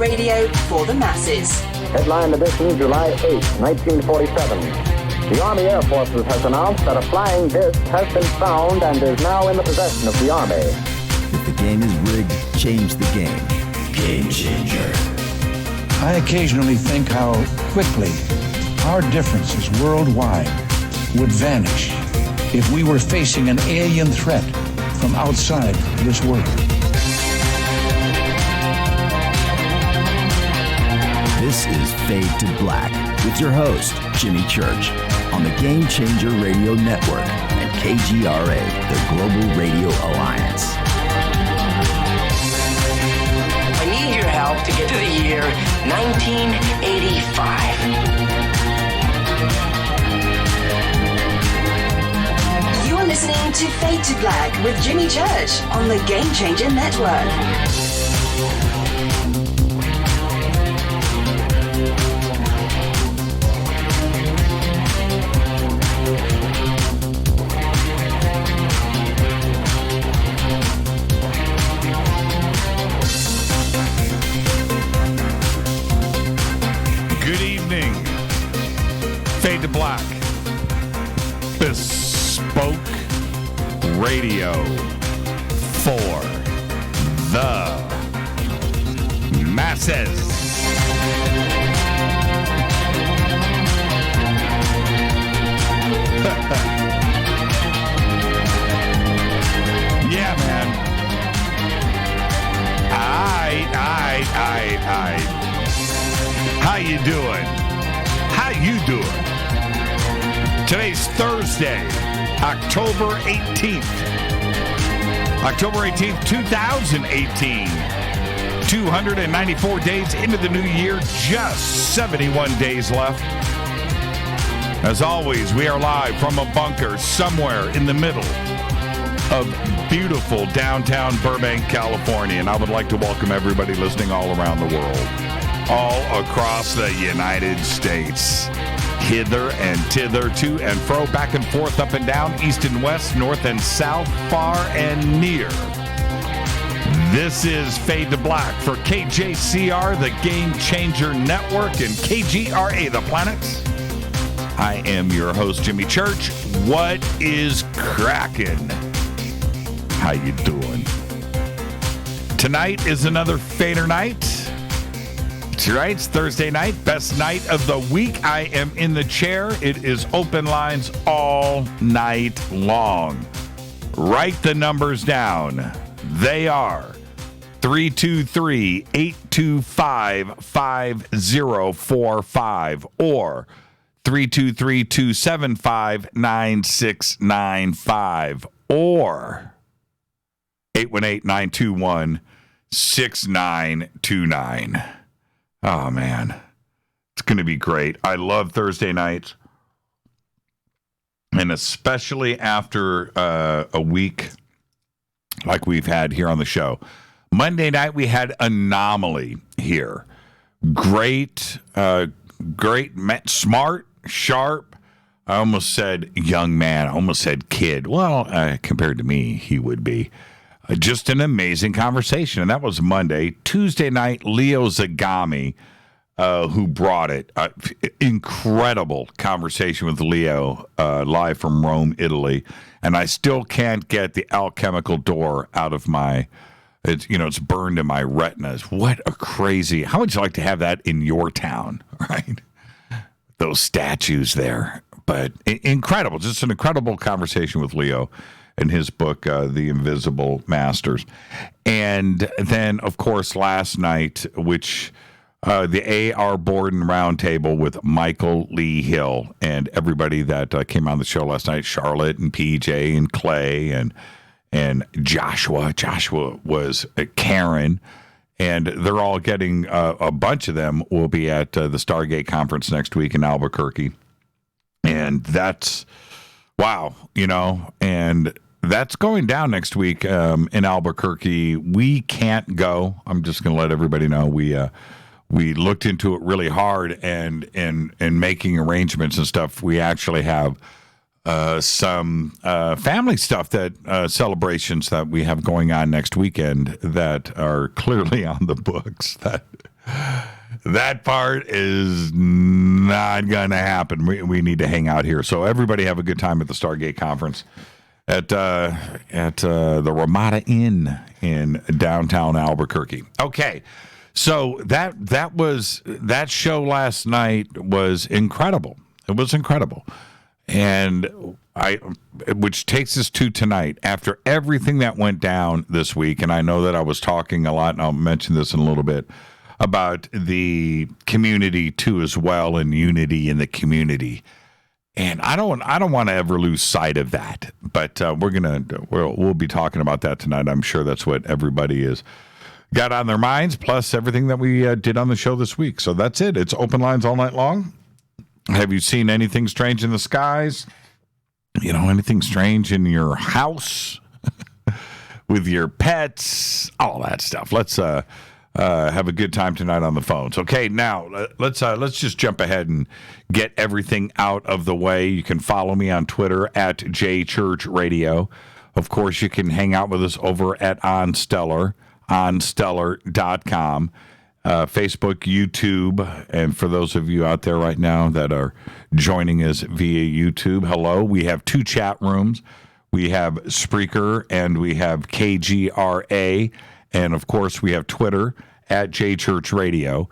radio for the masses. Headline edition, July 8, 1947. The Army Air Forces has announced that a flying disc has been found and is now in the possession of the Army. If the game is rigged, change the game. Game changer. I occasionally think how quickly our differences worldwide would vanish if we were facing an alien threat from outside this world. This is Fade to Black with your host, Jimmy Church, on the Game Changer Radio Network and KGRA, the Global Radio Alliance. I need your help to get to the year 1985. You're listening to Fade to Black with Jimmy Church on the Game Changer Network. Good evening. Fade to Black. Bespoke radio for the masses. Yeah, man. Aight. How you doing? How you doing? Today's Thursday, October 18th. October 18th, 2018. 294 days into the new year, just 71 days left. As always, we are live from a bunker somewhere in the middle of beautiful downtown Burbank, California. And I would like to welcome everybody listening all around the world, all across the United States. Hither and thither, to and fro, back and forth, up and down, east and west, north and south, far and near. This is Fade to Black for KJCR, the Game Changer Network, and KGRA, the Planet. I am your host, Jimmy Church. What is cracking? How you doing? Tonight is another Fader Night. That's right, it's Thursday night, best night of the week. I am in the chair. It is open lines all night long. Write the numbers down. They are 323-825-5045 or 323-275-9695 or 818-921-6929. Oh, man. It's going to be great. I love Thursday nights. And especially after a week like we've had here on the show. Monday night, we had Anomaly here. Great, smart, sharp. I almost said young man. I almost said kid. Well, compared to me, he would be. Just an amazing conversation. And that was Monday. Tuesday night, Leo Zagami, who brought it. Incredible conversation with Leo, live from Rome, Italy. And I still can't get the alchemical door out of my, it's burned in my retinas. What a crazy, how would you like to have that in your town, right? Those statues there. But incredible, just an incredible conversation with Leo in his book, The Invisible Masters. And then, of course, last night, which the A.R. Borden Roundtable with Michael Lee Hill and everybody that came on the show last night, Charlotte and PJ and Clay and Joshua. Joshua was Karen. And they're all getting, a bunch of them will be at the Stargate Conference next week in Albuquerque. And that's, wow, and that's going down next week in Albuquerque. We can't go. I'm just going to let everybody know. We looked into it really hard and making arrangements and stuff. We actually have some family stuff that celebrations that we have going on next weekend that are clearly on the books that That part is not going to happen. We need to hang out here. So everybody have a good time at the Stargate Conference at the Ramada Inn in downtown Albuquerque. Okay, so that show last night was incredible. It was incredible, and which takes us to tonight. After everything that went down this week, and I know that I was talking a lot, and I'll mention this in a little bit, about the community too as well, and unity in the community. And I don't want to ever lose sight of that. But we'll be talking about that tonight. I'm sure that's what everybody is got on their minds, plus everything that we did on the show this week. So that's it. It's open lines all night long. Have you seen anything strange in the skies? Anything strange in your house with your pets? All that stuff. Let's have a good time tonight on the phones. Okay, now let's just jump ahead and get everything out of the way. You can follow me on Twitter at JChurchRadio. Of course, you can hang out with us over at OnStellar, onstellar.com, Facebook, YouTube, and for those of you out there right now that are joining us via YouTube, hello. We have 2 chat rooms. We have Spreaker and we have KGRA. And, of course, we have Twitter at JChurchRadio.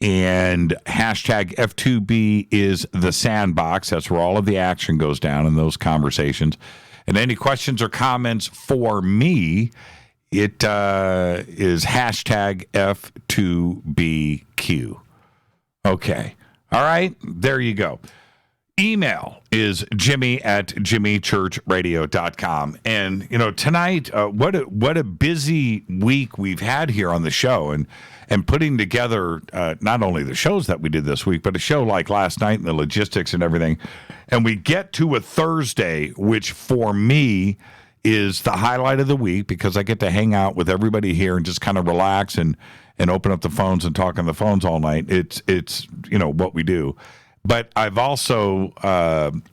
And hashtag F2B is the sandbox. That's where all of the action goes down in those conversations. And any questions or comments for me, it is hashtag F2BQ. Okay. All right. There you go. Email is jimmy@jimmychurchradio.com. And, tonight, what a busy week we've had here on the show, and putting together not only the shows that we did this week, but a show like last night and the logistics and everything. And we get to a Thursday, which for me is the highlight of the week because I get to hang out with everybody here and just kind of relax and open up the phones and talk on the phones all night. It's what we do. But I've also,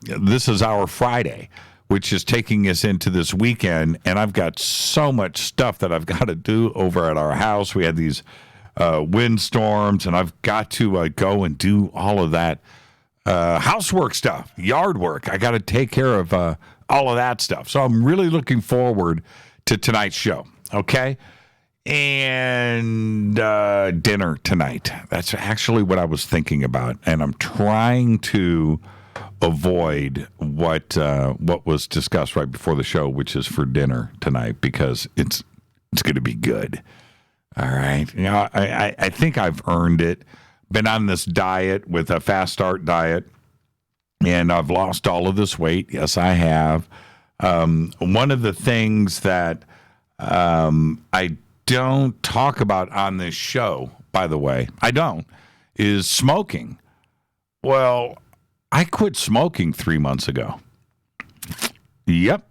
this is our Friday, which is taking us into this weekend, and I've got so much stuff that I've got to do over at our house. We had these windstorms, and I've got to go and do all of that housework stuff, yard work. I got to take care of all of that stuff. So I'm really looking forward to tonight's show, okay? And dinner tonight. That's actually what I was thinking about, and I'm trying to avoid what was discussed right before the show, which is for dinner tonight, because it's going to be good. All right, I think I've earned it. Been on this diet with a fast start diet, and I've lost all of this weight. Yes, I have. One of the things that I don't talk about on this show, by the way, is smoking. Well, I quit smoking 3 months ago. Yep,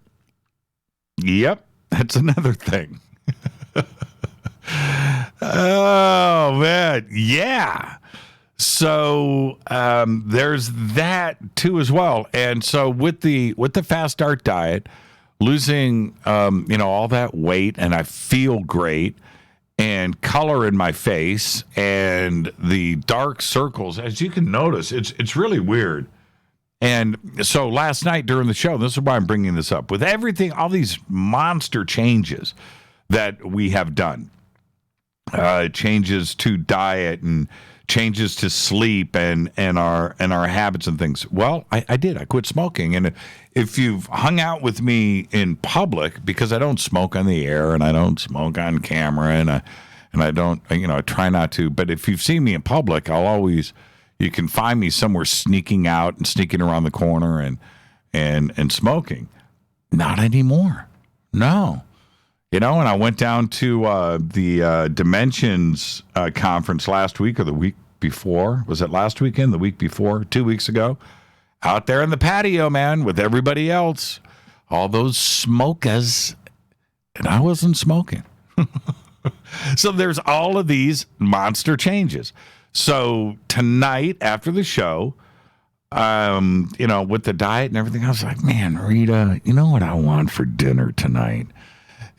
that's another thing. Oh, man, yeah. So there's that too as well. And so with the fast start diet, losing, all that weight, and I feel great, and color in my face, and the dark circles, as you can notice, it's really weird. And so last night during the show, this is why I'm bringing this up, with everything, all these monster changes that we have done, changes to diet and changes to sleep and our habits and things. Well, I did. I quit smoking. And if you've hung out with me in public, because I don't smoke on the air and I don't smoke on camera and I don't, I try not to. But if you've seen me in public, you can find me somewhere sneaking out and sneaking around the corner and smoking. Not anymore. No. And I went down to the Dimensions conference last week or the week before. Was it last weekend? The week before? 2 weeks ago? Out there in the patio, man, with everybody else. All those smokers. And I wasn't smoking. So there's all of these monster changes. So tonight, after the show, with the diet and everything, I was like, man, Rita, you know what I want for dinner tonight?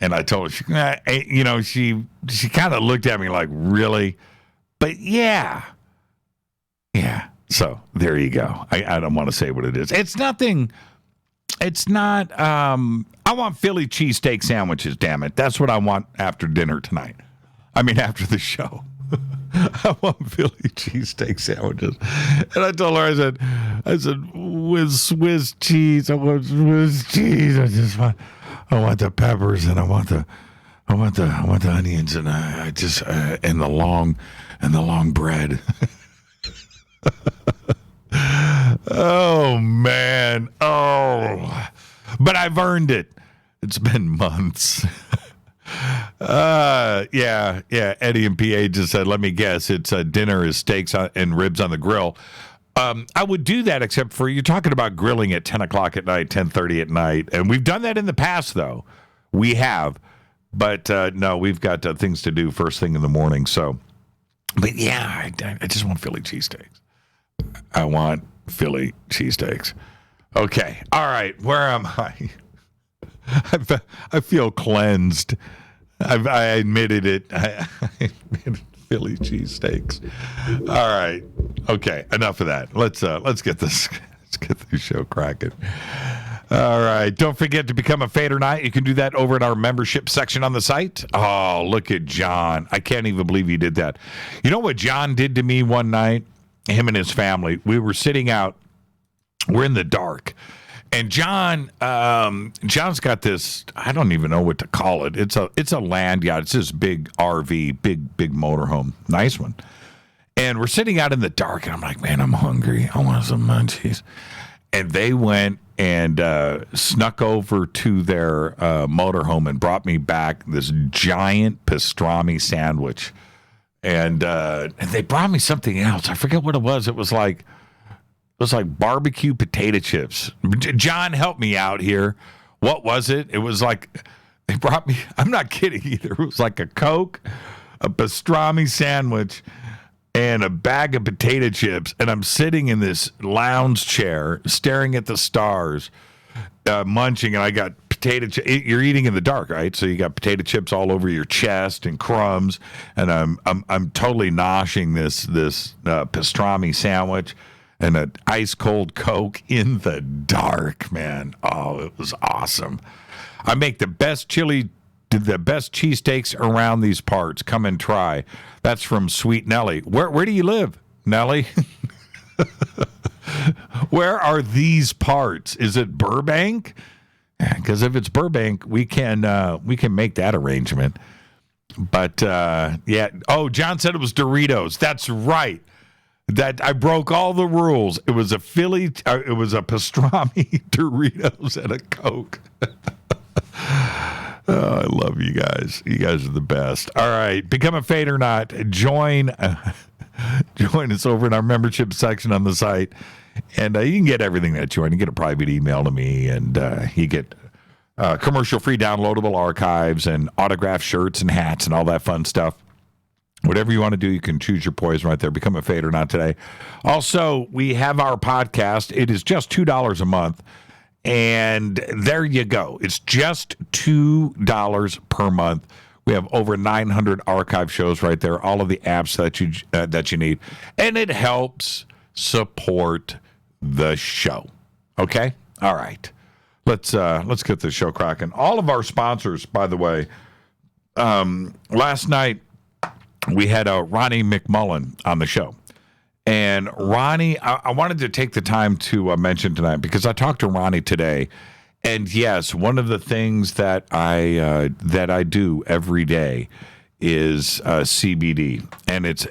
And I told her, she kind of looked at me like, really? But yeah. So there you go. I don't want to say what it is. It's nothing. It's not. I want Philly cheesesteak sandwiches. Damn it. That's what I want after dinner tonight. I mean, after the show. I want Philly cheesesteak sandwiches. And I told her, I said, with Swiss cheese. I want Swiss cheese. I want the peppers and I want the onions and and the long bread. Oh man. Oh. But I've earned it. It's been months. Yeah. Eddie and PA just said, let me guess, it's dinner is steaks and ribs on the grill. I would do that, except for you're talking about grilling at 10 o'clock at night, 10:30 at night. And we've done that in the past, though. We have. But no, we've got things to do first thing in the morning. So, but yeah, I just want Philly cheesesteaks. I want Philly cheesesteaks. Okay. All right. Where am I? I feel cleansed. I admitted it. I admitted Philly cheesesteaks. All right. Okay. Enough of that. Let's get this. Let's get this show cracking. All right. Don't forget to become a Fadernight. You can do that over at our membership section on the site. Oh, look at John. I can't even believe he did that. You know what John did to me one night? Him and his family. We were sitting out. We're in the dark. And John's got this, I don't even know what to call it. It's a land yacht. It's this big RV, big motorhome. Nice one. And we're sitting out in the dark, and I'm like, man, I'm hungry. I want some munchies. And they went and snuck over to their motorhome and brought me back this giant pastrami sandwich. And they brought me something else. I forget what it was. It was like barbecue potato chips. John, help me out here. What was it? It was like, they brought me, I'm not kidding either. It was like a Coke, a pastrami sandwich, and a bag of potato chips. And I'm sitting in this lounge chair, staring at the stars, munching, and I got potato chips. You're eating in the dark, right? So you got potato chips all over your chest and crumbs. And I'm totally noshing this pastrami sandwich. And an ice cold Coke in the dark, man. Oh, it was awesome. I make the best cheesesteaks around these parts. Come and try. That's from Sweet Nellie. Where do you live, Nellie? Where are these parts? Is it Burbank? Because if it's Burbank, we can make that arrangement. But yeah. Oh, John said it was Doritos. That's right. That I broke all the rules. It was a pastrami, Doritos, and a Coke. Oh, I love you guys. You guys are the best. All right, become a Fadernight. Join us over in our membership section on the site, and you can get everything that you want. You get a private email to me, and you get commercial-free downloadable archives and autographed shirts and hats and all that fun stuff. Whatever you want to do, you can choose your poison right there. Become a Fadernight today. Also, we have our podcast. It is just $2 a month. And there you go. It's just $2 per month. We have over 900 archive shows right there. All of the apps that you need. And it helps support the show. Okay? All right. Let's get the show cracking. All of our sponsors, by the way, last night, we had Ronnie McMullen on the show. And Ronnie, I wanted to take the time to mention tonight because I talked to Ronnie today. And yes, one of the things that I do every day is CBD. And it's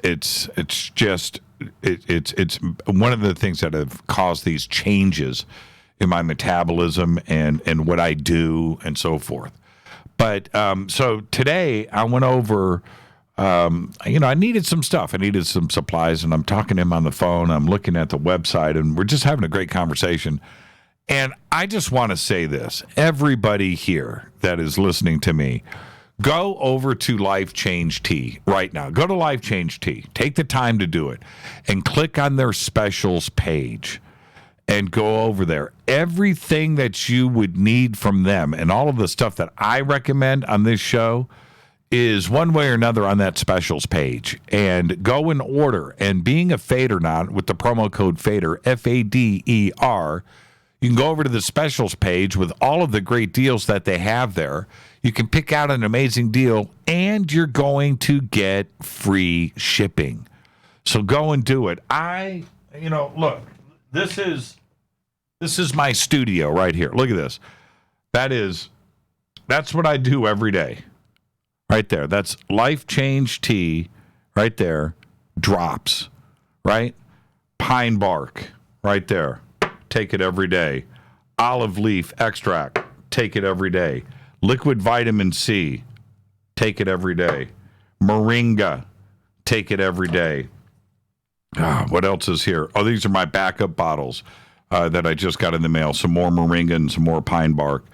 one of the things that have caused these changes in my metabolism and what I do and so forth. But so today I went over. I needed some stuff. I needed some supplies, and I'm talking to him on the phone. I'm looking at the website, and we're just having a great conversation. And I just want to say this. Everybody here that is listening to me, go over to Life Change Tea right now. Go to Life Change Tea. Take the time to do it, and click on their specials page, and go over there. Everything that you would need from them and all of the stuff that I recommend on this show is one way or another on that specials page, and go and order. And being a FADERNOT with the promo code FADER, FADER, you can go over to the specials page with all of the great deals that they have there. You can pick out an amazing deal, and you're going to get free shipping. So go and do it. Look, this is my studio right here. Look at this. That's what I do every day. Right there. That's Life Change Tea right there. Drops. Right? Pine bark right there. Take it every day. Olive leaf extract. Take it every day. Liquid vitamin C. Take it every day. Moringa. Take it every day. What else is here? Oh, these are my backup bottles that I just got in the mail. Some more moringa and some more pine bark.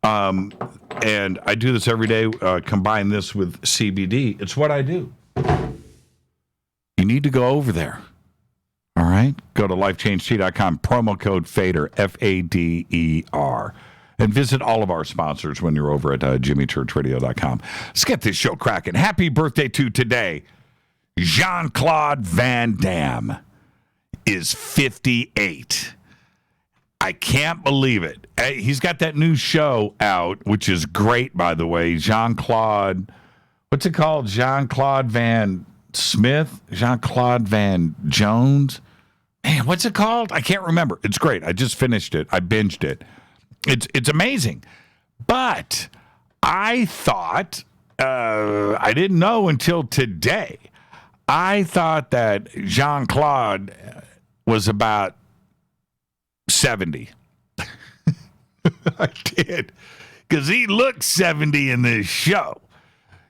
And I do this every day, combine this with CBD. It's what I do. You need to go over there. All right? Go to lifechangetea.com, promo code FADER, FADER. And visit all of our sponsors when you're over at jimmychurchradio.com. Let's get this show cracking. Happy birthday to today. Jean-Claude Van Damme is 58. I can't believe it. He's got that new show out, which is great, by the way. Jean-Claude, what's it called? Jean-Claude Van Smith? Jean-Claude Van Jones? Man, what's it called? I can't remember. It's great. I just finished it. I binged it. It's amazing. But I thought, I didn't know until today, I thought that Jean-Claude was about 70. I did. Because he looks 70 in this show.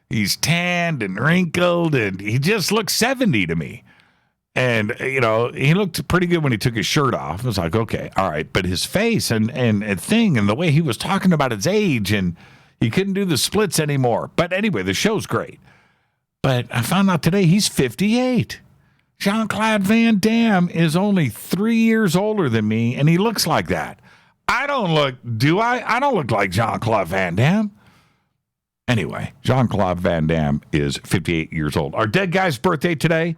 He's tanned and wrinkled, and he just looks 70 to me. And, he looked pretty good when he took his shirt off. I was like, okay, all right. But his face and thing and the way he was talking about his age, and he couldn't do the splits anymore. But anyway, the show's great. But I found out today he's 58. Jean-Claude Van Damme is only 3 years older than me, and he looks like that. I don't look, do I? I don't look like Jean-Claude Van Damme. Anyway, Jean-Claude Van Damme is 58 years old. Our dead guy's birthday today.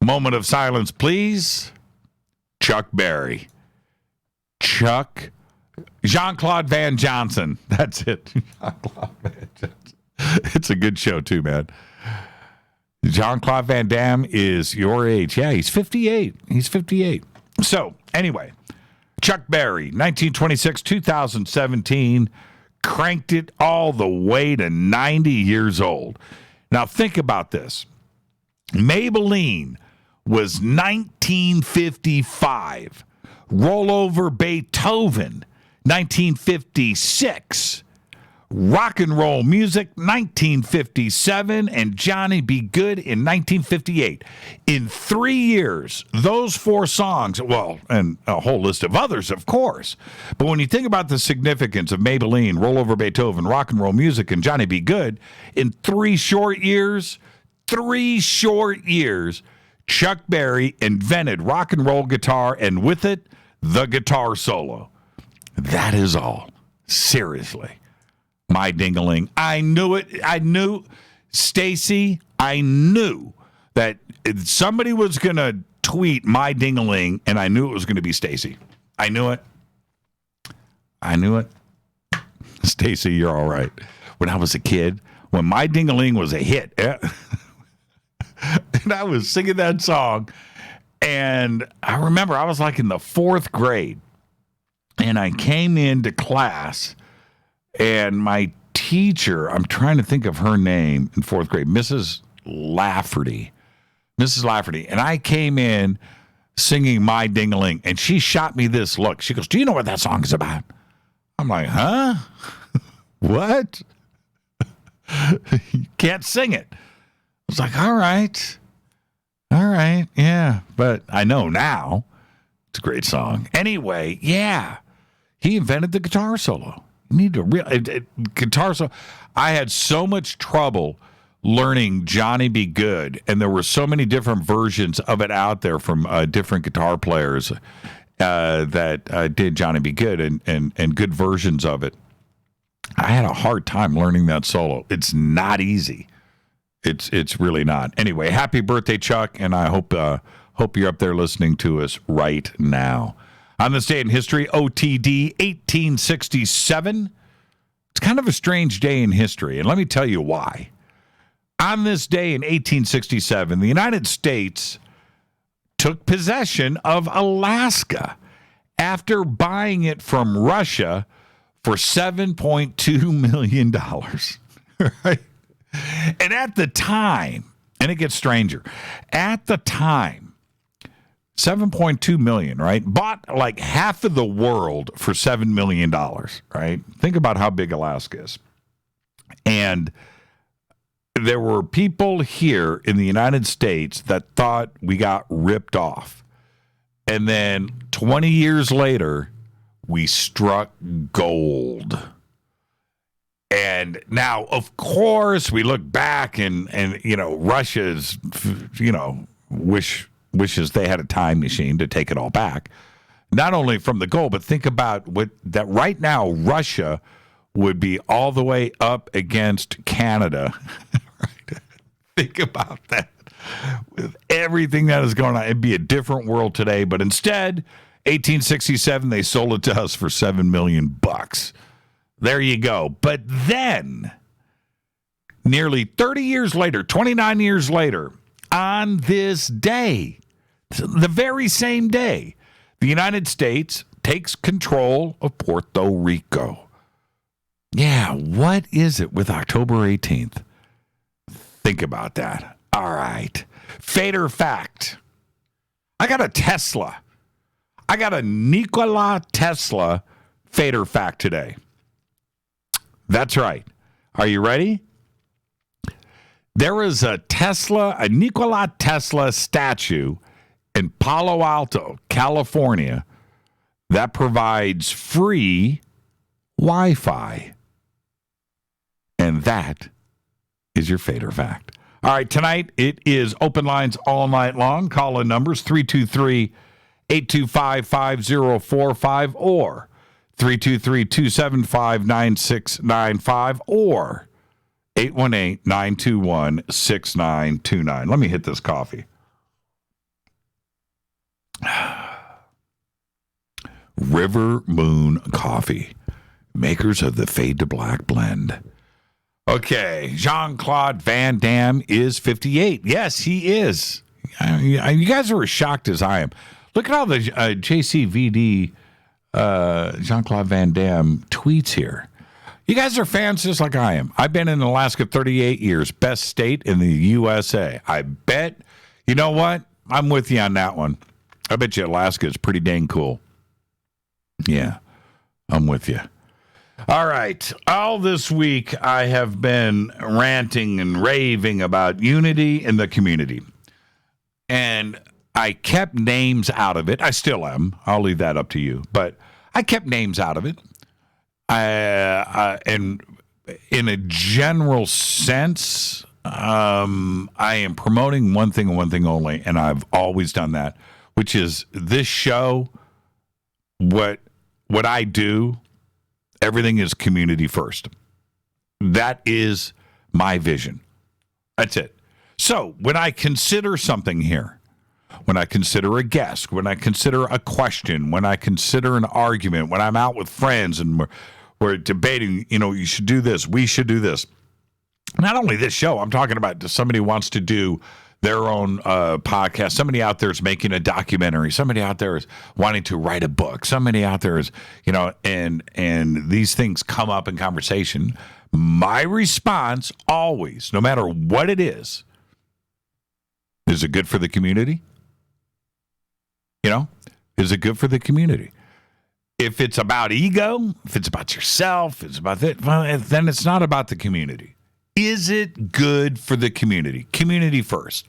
Moment of silence, please. Chuck Berry. Jean-Claude Van Johnson. That's it. Jean-Claude Van Johnson. It's a good show, too, man. Jean-Claude Van Damme is your age. Yeah, he's 58. He's 58. So, anyway, Chuck Berry, 1926, 2017, cranked it all the way to 90 years old. Now, think about this. Maybelline was 1955. Rollover Beethoven, 1956. Rock and Roll Music, 1957, and Johnny Be Good in 1958. In 3 years, those four songs, well, and a whole list of others, of course. But when you think about the significance of Maybelline, Rollover Beethoven, Rock and Roll Music, and Johnny Be Good, in 3 short years, Chuck Berry invented rock and roll guitar, and with it, the guitar solo. That is all. Seriously. My ding-a-ling. I knew it. I knew, Stacy, I knew that somebody was going to tweet my ding-a-ling, and I knew it was going to be Stacy. I knew it. Stacy, you're all right. When I was a kid, when my ding-a-ling was a hit, and I was singing that song, and I remember I was like in the 4th grade, and I came into class, and my teacher, I'm trying to think of her name in 4th grade, Mrs. Lafferty, and I came in singing My Ding-a-Ling, and she shot me this look. She goes, "Do you know what that song is about?" I'm like, huh? What? You can't sing it. I was like, all right, yeah, but I know now. It's a great song. Anyway, yeah, he invented the guitar solo. You need to guitar solo. I had so much trouble learning Johnny Be Good, and there were so many different versions of it out there from different guitar players that did Johnny Be Good and good versions of it. I had a hard time learning that solo. It's not easy. It's really not. Anyway, happy birthday, Chuck, and I hope you're up there listening to us right now. On this day in history, OTD 1867. It's kind of a strange day in history, and let me tell you why. On this day in 1867, the United States took possession of Alaska after buying it from Russia for $7.2 million. Right? And at the time, and it gets stranger, at the time, 7.2 million, right? Bought like half of the world for $7 million, right? Think about how big Alaska is. And there were people here in the United States that thought we got ripped off. And then 20 years later, we struck gold. And now, of course, we look back and Russia's, wishes they had a time machine to take it all back. Not only from the gold, but think about that right now, Russia would be all the way up against Canada. Right? Think about that. With everything that is going on, it'd be a different world today. But instead, 1867, they sold it to us for $7 million. There you go. But then, nearly 30 years later, 29 years later, on this day, the very same day, the United States takes control of Puerto Rico. Yeah, what is it with October 18th? Think about that. All right. Fader fact. I got a Tesla. I got a Nikola Tesla Fader fact today. That's right. Are you ready? There is a Nikola Tesla statue in Palo Alto, California, that provides free Wi-Fi. And that is your Fader fact. All right, tonight it is open lines all night long. Call in numbers 323-825-5045 or 323-275-9695 or 818-921-6929. Let me hit this coffee. River Moon Coffee, makers of the Fade to Black blend. Okay, Jean-Claude Van Damme is 58. Yes, he is. You guys are as shocked as I am. Look at all the JCVD Jean-Claude Van Damme tweets here. You guys are fans just like I am. I've been in Alaska 38 years. Best state in the USA. I bet, you know what? I'm with you on that one. I bet you Alaska is pretty dang cool. Yeah, I'm with you. All right. All this week, I have been ranting and raving about unity in the community. And I kept names out of it. I still am. I'll leave that up to you. But I kept names out of it. And in a general sense, I am promoting one thing and one thing only, and I've always done that, which is this show, what I do, everything is community first. That is my vision. That's it. So when I consider something here, when I consider a guest, when I consider a question, when I consider an argument, when I'm out with friends and we're debating, you should do this, we should do this. Not only this show, I'm talking about somebody wants to do their own podcast. Somebody out there is making a documentary. Somebody out there is wanting to write a book. Somebody out there is, and these things come up in conversation. My response always, no matter what it is it good for the community? Is it good for the community? If it's about ego, if it's about yourself, it's about that, then it's not about the community. Is it good for the community? Community first.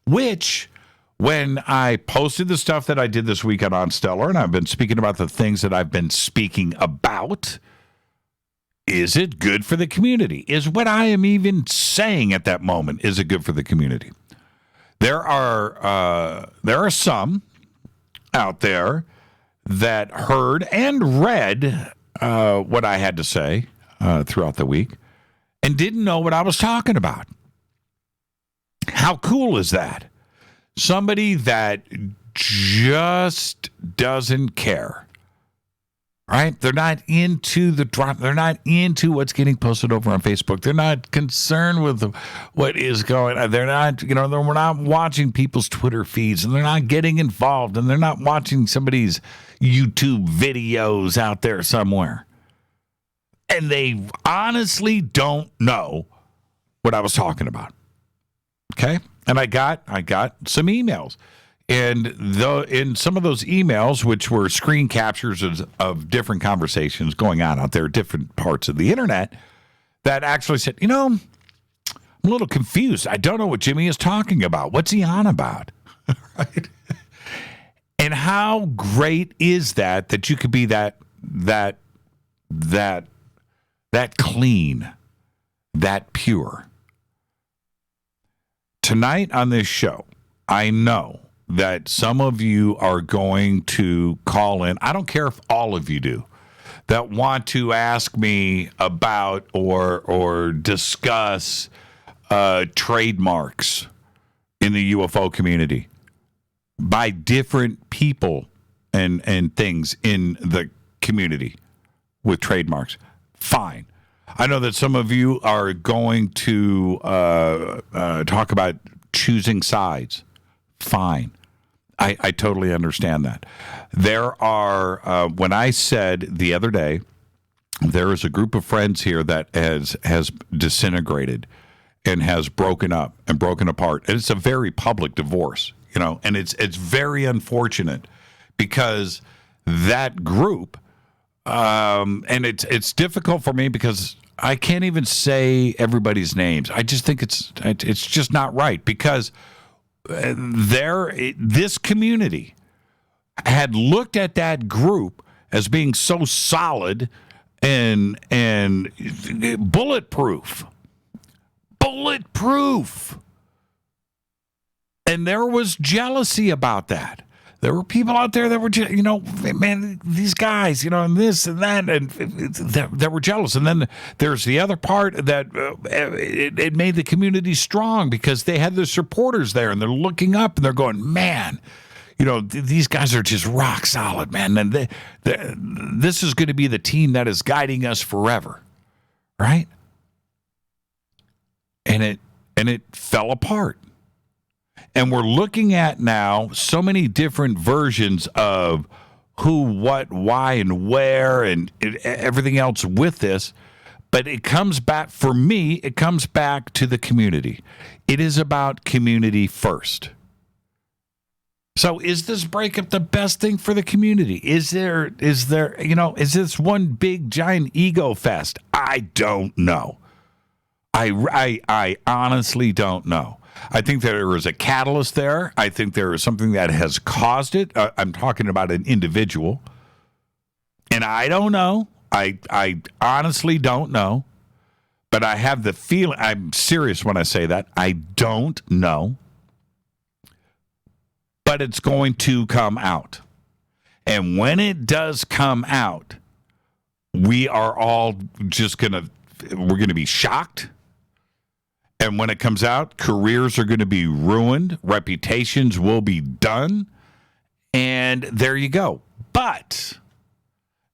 Which, when I posted the stuff that I did this weekend on Stellar, and I've been speaking about the things that I've been speaking about, is it good for the community? Is what I am even saying at that moment, is it good for the community? There are some out there that heard and read what I had to say throughout the week and didn't know what I was talking about. How cool is that? Somebody that just doesn't care. Right? They're not into the drop. They're not into what's getting posted over on Facebook. They're not concerned with what is going on. They're not, we're not watching people's Twitter feeds, and they're not getting involved, and they're not watching somebody's YouTube videos out there somewhere. And they honestly don't know what I was talking about. Okay? And I got some emails. And in some of those emails, which were screen captures of different conversations going on out there, different parts of the internet, that actually said, I'm a little confused. I don't know what Jimmy is talking about. What's he on about? Right? And how great is that you could be that clean, that pure? Tonight on this show, I know that some of you are going to call in. I don't care if all of you do, that want to ask me about or discuss trademarks in the UFO community by different people and things in the community with trademarks. Fine. I know that some of you are going to talk about choosing sides. Fine. I totally understand that. There are, when I said the other day, there is a group of friends here that has disintegrated and has broken up and broken apart. And it's a very public divorce, and it's very unfortunate because that group, and it's difficult for me because I can't even say everybody's names. I just think it's just not right because this community had looked at that group as being so solid and bulletproof. And there was jealousy about that. There were people out there that were, man, these guys, and this and that, and that were jealous. And then there's the other part that it made the community strong because they had their supporters there, and they're looking up and they're going, man, these guys are just rock solid, man. And this is going to be the team that is guiding us forever, right? And it fell apart. And we're looking at now so many different versions of who, what, why, and where, and everything else with this. But it comes back, for me, it comes back to the community. It is about community first. So is this breakup the best thing for the community? Is this one big giant ego fest? I don't know. I honestly don't know. I think there is a catalyst there. I think there is something that has caused it. I'm talking about an individual. And I don't know. I honestly don't know. But I have the feeling, I'm serious when I say that. I don't know. But it's going to come out. And when it does come out, we are all just we're going to be shocked. And when it comes out, careers are going to be ruined. Reputations will be done. And there you go. But,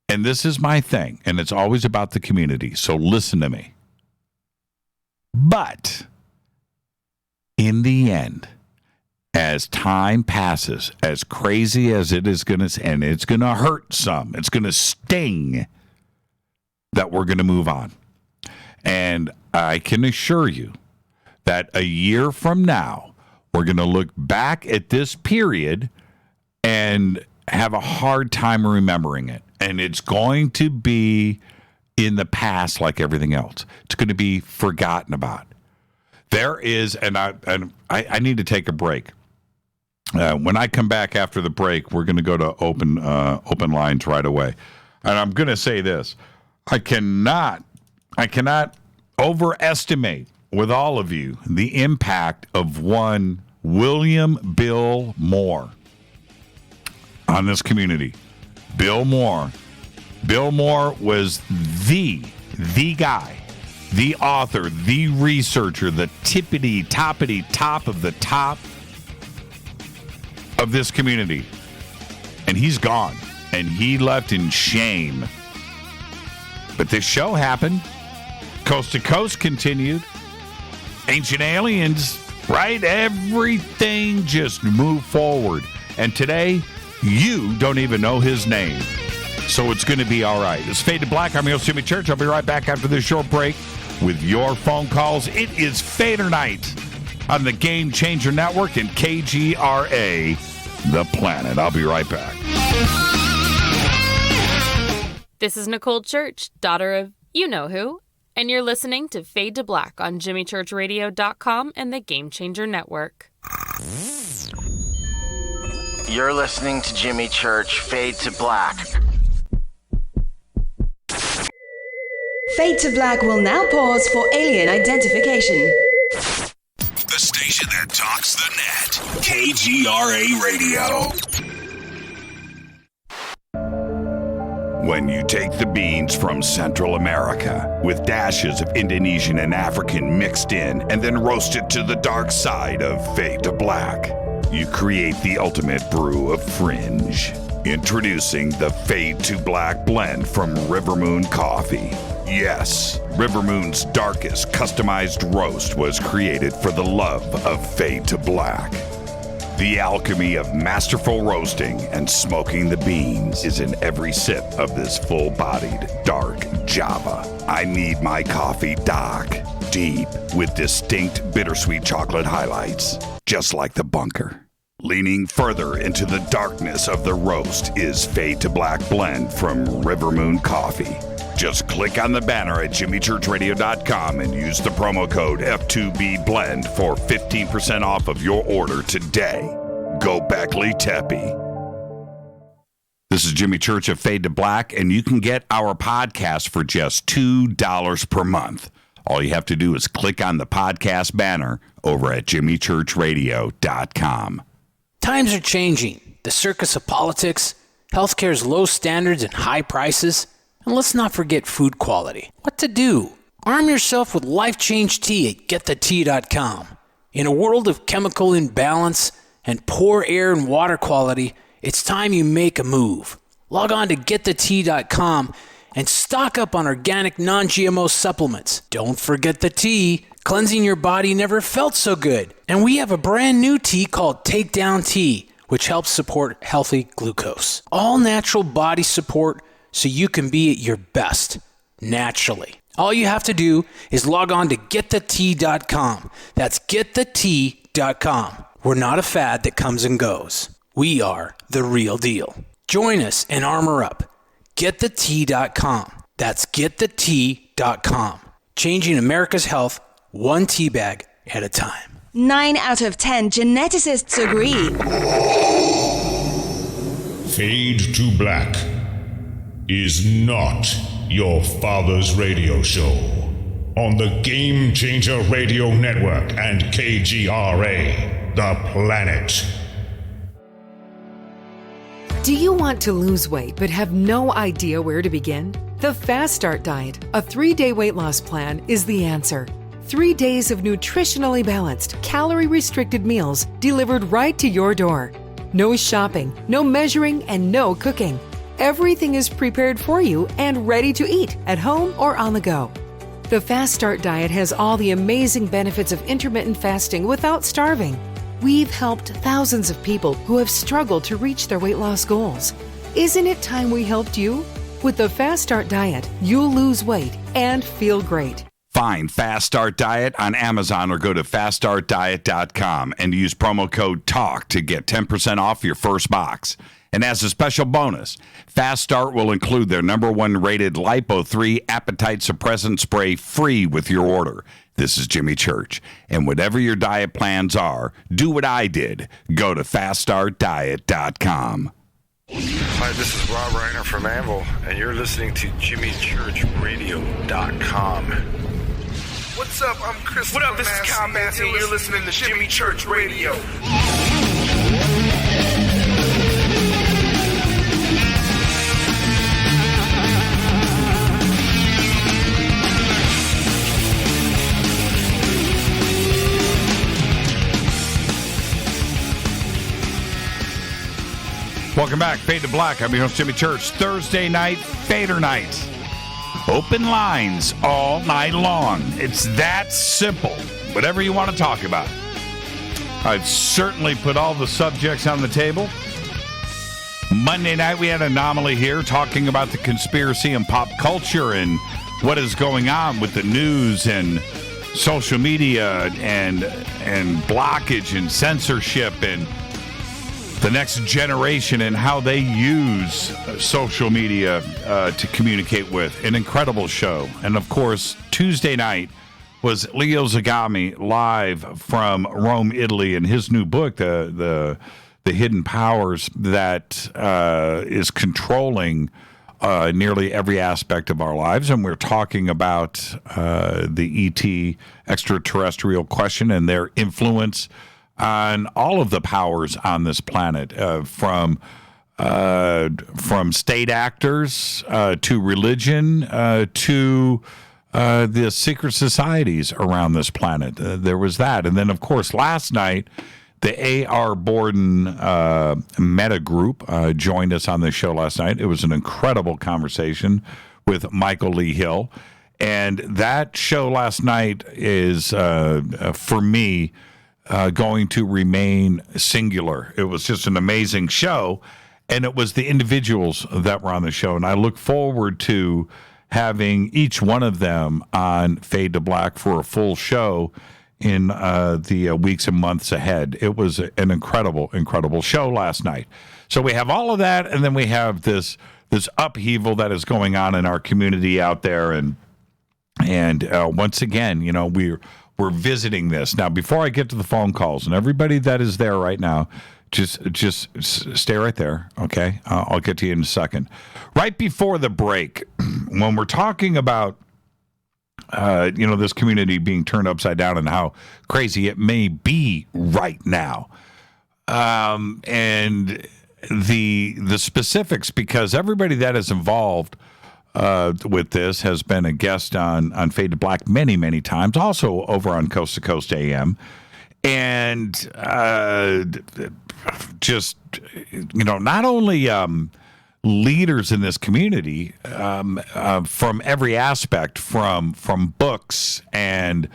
and this is my thing, and it's always about the community, so listen to me. But, in the end, as time passes, as crazy as it is going to, and it's going to hurt some, it's going to sting, that we're going to move on. And I can assure you, that a year from now, we're going to look back at this period and have a hard time remembering it. And it's going to be in the past like everything else. It's going to be forgotten about. There is, and I need to take a break. When I come back after the break, we're going to go to open lines right away. And I'm going to say this. I cannot overestimate with all of you the impact of one William Bill Moore on this community. Bill Moore was the the guy, the author, the researcher, the tippity-toppity top of the top of this community. And he's gone. And he left in shame. But this show happened. Coast to Coast continued. Ancient Aliens, right? Everything just moved forward. And today, you don't even know his name. So it's going to be all right. It's Fade to Black. I'm your host, Jimmy Church. I'll be right back after this short break with your phone calls. It is FADERNIGHT on the Game Changer Network and KGRA, The Planet. I'll be right back. This is Nicole Church, daughter of you-know-who, and you're listening to Fade to Black on JimmyChurchRadio.com and the Game Changer Network. You're listening to Jimmy Church, Fade to Black. Fade to Black will now pause for alien identification. The station that talks the net. KGRA Radio. When you take the beans from Central America with dashes of Indonesian and African mixed in and then roast it to the dark side of Fade to Black, you create the ultimate brew of fringe. Introducing the Fade to Black blend from River Moon Coffee. Yes, River Moon's darkest customized roast was created for the love of Fade to Black. The alchemy of masterful roasting and smoking the beans is in every sip of this full-bodied, dark Java. I need my coffee dark, deep, with distinct bittersweet chocolate highlights, just like the bunker. Leaning further into the darkness of the roast is Fade to Black blend from River Moon Coffee. Just click on the banner at JimmyChurchRadio.com and use the promo code F2BBLEND for 15% off of your order today. Go Beckley Teppy. This is Jimmy Church of Fade to Black, and you can get our podcast for just $2 per month. All you have to do is click on the podcast banner over at JimmyChurchRadio.com. Times are changing. The circus of politics, healthcare's low standards and high prices. And let's not forget food quality. What to do? Arm yourself with Life Change Tea at GetTheTea.com. In a world of chemical imbalance and poor air and water quality, it's time you make a move. Log on to GetTheTea.com and stock up on organic non-GMO supplements. Don't forget the tea. Cleansing your body never felt so good. And we have a brand new tea called Takedown Tea, which helps support healthy glucose. All natural body support so you can be at your best, naturally. All you have to do is log on to GetTheTea.com. That's GetTheTea.com. We're not a fad that comes and goes. We are the real deal. Join us and armor up. GetTheTea.com. That's GetTheTea.com. Changing America's health one tea bag at a time. 9 out of 10 geneticists agree. Fade to Black is not your father's radio show on the Game Changer Radio Network and KGRA, The Planet. Do you want to lose weight but have no idea where to begin? The Fast Start Diet, a 3-day weight loss plan, is the answer. 3 days of nutritionally balanced, calorie-restricted meals delivered right to your door. No shopping, no measuring, and no cooking. Everything is prepared for you and ready to eat at home or on the go. The Fast Start Diet has all the amazing benefits of intermittent fasting without starving. We've helped thousands of people who have struggled to reach their weight loss goals. Isn't it time we helped you? With the Fast Start Diet, you'll lose weight and feel great. Find Fast Start Diet on Amazon or go to faststartdiet.com and use promo code TALK to get 10% off your first box. And as a special bonus, Fast Start will include their #1 rated Lipo3 appetite suppressant spray free with your order. This is Jimmy Church. And whatever your diet plans are, do what I did. Go to faststartdiet.com. Hi, this is Rob Reiner from Anvil, and you're listening to JimmyChurchRadio.com. What's up? I'm Chris. What up? This is Kyle Matthew. You're listening to Jimmy Church Radio. Welcome back, Fade to Black. I'm your host, Jimmy Church. Thursday night, Fader Night. Open lines all night long. It's that simple. Whatever you want to talk about. I've certainly put all the subjects on the table. Monday night, we had Anomaly here talking about the conspiracy and pop culture and what is going on with the news and social media and blockage and censorship and the next generation and how they use social media to communicate with. An incredible show. And, of course, Tuesday night was Leo Zagami live from Rome, Italy, and his new book, the Hidden Powers that is controlling nearly every aspect of our lives. And we're talking about the ET extraterrestrial question and their influence on all of the powers on this planet, from state actors to religion to the secret societies around this planet. There was that. And then, of course, last night, the A.R. Borden Meta Group joined us on this show last night. It was an incredible conversation with Michael Lee Hill. And that show last night is, for me, going to remain singular. It was just an amazing show, and it was the individuals that were on the show. And I look forward to having each one of them on Fade to Black for a full show in the weeks and months ahead. It was an incredible, incredible show last night. So we have all of that, and then we have this upheaval that is going on in our community out there. And once again, you know, we're visiting this. Now, before I get to the phone calls, and everybody that is there right now, just stay right there, okay? I'll get to you in a second. Right before the break, when we're talking about this community being turned upside down and how crazy it may be right now, and the specifics, because everybody that is involved with this has been a guest on Fade to Black many, many times, also over on Coast to Coast AM. And just, not only leaders in this community from every aspect, from books and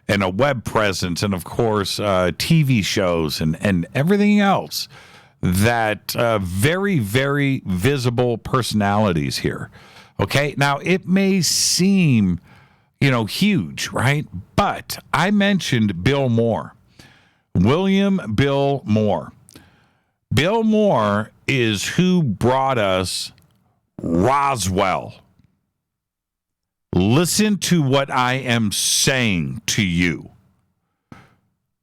a web presence, and, of course, TV shows and everything else, that very, very visible personalities here. Okay, now it may seem, huge, right? But I mentioned Bill Moore, William Bill Moore. Bill Moore is who brought us Roswell. Listen to what I am saying to you.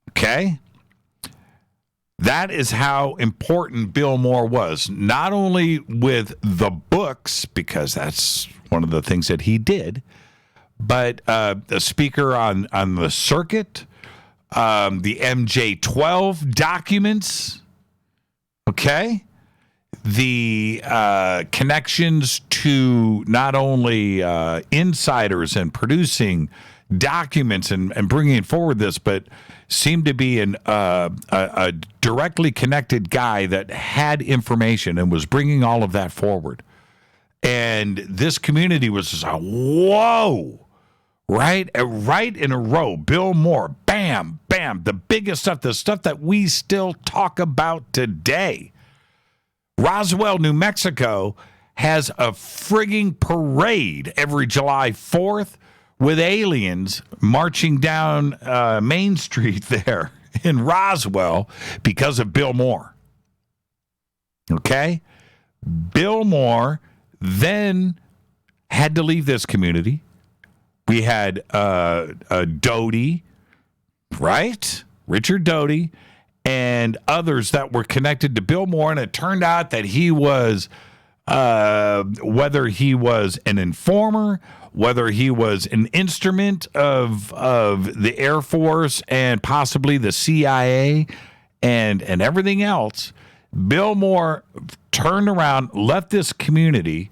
Okay? That is how important Bill Moore was, not only with the books, because that's one of the things that he did, but the speaker on the circuit, the MJ-12 documents, okay? The connections to not only insiders and producing documents and bringing forward this, but seemed to be a directly connected guy that had information and was bringing all of that forward. And this community was just whoa, right in a row. Bill Moore, bam, bam, the biggest stuff, the stuff that we still talk about today. Roswell, New Mexico has a frigging parade every July 4th with aliens marching down Main Street there in Roswell because of Bill Moore. Okay? Bill Moore then had to leave this community. We had Doty, right? Richard Doty, and others that were connected to Bill Moore, and it turned out that he was, whether he was an informer, whether he was an instrument of the Air Force and possibly the CIA and everything else, Bill Moore turned around, left this community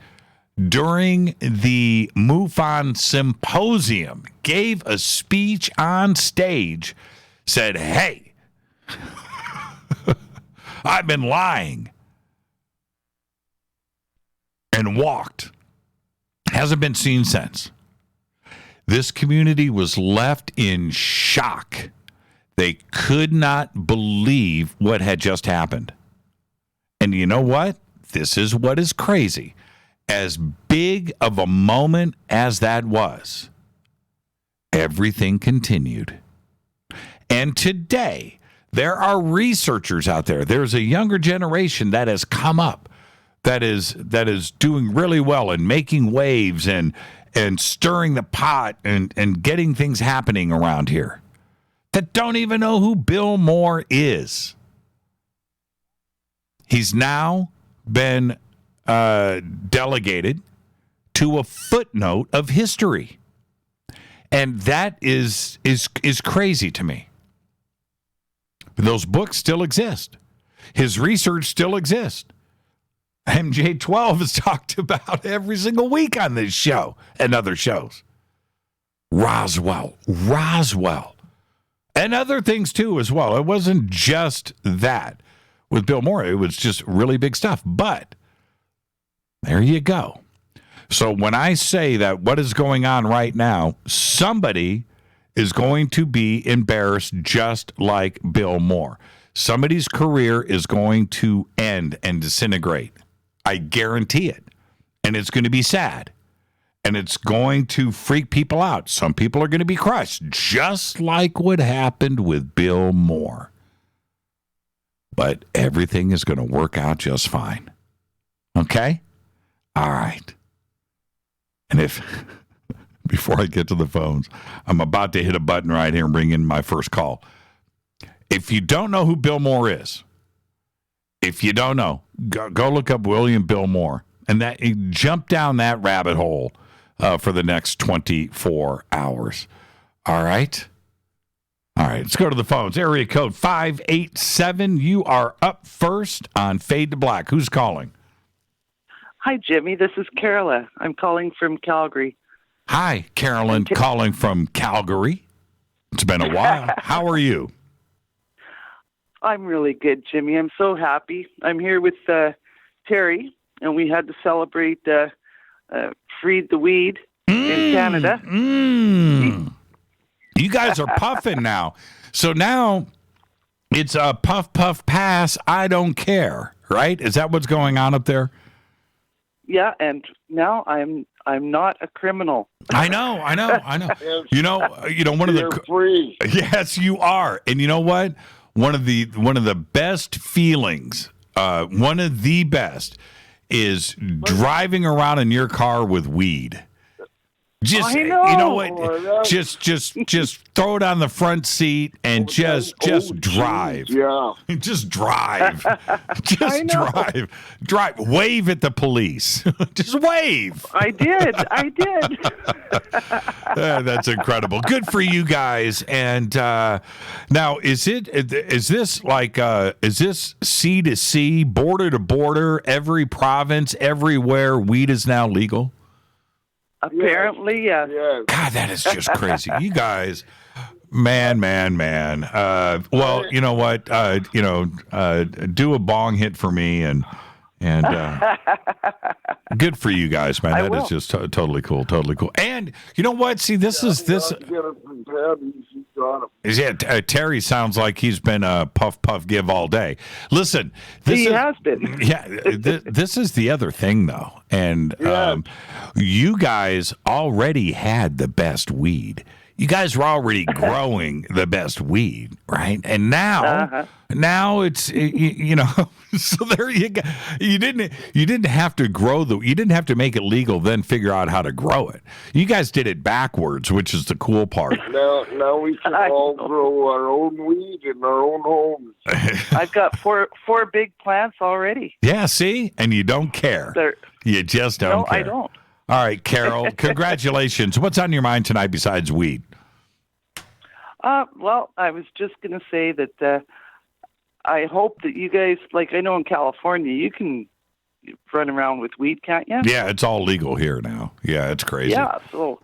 during the MUFON Symposium, gave a speech on stage, said, hey, I've been lying. and walked. Hasn't been seen since. This community was left in shock. They could not believe what had just happened. And you know what? This is what is crazy. As big of a moment as that was, everything continued. And today, there are researchers out there. There's a younger generation that has come up that is doing really well and making waves and stirring the pot and getting things happening around here that don't even know who Bill Moore is. He's now been delegated to a footnote of history. And that is crazy to me. Those books still exist. His research still exists. MJ12 is talked about every single week on this show and other shows. Roswell. And other things too as well. It wasn't just that with Bill Moore. It was just really big stuff. But there you go. So when I say that what is going on right now, somebody is going to be embarrassed just like Bill Moore. Somebody's career is going to end and disintegrate. I guarantee it. And it's going to be sad. And it's going to freak people out. Some people are going to be crushed, just like what happened with Bill Moore. But everything is going to work out just fine. Okay? All right. And before I get to the phones, I'm about to hit a button right here and bring in my first call. If you don't know who Bill Moore is, if you don't know, go look up William Bill Moore and jump down that rabbit hole for the next 24 hours. All right? All right, let's go to the phones. Area code 587. You are up first on Fade to Black. Who's calling? Hi, Jimmy. This is Carola. I'm calling from Calgary. Hi, Carolyn, calling from Calgary. It's been a while. How are you? I'm really good, Jimmy. I'm so happy. I'm here with Terry, and we had to celebrate Freed the Weed in Canada. You guys are puffing now. So now it's a puff, puff, pass, I don't care, right? Is that what's going on up there? Yeah, and now I'm not a criminal. I know. You know, one of the free. Yes, you are. And you know what? One of the best feelings, one of the best, is driving around in your car with weed. Just you know what? Just throw it on the front seat and just drive. Yeah. Just drive. Just drive. Wave at the police. Just wave. I did. That's incredible. Good for you guys. And now is this sea to sea, border to border, every province, everywhere weed is now legal? Apparently, yes. God, that is just crazy. You guys, man. Well, you know what? Do a bong hit for me, and good for you guys, man. That is just totally cool. And you know what? See, this. Yeah, Terry sounds like he's been puff give all day. Listen, he has been. Yeah, this is the other thing though, and you guys already had the best weed. You guys were already growing the best weed, right? And now it's so there you go. You didn't have to you didn't have to make it legal, then figure out how to grow it. You guys did it backwards, which is the cool part. Now we can all grow our own weed in our own homes. I've got four big plants already. Yeah, see, and you don't care. You just don't care. No, I don't. All right, Carol, congratulations. What's on your mind tonight besides weed? Well, I was just going to say that I hope that you guys, like I know in California, you can run around with weed, can't you? Yeah, it's all legal here now. Yeah, it's crazy. Yeah, so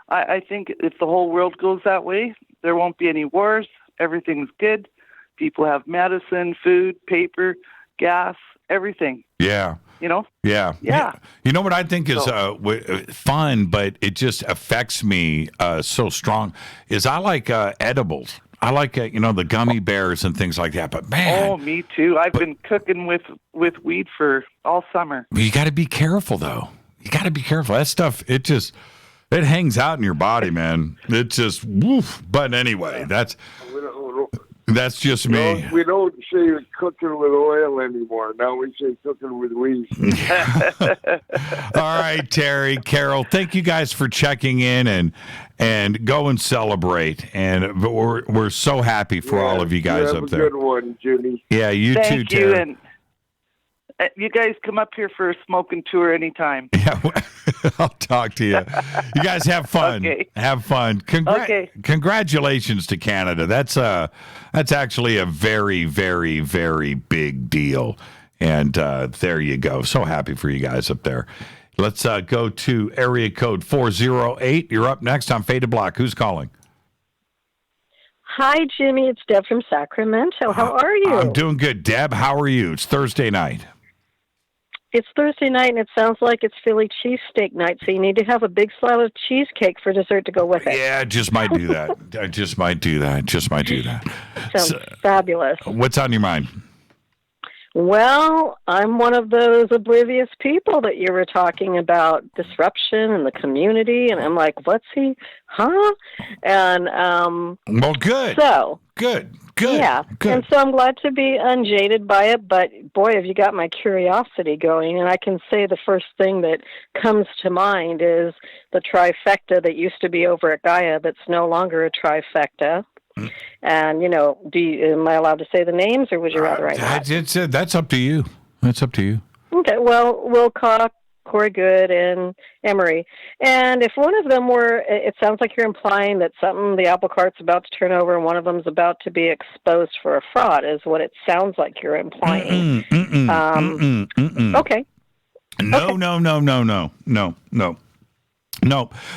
I think if the whole world goes that way, there won't be any wars. Everything's good. People have medicine, food, paper, gas, everything. Yeah. Yeah. You know what I think is fun, but it just affects me so strong, is I like edibles. I like, the gummy bears and things like that. But, man. Oh, me too. I've been cooking with weed for all summer. You got to be careful, though. You got to be careful. That stuff, it hangs out in your body, man. It just, woof. But anyway, that's just me. We don't say cooking with oil anymore. Now we say cooking with weed. All right, Terry, Carol, thank you guys for checking in and go and celebrate. And we're so happy for all of you guys up there. Have a good one, Jimmy. Yeah, you too, Thank you, Terry. and you guys come up here for a smoking tour anytime. Yeah, I'll talk to you. You guys have fun. Okay. Have fun. Congratulations to Canada. That's actually a very, very, very big deal. And there you go. So happy for you guys up there. Let's go to area code 408. You're up next on Fade to Black. Who's calling? Hi, Jimmy. It's Deb from Sacramento. How are you? I'm doing good. Deb, how are you? It's Thursday night. It's Thursday night, and it sounds like it's Philly cheesesteak night, so you need to have a big slab of cheesecake for dessert to go with it. Yeah, just might do that. I just might do that. Sounds fabulous. What's on your mind? Well, I'm one of those oblivious people that you were talking about, disruption in the community, and I'm like, what's he, huh? And, well, good. So. Good. Yeah, good. And so I'm glad to be unjaded by it, but boy, have you got my curiosity going. And I can say the first thing that comes to mind is the trifecta that used to be over at Gaia that's no longer a trifecta. And, am I allowed to say the names, or would you rather I not? That's up to you. That's up to you. Okay, well, Wilcock, Corey Good, and Emery. And if one of them it sounds like you're implying that the apple cart's about to turn over and one of them's about to be exposed for a fraud, is what it sounds like you're implying. Okay. No.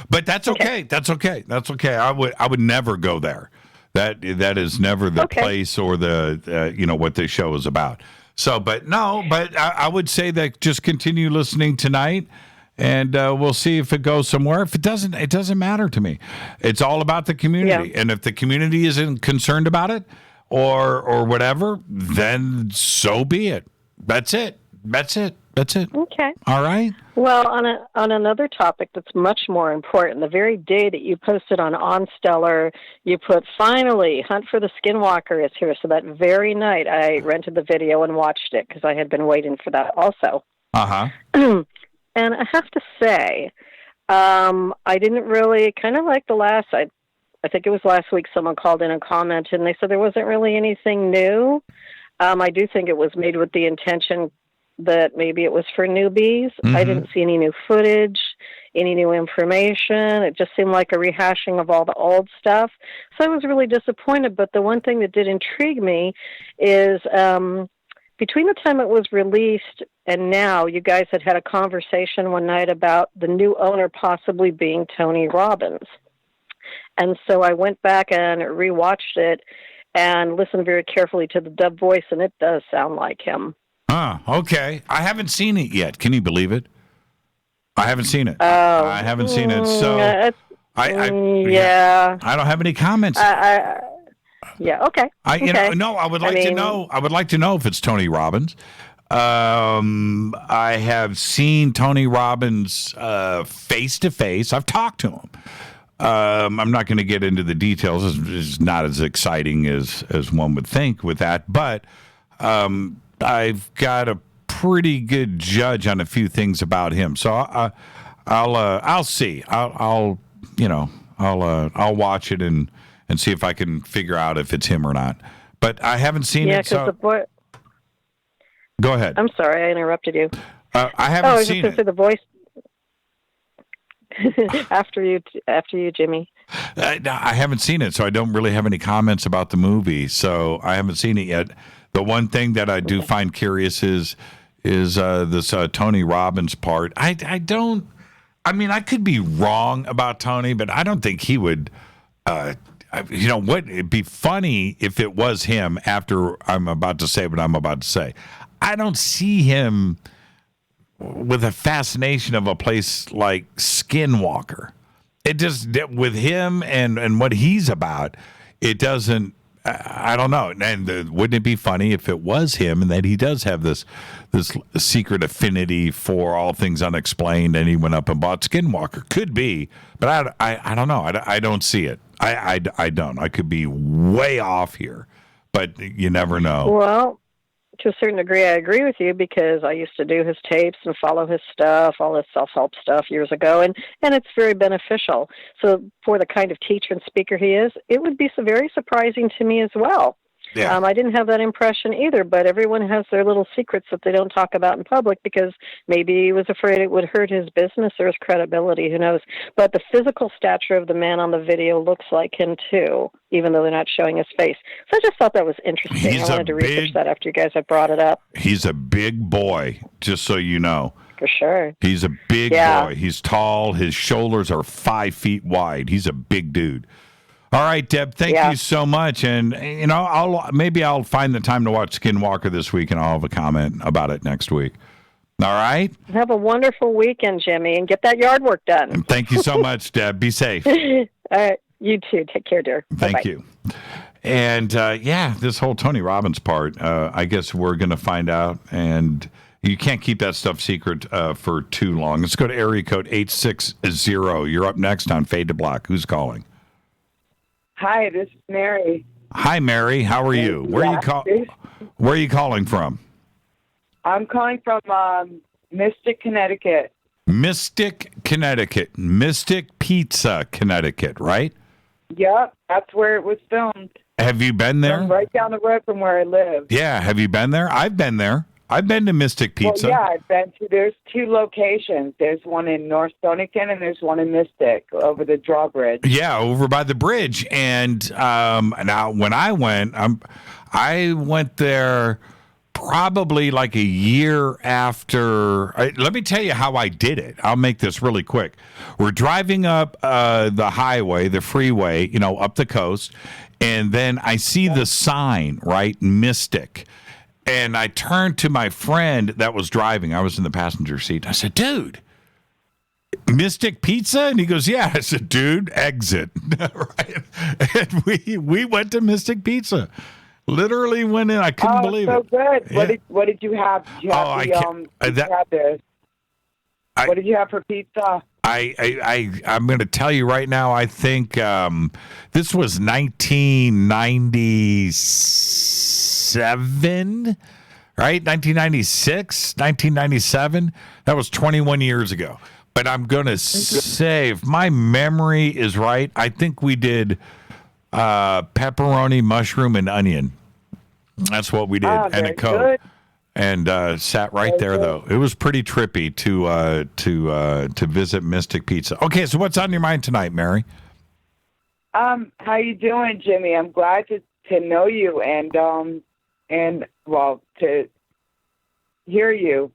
But that's okay. That's okay. I would never go there. That is never the place or the what this show is about. So, but I would say that just continue listening tonight, and we'll see if it goes somewhere. If it doesn't, it doesn't matter to me. It's all about the community, and if the community isn't concerned about it or whatever, then so be it. That's it. Okay. All right. Well, on another topic that's much more important, the very day that you posted on OnStellar, you put, finally, Hunt for the Skinwalker is here. So that very night, I rented the video and watched it because I had been waiting for that also. Uh-huh. And I have to say, I didn't really, kind of like I think it was last week someone called in and commented, and they said there wasn't really anything new. I do think it was made with the intention that maybe it was for newbies. Mm-hmm. I didn't see any new footage, any new information. It just seemed like a rehashing of all the old stuff. So I was really disappointed. But the one thing that did intrigue me is between the time it was released and now, you guys had a conversation one night about the new owner possibly being Tony Robbins. And so I went back and rewatched it and listened very carefully to the dub voice, and it does sound like him. Okay. I haven't seen it yet. Can you believe it? I haven't seen it. I haven't seen it. So I don't have any comments. Yeah. Okay. I would like to know. I would like to know if it's Tony Robbins. I have seen Tony Robbins face to face. I've talked to him. I'm not going to get into the details. It's not as exciting as one would think with that, but I've got a pretty good judge on a few things about him. So I'll see. I'll watch it and see if I can figure out if it's him or not. But I haven't seen it. So go ahead. I'm sorry, I interrupted you. I haven't seen it. The voice. after you, Jimmy. I haven't seen it, so I don't really have any comments about the movie. So I haven't seen it yet. The one thing that I do find curious is this Tony Robbins part. I could be wrong about Tony, but I don't think he would. It'd be funny if it was him after I'm about to say what I'm about to say. I don't see him with a fascination of a place like Skinwalker. It just, with him and what he's about, it doesn't, I don't know. And wouldn't it be funny if it was him and that he does have this secret affinity for all things unexplained and he went up and bought Skinwalker? Could be, but I don't know. I don't see it. I don't. I could be way off here, but you never know. Well, to a certain degree, I agree with you because I used to do his tapes and follow his stuff, all his self-help stuff years ago, and it's very beneficial. So for the kind of teacher and speaker he is, it would be very surprising to me as well. Yeah. I didn't have that impression either, but everyone has their little secrets that they don't talk about in public because maybe he was afraid it would hurt his business or his credibility, who knows. But the physical stature of the man on the video looks like him too, even though they're not showing his face. So I just thought that was interesting. I wanted to research that after you guys had brought it up. He's a big boy, just so you know. For sure. He's a big boy. He's tall. His shoulders are 5 feet wide. He's a big dude. All right, Deb, thank you so much. And, you know, I'll find the time to watch Skinwalker this week, and I'll have a comment about it next week. All right? Have a wonderful weekend, Jimmy, and get that yard work done. And thank you so much, Deb. Be safe. All right. You too. Take care, dear. Thank you. And, this whole Tony Robbins part, I guess we're going to find out. And you can't keep that stuff secret for too long. Let's go to area code 860. You're up next on Fade to Black. Who's calling? Hi, this is Mary. Hi, Mary. How are you? Where are you calling from? I'm calling from Mystic, Connecticut. Mystic, Connecticut. Mystic Pizza, Connecticut, right? Yep, that's where it was filmed. Have you been there? Right down the road from where I live. Yeah, have you been there? I've been there. I've been to Mystic Pizza. Well, yeah, I've been to. There's 2 locations. There's one in North Stonington and there's one in Mystic over the drawbridge. Yeah, over by the bridge. And now when I went there probably like a year after. Let me tell you how I did it. I'll make this really quick. We're driving up the highway, the freeway, up the coast, and then I see the sign, right, Mystic. And I turned to my friend that was driving. I was in the passenger seat. I said, dude, Mystic Pizza? And he goes, yeah. I said, dude, exit. Right? And we went to Mystic Pizza. Literally went in. I couldn't believe it. Oh, so good. Yeah. What did you have? Did you have what did you have for pizza? I'm going to tell you right now, I think this was 1997, right? 1996, 1997. That was 21 years ago. But I'm going to say, if my memory is right, I think we did pepperoni, mushroom, and onion. That's what we did, and a Coke. Good. And sat right there, though. It was pretty trippy to visit Mystic Pizza. Okay, so what's on your mind tonight, Mary? How you doing, Jimmy? I'm glad to know you and to hear you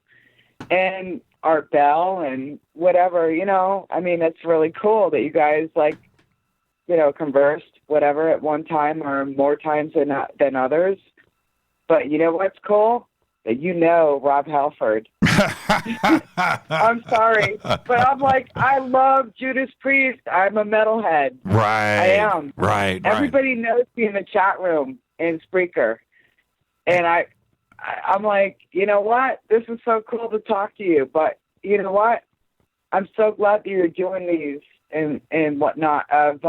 and Art Bell and whatever. I mean, it's really cool that you guys conversed whatever at one time or more times than others. But you know what's cool? That Rob Halford. I'm sorry, but I love Judas Priest. I'm a metalhead. Right. I am. Right. Everybody knows me in the chat room in Spreaker. And I'm like, you know what? This is so cool to talk to you. But you know what? I'm so glad that you're doing these and whatnot of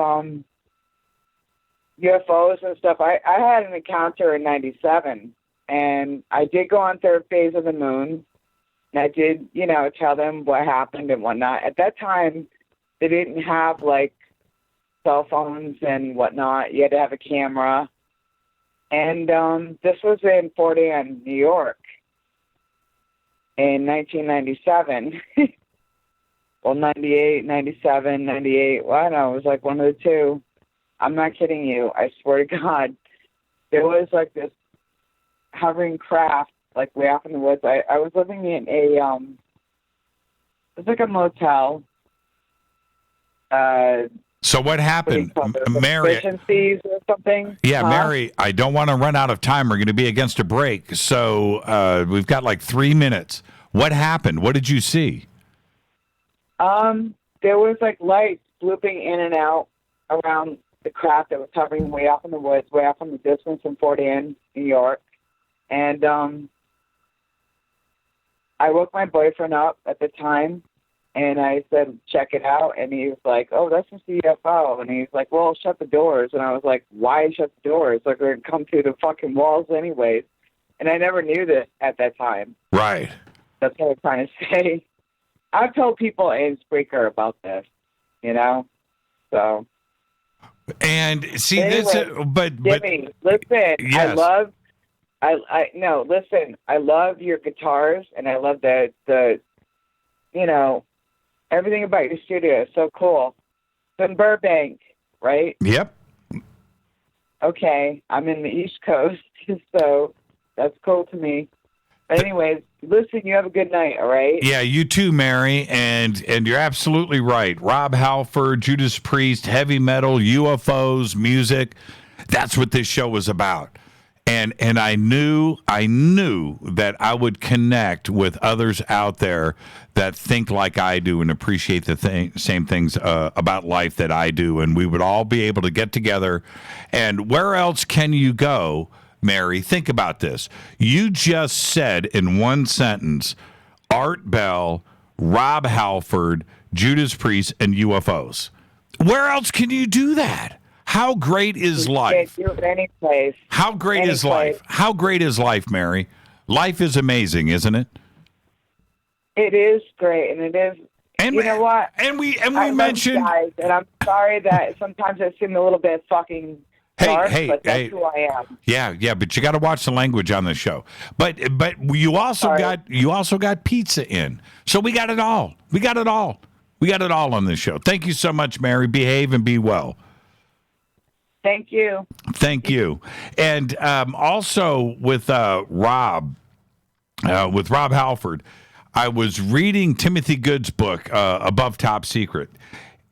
UFOs and stuff. I had an encounter in 97. And I did go on third phase of the moon, and I did, tell them what happened and whatnot. At that time, they didn't have, cell phones and whatnot. You had to have a camera. And this was in Fort Anne, New York, in 1997. Well, 98, 97, 98. Well, I don't know. It was one of the two. I'm not kidding you. I swear to God. There was, this hovering craft way off in the woods. I was living in a it was a motel. So what happened, Mary? Efficiencies or something? Yeah, Mary. I don't want to run out of time. We're going to be against a break, so we've got 3 minutes. What happened? What did you see? There was like lights looping in and out around the craft that was hovering way off in the woods, way off in the distance in Fort Anne, New York. And I woke my boyfriend up at the time, and I said, check it out. And he was like, oh, that's just a UFO. And he's like, well, shut the doors. And I was like, why shut the doors? Like, we're going to come through the fucking walls anyways. And I never knew this at that time. Right. That's what I'm trying to say. I've told people in Spreaker about this, you know? So. And see, anyway, but Jimmy, listen, yes. I love your guitars, and I love the everything about your studio is so cool. It's in Burbank, right? Yep. Okay, I'm in the East Coast, so that's cool to me. But anyways, listen, you have a good night, all right? Yeah, you too, Mary, and you're absolutely right. Rob Halford, Judas Priest, heavy metal, UFOs, music. That's what this show was about. And I knew that I would connect with others out there that think like I do and appreciate the same things about life that I do, and we would all be able to get together. And where else can you go, Mary? Think about this. You just said in one sentence, Art Bell, Rob Halford, Judas Priest, and UFOs. Where else can you do that? How great is life? You can't do it any place. How great is life? How great is life, Mary? Life is amazing, isn't it? It is great, and it is. And you know what? And we mentioned. Guys, and I'm sorry that sometimes I seem a little bit fucking dark, but that's who I am. Yeah, but you got to watch the language on the show. But you also got pizza in, so we got it all. We got it all on this show. Thank you so much, Mary. Behave and be well. Thank you. Thank you. And also with Rob Halford, I was reading Timothy Good's book, Above Top Secret.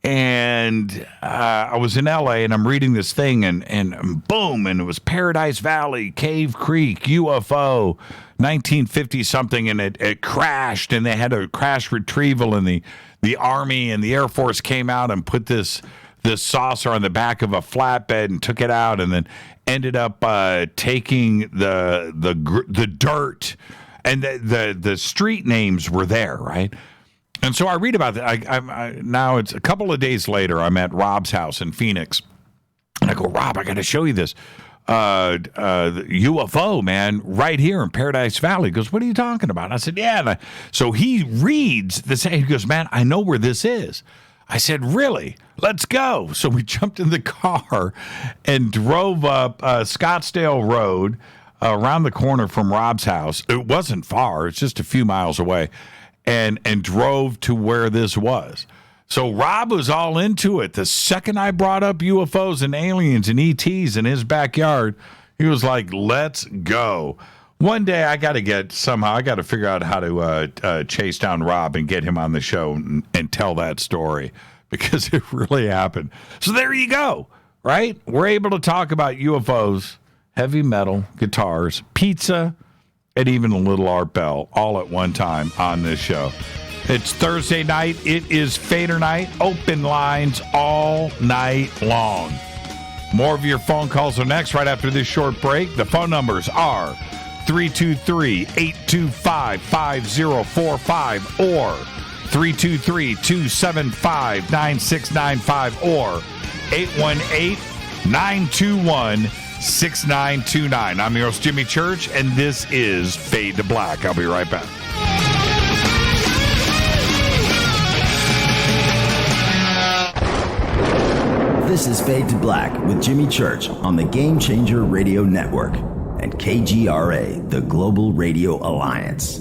And I was in L.A., and I'm reading this thing, and boom, and it was Paradise Valley, Cave Creek, UFO, 1950-something, and it crashed, and they had a crash retrieval, and the Army and the Air Force came out and put this saucer on the back of a flatbed and took it out, and then ended up taking the dirt, and the street names were there, right? And so I read about that. Now it's a couple of days later. I'm at Rob's house in Phoenix, and I go, Rob, I got to show you this the UFO, man, right here in Paradise Valley. He goes, what are you talking about? I said, yeah. So he reads this. He goes, man, I know where this is. I said, really? Let's go. So we jumped in the car and drove up Scottsdale Road around the corner from Rob's house. It wasn't far. It's just a few miles away, and drove to where this was. So Rob was all into it. The second I brought up UFOs and aliens and ETs in his backyard, he was like, let's go. One day I got to figure out how to chase down Rob and get him on the show and tell that story, because it really happened. So there you go, right? We're able to talk about UFOs, heavy metal, guitars, pizza, and even a little Art Bell all at one time on this show. It's Thursday night. It is Fader Night. Open lines all night long. More of your phone calls are next right after this short break. The phone numbers are 323-825-5045 or 323-275-9695 or 818-921-6929. I'm your host, Jimmy Church, and this is Fade to Black. I'll be right back. This is Fade to Black with Jimmy Church on the Game Changer Radio Network and KGRA, the Global Radio Alliance.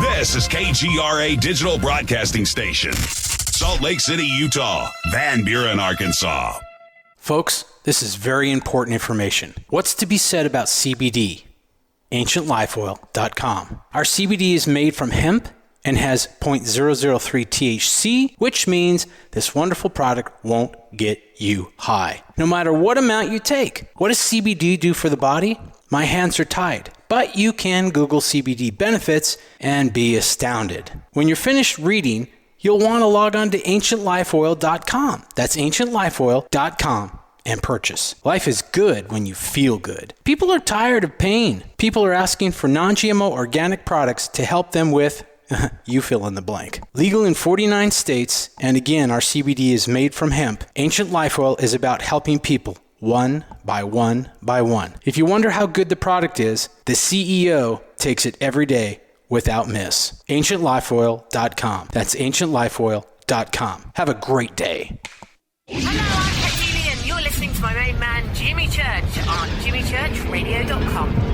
This is KGRA Digital Broadcasting Station, Salt Lake City, Utah, Van Buren, Arkansas. Folks, this is very important information. What's to be said about CBD? AncientLifeOil.com. Our CBD is made from hemp and has 0.003 THC, which means this wonderful product won't get you high, no matter what amount you take. What does CBD do for the body? My hands are tied. but you can Google CBD benefits and be astounded. When you're finished reading, you'll want to log on to ancientlifeoil.com. That's ancientlifeoil.com and purchase. Life is good when you feel good. People are tired of pain. People are asking for non-GMO organic products to help them with you fill in the blank. Legal in 49 states, and again, our CBD is made from hemp. Ancient Life Oil is about helping people one by one by one. If you wonder how good the product is, the CEO takes it every day without miss. AncientLifeOil.com. That's AncientLifeOil.com. Have a great day. Hello, I'm Katie, and you're listening to my main man, Jimmy Church, on JimmyChurchRadio.com.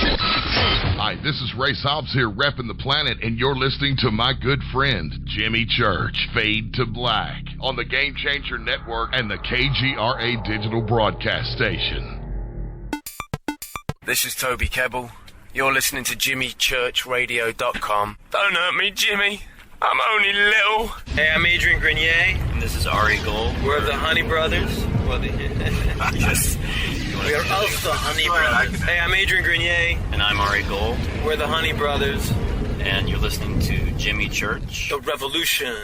Hi, this is Ray Hobbs here, repping the planet, and you're listening to my good friend, Jimmy Church, Fade to Black, on the Game Changer Network and the KGRA Digital Broadcast Station. This is Toby Kebbell. You're listening to JimmyChurchRadio.com. Don't hurt me, Jimmy. I'm only little. Hey, I'm Adrian Grenier. And this is Ari Gold. We're the Honey Brothers. Yes. We are of the Honey Brothers. Hey, I'm Adrian Grenier. And I'm Ari Gold. We're the Honey Brothers. And you're listening to Jimmy Church. The Revolution.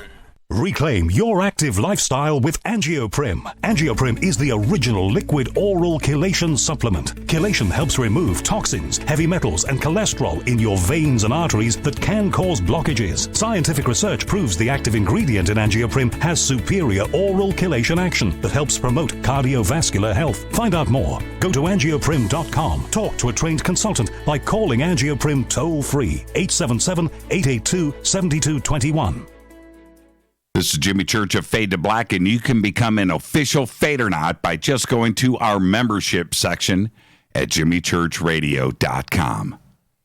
Reclaim your active lifestyle with Angioprim. Angioprim is the original liquid oral chelation supplement. Chelation helps remove toxins, heavy metals, and cholesterol in your veins and arteries that can cause blockages. Scientific research proves the active ingredient in Angioprim has superior oral chelation action that helps promote cardiovascular health. Find out more. Go to angioprim.com. Talk to a trained consultant by calling Angioprim toll-free 877-882-7221. This is Jimmy Church of Fade to Black, and you can become an official FADERNIGHT by just going to our membership section at jimmychurchradio.com.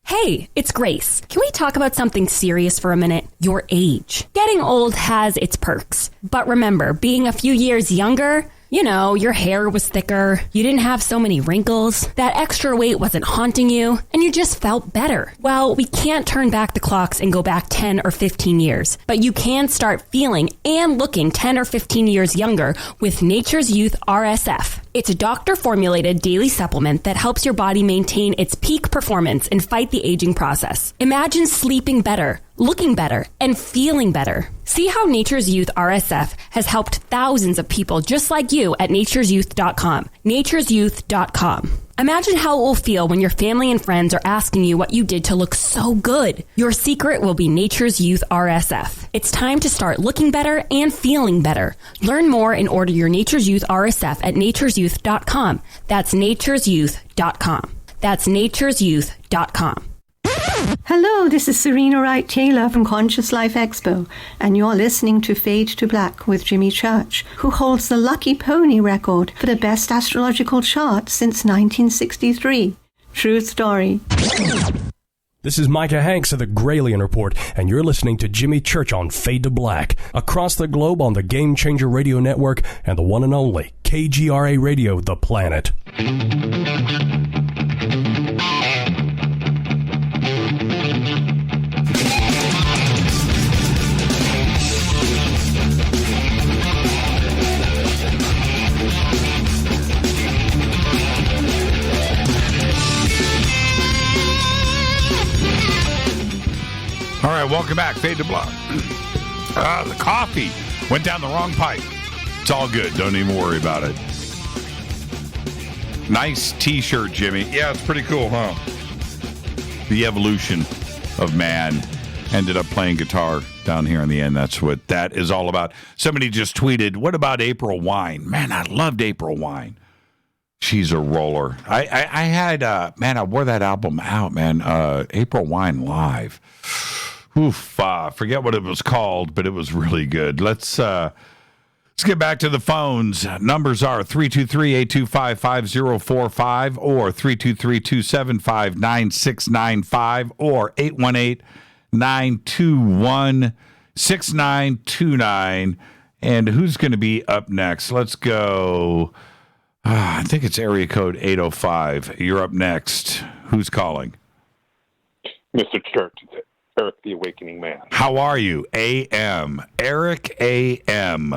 Hey, it's Grace. Can we talk about something serious for a minute? Your age. Getting old has its perks. But remember, being a few years younger, you know, your hair was thicker, you didn't have so many wrinkles, that extra weight wasn't haunting you, and you just felt better. Well, we can't turn back the clocks and go back 10 or 15 years, but you can start feeling and looking 10 or 15 years younger with Nature's Youth RSF. It's a doctor-formulated daily supplement that helps your body maintain its peak performance and fight the aging process. Imagine sleeping better, looking better, and feeling better. See how Nature's Youth RSF has helped thousands of people just like you at nature'syouth.com. nature'syouth.com. Imagine how it will feel when your family and friends are asking you what you did to look so good. Your secret will be Nature's Youth RSF. It's time to start looking better and feeling better. Learn more and order your Nature's Youth RSF at nature'syouth.com. That's nature'syouth.com. That's nature'syouth.com. Hello, this is Serena Wright Taylor from Conscious Life Expo, and you're listening to Fade to Black with Jimmy Church, who holds the Lucky Pony record for the best astrological chart since 1963. True story. This is Micah Hanks of the Gralien Report, and you're listening to Jimmy Church on Fade to Black, across the globe on the Game Changer Radio Network and the one and only KGRA Radio, The Planet. All right, welcome back. Fade to Black. The coffee went down the wrong pipe. It's all good. Don't even worry about it. Nice T-shirt, Jimmy. Yeah, it's pretty cool, huh? The evolution of man. Ended up playing guitar down here in the end. That's what that is all about. Somebody just tweeted, what about April Wine? Man, I loved April Wine. She's a roller. I had, I wore that album out, man. April Wine Live. Oof, forget what it was called, but it was really good. Let's get back to the phones. Numbers are 323-825-5045 or 323-275-9695 or 818-921-6929. And who's going to be up next? Let's go. I think it's area code 805. You're up next. Who's calling? Mr. Church, Eric the Awakening Man. How are you? A.M. Eric A.M.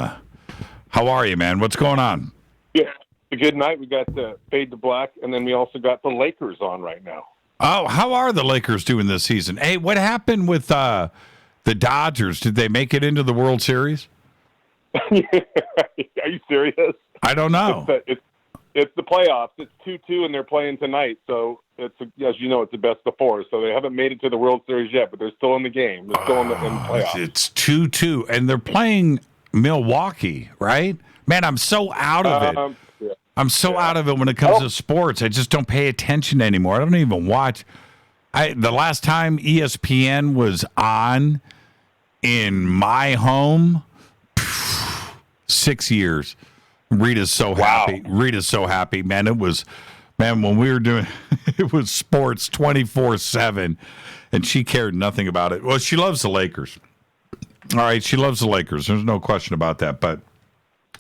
How are you, man? What's going on? Yeah, a good night. We got the Fade to Black, and then we also got the Lakers on right now. Oh, how are the Lakers doing this season? Hey, what happened with the Dodgers? Did they make it into the World Series? Are you serious? I don't know. It's the playoffs. It's 2-2, and they're playing tonight. So it's as you know, it's the best of four. So they haven't made it to the World Series yet, but they're still in the game. They're still in the playoffs. It's 2-2, and they're playing Milwaukee, right? Man, I'm so out of it. Yeah. I'm so out of it when it comes to sports. I just don't pay attention anymore. I don't even watch. The last time ESPN was on in my home, 6 years. Rita's so happy. Rita's so happy, man. It was, when we were doing, it was sports 24/7, and she cared nothing about it. Well, she loves the Lakers. All right, she loves the Lakers. There's no question about that. But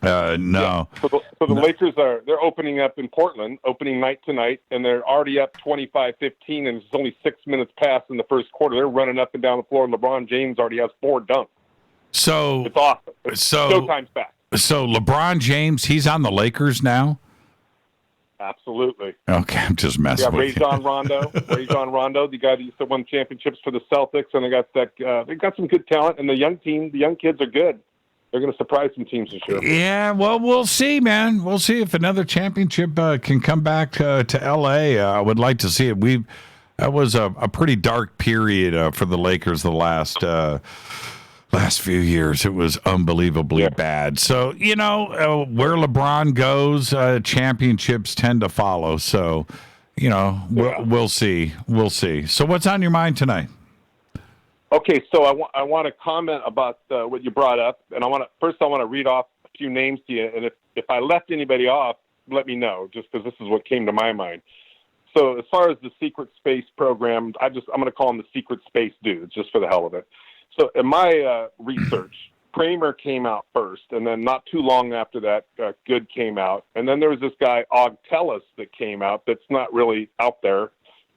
no. Yeah. So the Lakers they're opening up in Portland, opening night tonight, and they're already up 25-15, and it's only 6 minutes past in the first quarter. They're running up and down the floor, and LeBron James already has 4 dunks. So it's awesome. Showtime's back. So LeBron James, he's on the Lakers now? Absolutely. Okay, I'm just messing with you. Rajon Rondo, the guy that used to win championships for the Celtics, and they got some good talent, and the young kids are good. They're going to surprise some teams this year. Yeah, well, we'll see, man. We'll see if another championship can come back to L.A. I would like to see it. That was a pretty dark period for the Lakers the last few years. It was unbelievably bad. So, where LeBron goes, championships tend to follow. So, we'll see. We'll see. So what's on your mind tonight? Okay, so I want to comment about what you brought up, and I want to read off a few names to you, and if I left anybody off, let me know, just because this is what came to my mind. So as far as the secret space program, I'm going to call them the secret space dudes, just for the hell of it. So in my research, Kramer came out first, and then not too long after that, Good came out, and then there was this guy Og Tellis that came out that's not really out there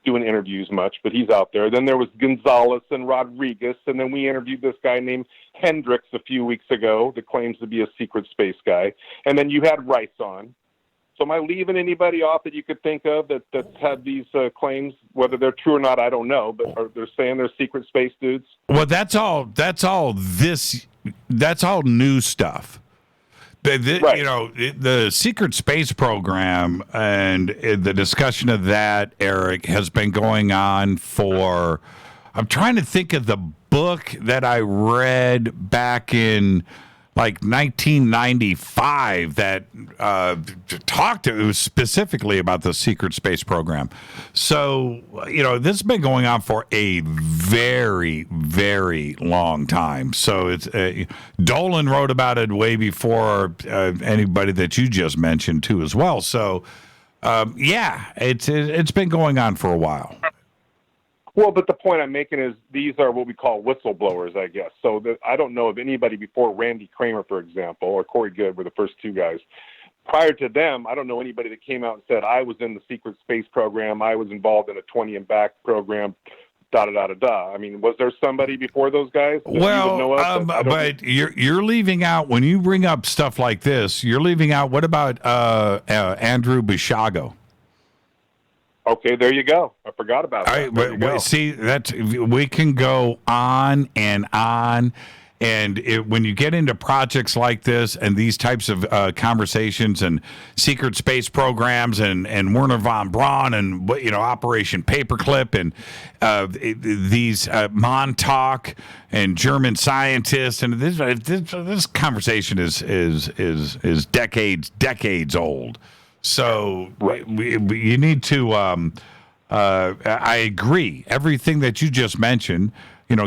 doing interviews much, but he's out there. Then there was Gonzalez and Rodriguez, and then we interviewed this guy named Hendricks a few weeks ago that claims to be a secret space guy. And then you had Rice on. So am I leaving anybody off that you could think of that's had these claims? Whether they're true or not, I don't know, but they're saying they're secret space dudes? Well, that's all new stuff. The secret space program and the discussion of that, Eric, has been going on for, I'm trying to think of the book that I read back in like 1995 that it was specifically about the secret space program. So, this has been going on for a very, very long time. So it's Dolan wrote about it way before anybody that you just mentioned too as well. So, it's been going on for a while. Well, but the point I'm making is these are what we call whistleblowers, I guess. So I don't know of anybody before Randy Kramer, for example, or Corey Good were the first two guys. Prior to them, I don't know anybody that came out and said, I was in the secret space program, I was involved in a 20 and back program, da-da-da-da-da. I mean, was there somebody before those guys? Well, but you're leaving out, when you bring up stuff like this, you're leaving out, what about Andrew Bishago? Okay, there you go. I forgot about that. See, we can go on and on. And when you get into projects like this and these types of conversations and secret space programs and Werner von Braun and Operation Paperclip and these Montauk and German scientists, and this conversation is decades old. So you need to. I agree. Everything that you just mentioned,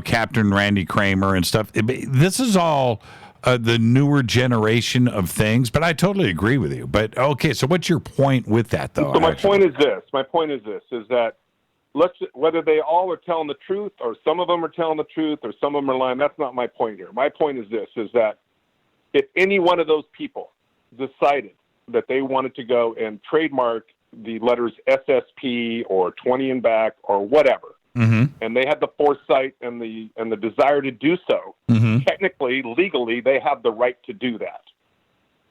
Captain Randy Kramer and stuff. This is all the newer generation of things. But I totally agree with you. But okay, so what's your point with that, though? So my point is this: is that whether they all are telling the truth, or some of them are telling the truth, or some of them are lying. That's not my point here. My point is this: is that if any one of those people decided that they wanted to go and trademark the letters SSP or 20 and back or whatever, and they had the foresight and the desire to do so, technically, legally, they have the right to do that.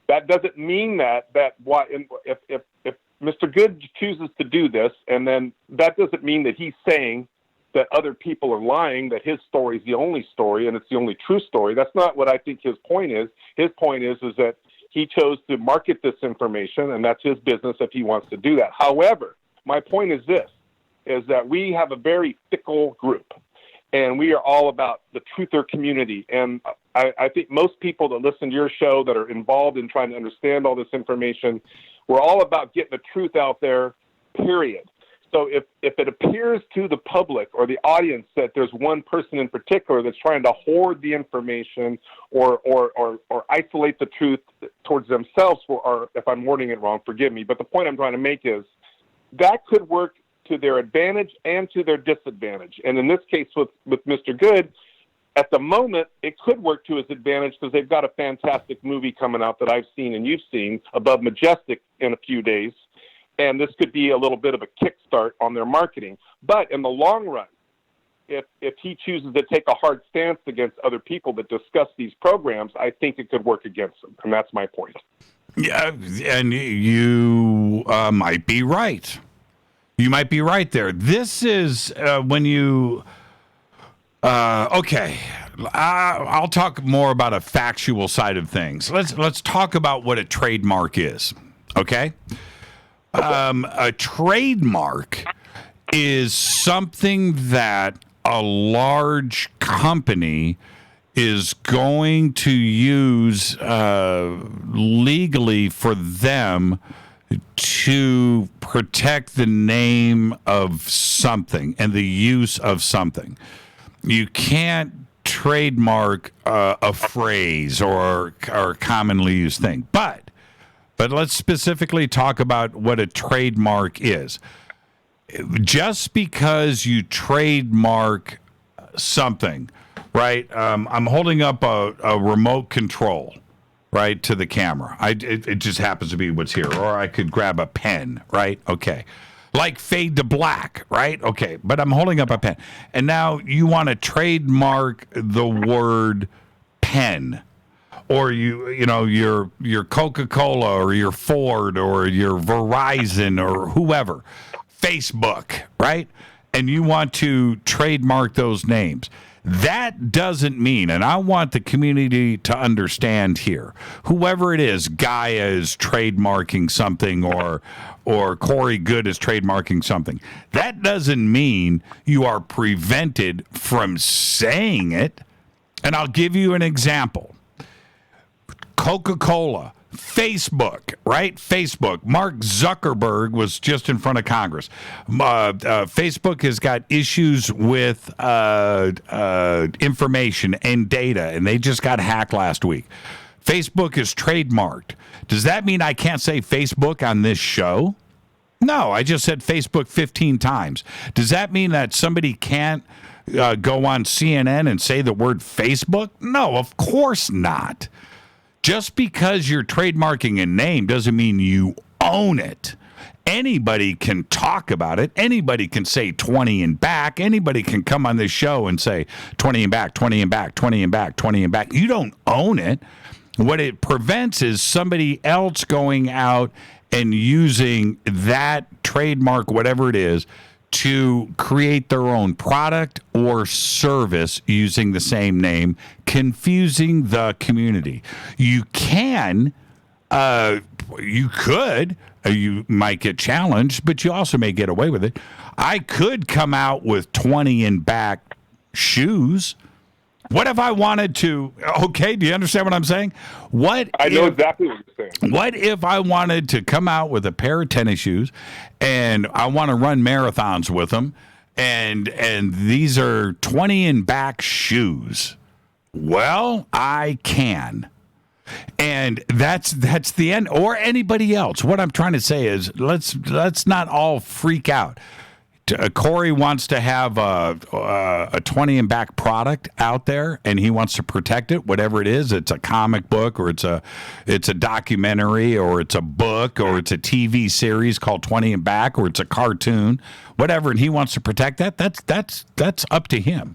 That doesn't mean that if Mr. Good chooses to do this, and then that doesn't mean that he's saying that other people are lying, that his story is the only story and it's the only true story. That's not what I think his point is. His point is that he chose to market this information, and that's his business if he wants to do that. However, my point is this, is that we have a very fickle group, and we are all about the truther community. And I think most people that listen to your show that are involved in trying to understand all this information, we're all about getting the truth out there, period. So if it appears to the public or the audience that there's one person in particular that's trying to hoard the information or isolate the truth towards themselves, or if I'm wording it wrong, forgive me. But the point I'm trying to make is that could work to their advantage and to their disadvantage. And in this case with Mr. Good, at the moment, it could work to his advantage because they've got a fantastic movie coming out that I've seen and you've seen, Above Majestic, in a few days. And this could be a little bit of a kickstart on their marketing. But in the long run, if he chooses to take a hard stance against other people that discuss these programs, I think it could work against them. And that's my point. Yeah, and you might be right. You might be right there. This is when you... okay, I'll talk more about a factual side of things. Let's talk about what a trademark is, okay? A trademark is something that a large company is going to use legally for them to protect the name of something and the use of something. You can't trademark a phrase or a commonly used thing. But let's specifically talk about what a trademark is. Just because you trademark something, right? I'm holding up a remote control, right, to the camera. It just happens to be what's here. Or I could grab a pen, right? Okay. Like Fade to Black, right? Okay, but I'm holding up a pen. And now you want to trademark the word pen. Or you know, your Coca-Cola or your Ford or your Verizon or whoever. Facebook, right? And you want to trademark those names. That doesn't mean, and I want the community to understand here, whoever it is, Gaia is trademarking something or Corey Good is trademarking something. That doesn't mean you are prevented from saying it. And I'll give you an example. Coca-Cola, Facebook, right? Facebook. Mark Zuckerberg was just in front of Congress. Facebook has got issues with information and data, and they just got hacked last week. Facebook is trademarked. Does that mean I can't say Facebook on this show? No, I just said Facebook 15 times. Does that mean that somebody can't go on CNN and say the word Facebook? No, of course not. Just because you're trademarking a name doesn't mean you own it. Anybody can talk about it. Anybody can say 20 and back. Anybody can come on this show and say 20 and back, 20 and back, 20 and back, 20 and back. You don't own it. What it prevents is somebody else going out and using that trademark, whatever it is, to create their own product or service using the same name, confusing the community. You can, you could, you might get challenged, but you also may get away with it. I could come out with 20 and back shoes. What if I wanted to? Okay, do you understand what I'm saying? I know exactly what you're saying. What if I wanted to come out with a pair of tennis shoes, and I want to run marathons with them, and these are 20 and back shoes? Well, I can, and that's the end. Or anybody else. What I'm trying to say is, let's not all freak out. Corey wants to have a 20 and back product out there, and he wants to protect it, whatever it is. It's a comic book, or it's a documentary, or it's a book, or it's a TV series called 20 and back, or it's a cartoon, whatever, and he wants to protect that. That's up to him.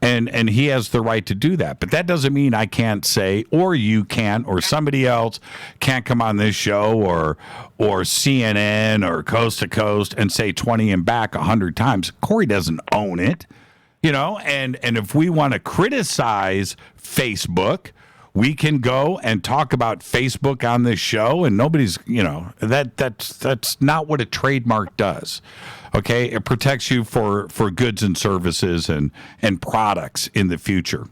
And he has the right to do that. But that doesn't mean I can't say, or you can't, or somebody else can't come on this show or CNN or Coast to Coast and say 20 and back 100 times. Corey doesn't own it, and if we want to criticize Facebook, we can go and talk about Facebook on this show, and nobody's, that's not what a trademark does. Okay, it protects you for goods and services and products in the future.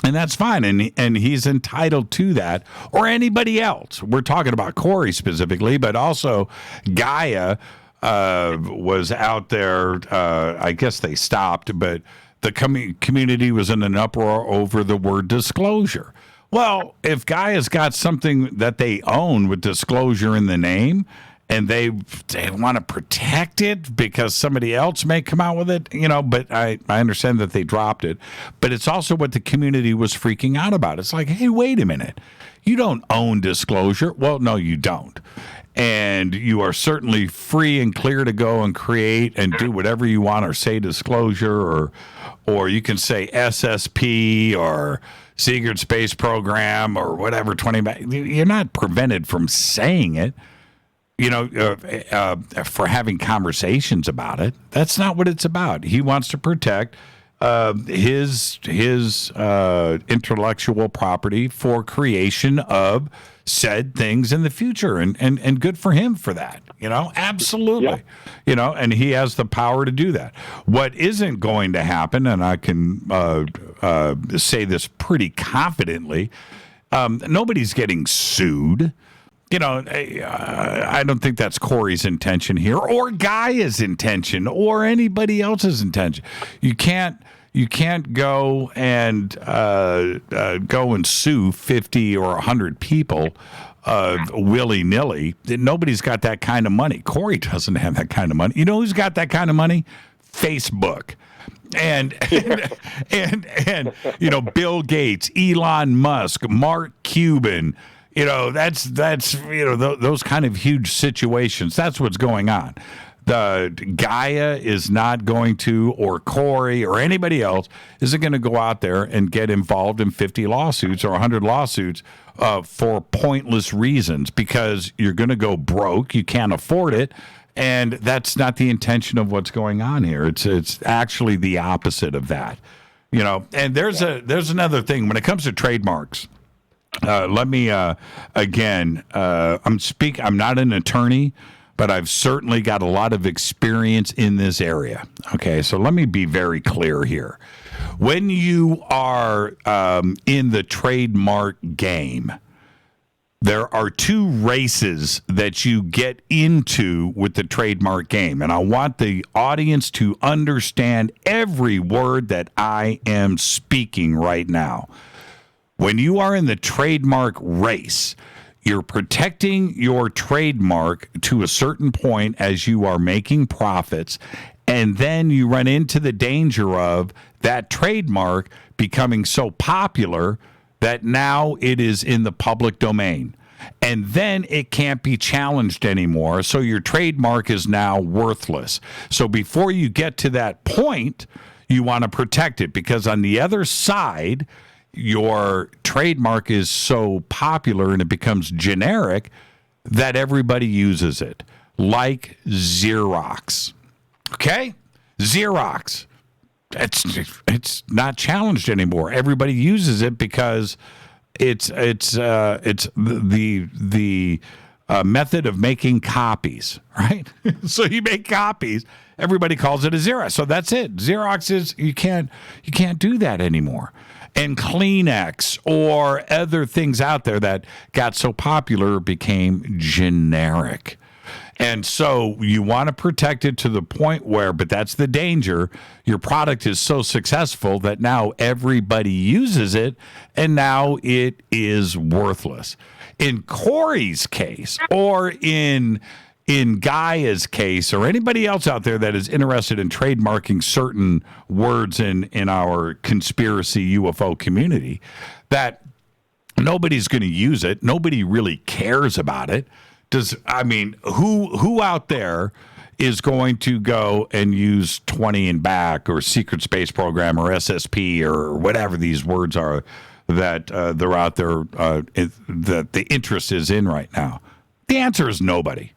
And that's fine, and he's entitled to that, or anybody else. We're talking about Corey specifically, but also Gaia was out there. I guess they stopped, but the community was in an uproar over the word disclosure. Well, if Gaia's got something that they own with disclosure in the name, and they want to protect it because somebody else may come out with it, but I understand that they dropped it. But it's also what the community was freaking out about. It's like, hey, wait a minute. You don't own disclosure. Well, no, you don't. And you are certainly free and clear to go and create and do whatever you want, or say disclosure, or you can say SSP or Secret Space Program or whatever. You're not prevented from saying it. For having conversations about it. That's not what it's about. He wants to protect his intellectual property for creation of said things in the future, and good for him for that. Absolutely. Yeah. And he has the power to do that. What isn't going to happen, and I can say this pretty confidently, nobody's getting sued. I don't think that's Corey's intention here, or Gaia's intention, or anybody else's intention. You can't go and sue 50 or 100 people willy nilly. Nobody's got that kind of money. Corey doesn't have that kind of money. You know who's got that kind of money? Facebook. And Bill Gates, Elon Musk, Mark Cuban. That's those kind of huge situations. That's what's going on. The Gaia is not going to, or Corey or anybody else isn't going to go out there and get involved in 50 lawsuits or 100 lawsuits for pointless reasons, because you're going to go broke. You can't afford it. And that's not the intention of what's going on here. It's actually the opposite of that. And there's another thing when it comes to trademarks. Let me again. I'm not an attorney, but I've certainly got a lot of experience in this area. Okay, so let me be very clear here. When you are in the trademark game, there are two races that you get into with the trademark game, and I want the audience to understand every word that I am speaking right now. When you are in the trademark race, you're protecting your trademark to a certain point as you are making profits, and then you run into the danger of that trademark becoming so popular that now it is in the public domain. And then it can't be challenged anymore, so your trademark is now worthless. So before you get to that point, you want to protect it, because on the other side, your trademark is so popular and it becomes generic that everybody uses it, like Xerox. Okay? Xerox. It's not challenged anymore. Everybody uses it because it's the method of making copies, right? So you make copies. Everybody calls it a Xerox. So that's it. Xerox is you can't do that anymore. And Kleenex or other things out there that got so popular became generic. And so you want to protect it to the point where, but that's the danger, your product is so successful that now everybody uses it, and now it is worthless. In Corey's case, or in Gaia's case, or anybody else out there that is interested in trademarking certain words in our conspiracy UFO community, that nobody's going to use it. Nobody really cares about it. Who out there is going to go and use 20 and back or secret space program or SSP or whatever these words are that they're out there that the interest is in right now? The answer is nobody.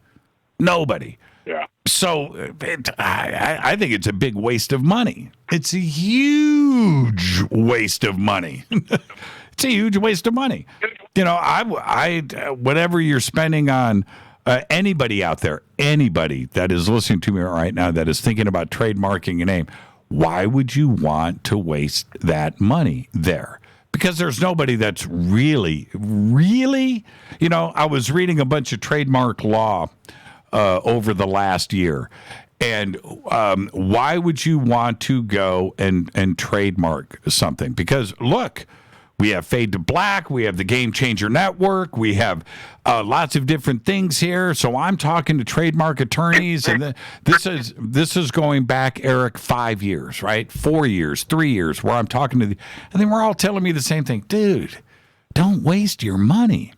Nobody. Yeah. So I think it's a big waste of money. It's a huge waste of money. It's a huge waste of money. You know, I whatever you're spending on anybody out there, anybody that is listening to me right now that is thinking about trademarking a name, why would you want to waste that money there? Because there's nobody that's really, you know, I was reading a bunch of trademark law over the last year. And why would you want to go and trademark something? Because, look, we have Fade to Black. We have the Game Changer Network. We have lots of different things here. So I'm talking to trademark attorneys, and this is going back, Eric, 5 years, right? 4 years, 3 years, where I'm talking to and then we're all telling me the same thing. Dude, don't waste your money.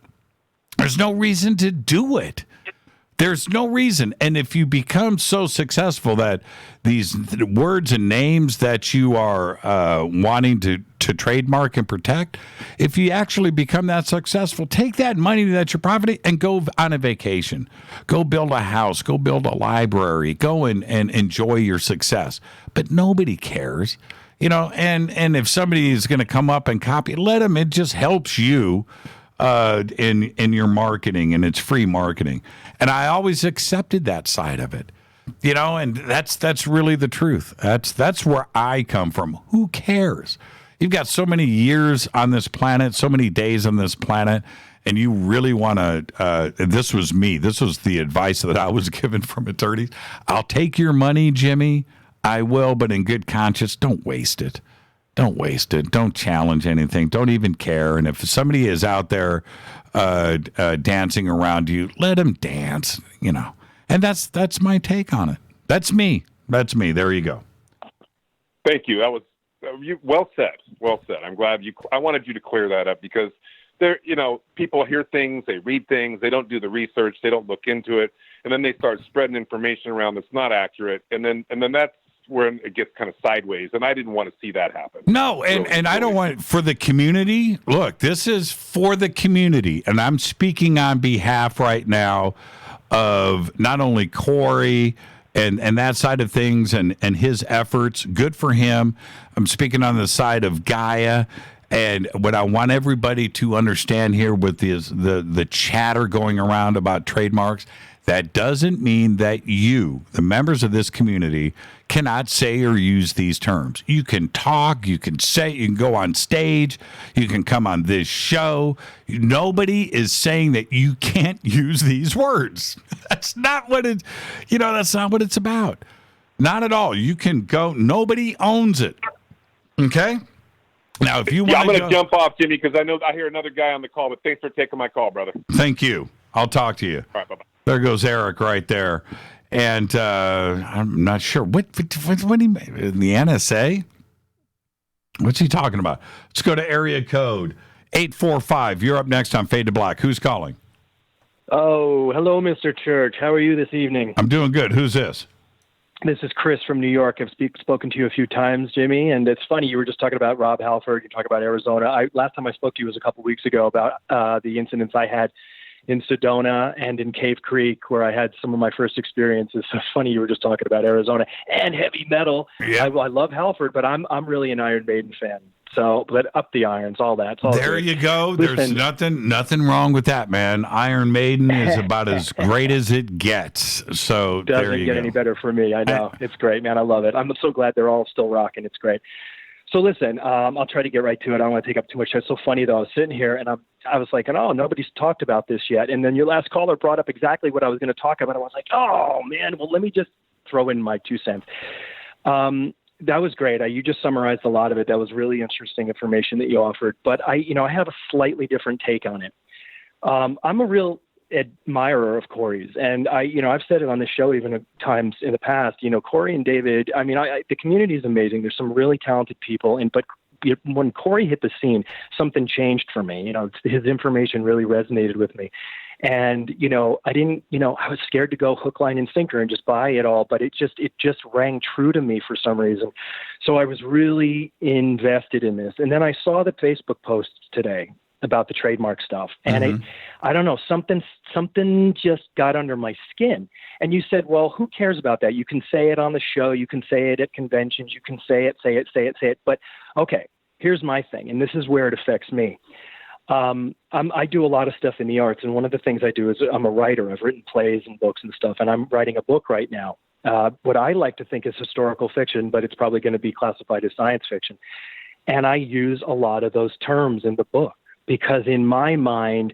There's no reason to do it. There's no reason. And if you become so successful that these words and names that you are wanting to trademark and protect, if you actually become that successful, take that money that you're profiting and go on a vacation. Go build a house. Go build a library. Go and enjoy your success. But nobody cares. You know, and if somebody is going to come up and copy, let them. It just helps you in your marketing, and it's free marketing. And I always accepted that side of it, you know, and that's really the truth. That's where I come from. Who cares? You've got so many years on this planet, so many days on this planet, and you really want to, this was me. This was the advice that I was given from attorneys. I'll take your money, Jimmy. I will, but in good conscience, don't waste it. Don't waste it. Don't challenge anything. Don't even care. And if somebody is out there dancing around you, let them dance, you know. And that's my take on it. That's me. That's me. There you go. Thank you. That was well said. Well said. I'm glad I wanted you to clear that up, because there, you know, people hear things, they read things, they don't do the research, they don't look into it, and then they start spreading information around that's not accurate, and then that's where it gets kind of sideways, and I didn't want to see that happen. No, and I don't want, for the community, look, this is for the community, and I'm speaking on behalf right now of not only Corey and that side of things and his efforts. Good for him. I'm speaking on the side of Gaia, and what I want everybody to understand here with the chatter going around about trademarks, that doesn't mean that you, the members of this community, cannot say or use these terms. You can talk, you can say, you can go on stage, you can come on this show. Nobody is saying that you can't use these words. That's not what that's not what it's about. Not at all. You can go, nobody owns it. Okay? Now, if you want I'm going to jump off, Jimmy, because I hear another guy on the call, but thanks for taking my call, brother. Thank you. I'll talk to you. All right, bye-bye. There goes Eric right there. And I'm not sure. What do you mean? The NSA? What's he talking about? Let's go to area code 845. You're up next on Fade to Black. Who's calling? Oh, hello, Mr. Church. How are you this evening? I'm doing good. Who's this? This is Chris from New York. I've spoken to you a few times, Jimmy, and it's funny. You were just talking about Rob Halford. You talk about Arizona. Last time I spoke to you was a couple weeks ago about the incidents I had in Sedona and in Cave Creek, where I had some of my first experiences. So funny you were just talking about Arizona and heavy metal. Yeah. I love Halford, but I'm really an Iron Maiden fan. So, but up the irons, all that. It's all there good. You go. Listen, there's nothing wrong with that, man. Iron Maiden is about as great as it gets. So doesn't get any better for me. I know. It's great, man. I love it. I'm so glad they're all still rocking. It's great. So listen, I'll try to get right to it. I don't want to take up too much time. It's so funny though. I was sitting here and I was like, oh, nobody's talked about this yet. And then your last caller brought up exactly what I was going to talk about. I was like, oh man, well, let me just throw in my 2 cents. That was great. You just summarized a lot of it. That was really interesting information that you offered. But I have a slightly different take on it. I'm a real admirer of Corey's, and I've said it on the show even at times in the past. Corey and David. I mean, the community is amazing. There's some really talented people, but when Corey hit the scene, something changed for me. His information really resonated with me. And, I didn't, I was scared to go hook, line, and sinker and just buy it all, but it just rang true to me for some reason. So I was really invested in this. And then I saw the Facebook posts today about the trademark stuff. And I don't know, something just got under my skin. And you said, well, who cares about that? You can say it on the show. You can say it at conventions. You can say it. But okay, here's my thing. And this is where it affects me. I do a lot of stuff in the arts. And one of the things I do is I'm a writer. I've written plays and books and stuff. And I'm writing a book right now. What I like to think is historical fiction, but it's probably going to be classified as science fiction. And I use a lot of those terms in the book. Because in my mind,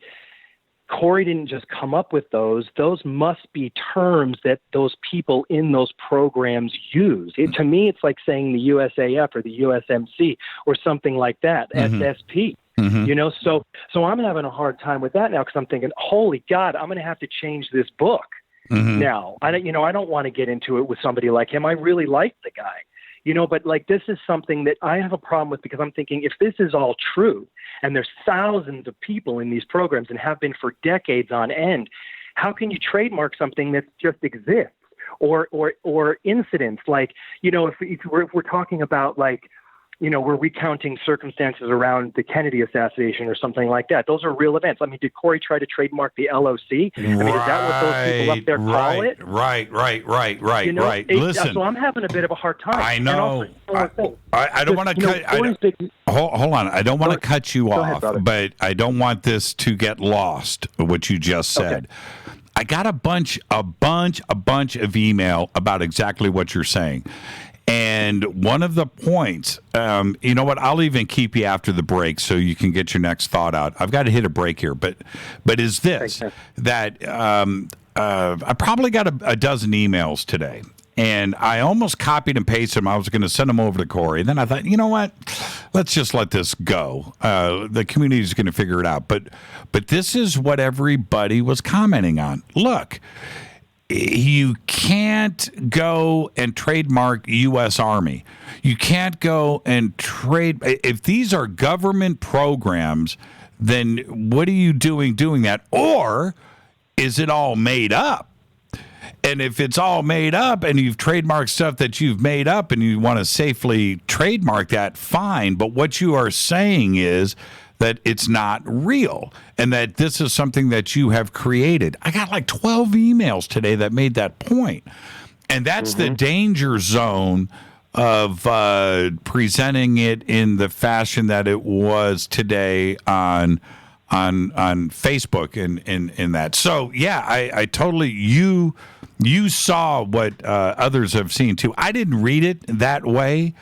Corey didn't just come up with those. Those must be terms that those people in those programs use. To me, it's like saying the USAF or the USMC or something like that, SSP. So I'm having a hard time with that now because I'm thinking, holy God, I'm going to have to change this book now. I don't want to get into it with somebody like him. I really like the guy. But like this is something that I have a problem with because I'm thinking if this is all true and there's thousands of people in these programs and have been for decades on end, how can you trademark something that just exists or incidents like, if we're talking about like, we're recounting circumstances around the Kennedy assassination or something like that. Those are real events. I mean, did Corey try to trademark the LOC? I mean, is that what those people up there call it? Right. Listen. So I'm having a bit of a hard time. I know. I don't want to cut. Hold on. I don't want to cut you off, but I don't want this to get lost, what you just said. Okay. I got a bunch of email about exactly what you're saying. And one of the points, you know what? I'll even keep you after the break so you can get your next thought out. I've got to hit a break here, but is this that I probably got a dozen emails today, and I almost copied and pasted them. I was going to send them over to Corey, and then I thought, you know what? Let's just let this go. The community is going to figure it out. But this is what everybody was commenting on. Look. You can't go and trademark U.S. Army. You can't go and trade. If these are government programs, then what are you doing that? Or is it all made up? And if it's all made up and you've trademarked stuff that you've made up and you want to safely trademark that, fine. But what you are saying is that it's not real and that this is something that you have created. I got like 12 emails today that made that point. And that's the danger zone of presenting it in the fashion that it was today on Facebook and in that. So, yeah, I totally, you saw what others have seen too. I didn't read it that way.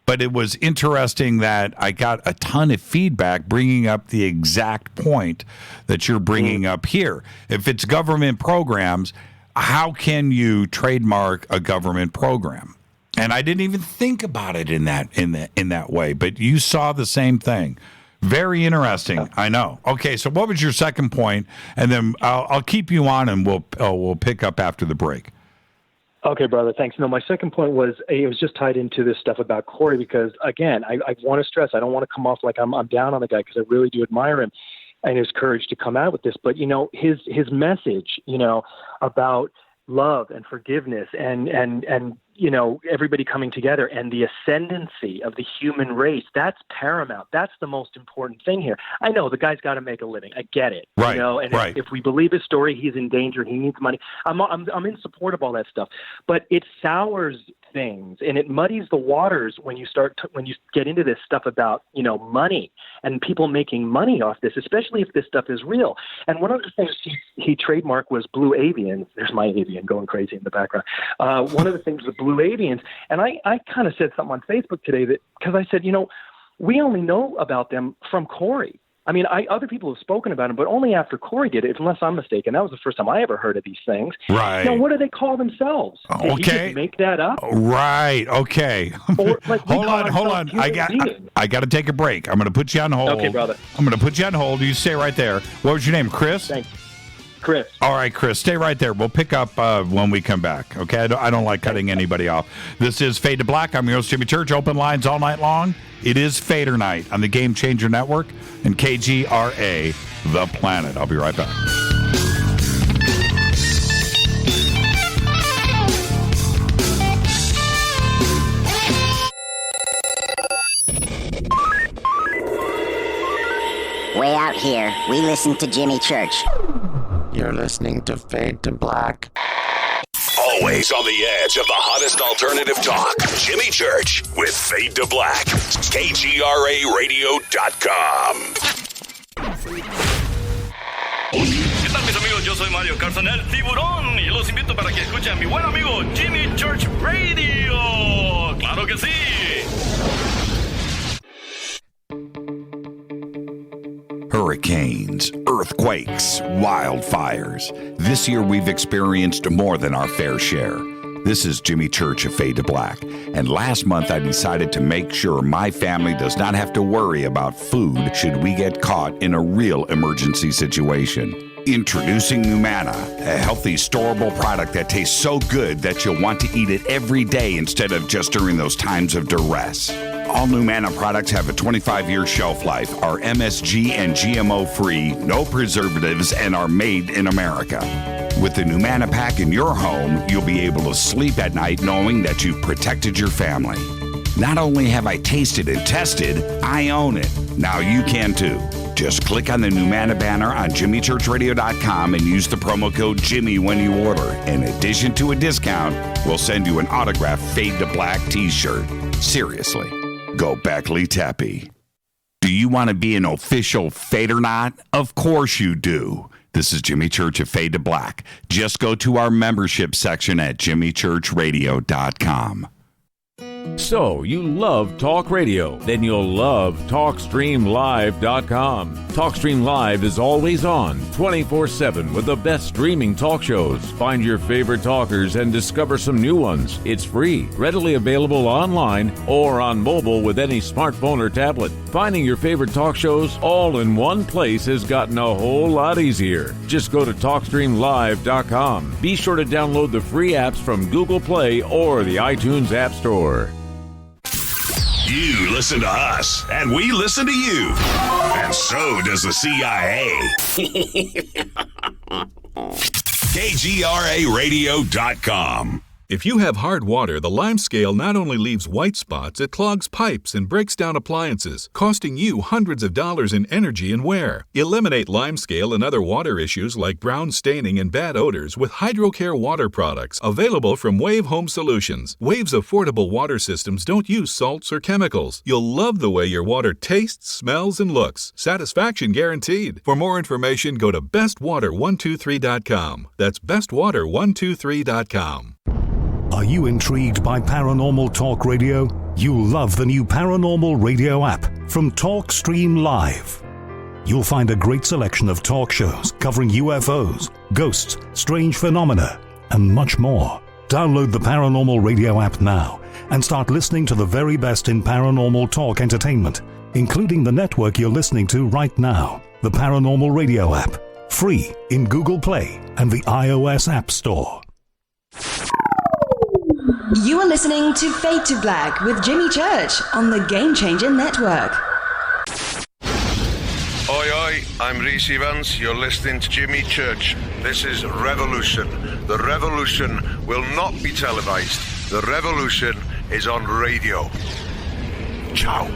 But it was interesting that I got a ton of feedback bringing up the exact point that you're bringing up here. If it's government programs, how can you trademark a government program? And I didn't even think about it in that way. But you saw the same thing. Very interesting. I know. Okay, so what was your second point? And then I'll keep you on, and we'll pick up after the break. Okay, brother, thanks. No, my second point was it was just tied into this stuff about Corey because, again, I want to stress, I don't want to come off like I'm down on the guy because I really do admire him and his courage to come out with this. But, his message, about love and forgiveness and everybody coming together and the ascendancy of the human race, that's paramount. That's the most important thing here. I know the guy's got to make a living. I get it. Right. And if we believe his story, he's in danger. He needs money. I'm in support of all that stuff, but it sours things and it muddies the waters when you get into this stuff about, money and people making money off this, especially if this stuff is real. And one of the things he trademarked was blue avian. There's my avian going crazy in the background. One of the things with blue avians, and I kind of said something on Facebook today that because I said, we only know about them from Corey. I mean, other people have spoken about them, but only after Corey did it, unless I'm mistaken. That was the first time I ever heard of these things. Right. Now, what do they call themselves? Did he just make that up? Right. Okay. Or, like, hold on. I got to take a break. I'm going to put you on hold. Okay, brother. I'm going to put you on hold. You stay right there. What was your name, Chris? Thanks. Chris. All right, Chris, stay right there. We'll pick up when we come back, okay? I don't like cutting anybody off. This is Fade to Black. I'm your host, Jimmy Church. Open lines all night long. It is Fader Night on the Game Changer Network and KGRA, The Planet. I'll be right back. Here, we listen to Jimmy Church. You're listening to Fade to Black. Always on the edge of the hottest alternative talk. Jimmy Church with Fade to Black. KGRARadio.com. ¿Qué tal, mis amigos? Yo soy Mario Carson, el tiburón, y los invito para que escuchen a mi buen amigo Jimmy Church Radio. ¡Claro que sí! Hurricanes, earthquakes, wildfires. This year we've experienced more than our fair share. This is Jimmy Church of Fade to Black, and last month I decided to make sure my family does not have to worry about food should we get caught in a real emergency situation. Introducing Numana, a healthy, storable product that tastes so good that you'll want to eat it every day instead of just during those times of duress. All Numana products have a 25-year shelf life, are MSG and GMO-free, no preservatives, and are made in America. With the Numana pack in your home, you'll be able to sleep at night knowing that you've protected your family. Not only have I tasted and tested, I own it. Now you can too. Just click on the Numana banner on JimmyChurchRadio.com and use the promo code Jimmy when you order. In addition to a discount, we'll send you an autographed Fade to Black t-shirt. Seriously, go Beckley Tappy. Do you want to be an official FADERNIGHT? Of course you do. This is Jimmy Church of Fade to Black. Just go to our membership section at JimmyChurchRadio.com. So, you love talk radio? Then you'll love TalkStreamLive.com. TalkStream Live is always on, 24/7 with the best streaming talk shows. Find your favorite talkers and discover some new ones. It's free, readily available online or on mobile with any smartphone or tablet. Finding your favorite talk shows all in one place has gotten a whole lot easier. Just go to TalkStreamLive.com. Be sure to download the free apps from Google Play or the iTunes App Store. You listen to us, and we listen to you. And so does the CIA. KGRARadio.com. If you have hard water, the lime scale not only leaves white spots, it clogs pipes and breaks down appliances, costing you hundreds of dollars in energy and wear. Eliminate lime scale and other water issues like brown staining and bad odors with HydroCare water products available from Wave Home Solutions. Wave's affordable water systems don't use salts or chemicals. You'll love the way your water tastes, smells, and looks. Satisfaction guaranteed. For more information, go to bestwater123.com. That's bestwater123.com. Are you intrigued by Paranormal Talk Radio? You'll love the new Paranormal Radio app from TalkStream Live. You'll find a great selection of talk shows covering UFOs, ghosts, strange phenomena, and much more. Download the Paranormal Radio app now and start listening to the very best in paranormal talk entertainment, including the network you're listening to right now, the Paranormal Radio app, free in Google Play and the iOS App Store. You are listening to Fade to Black with Jimmy Church on the Game Changer Network. Oi, oi, I'm Reese Evans. You're listening to Jimmy Church. This is Revolution. The revolution will not be televised. The revolution is on radio. Ciao.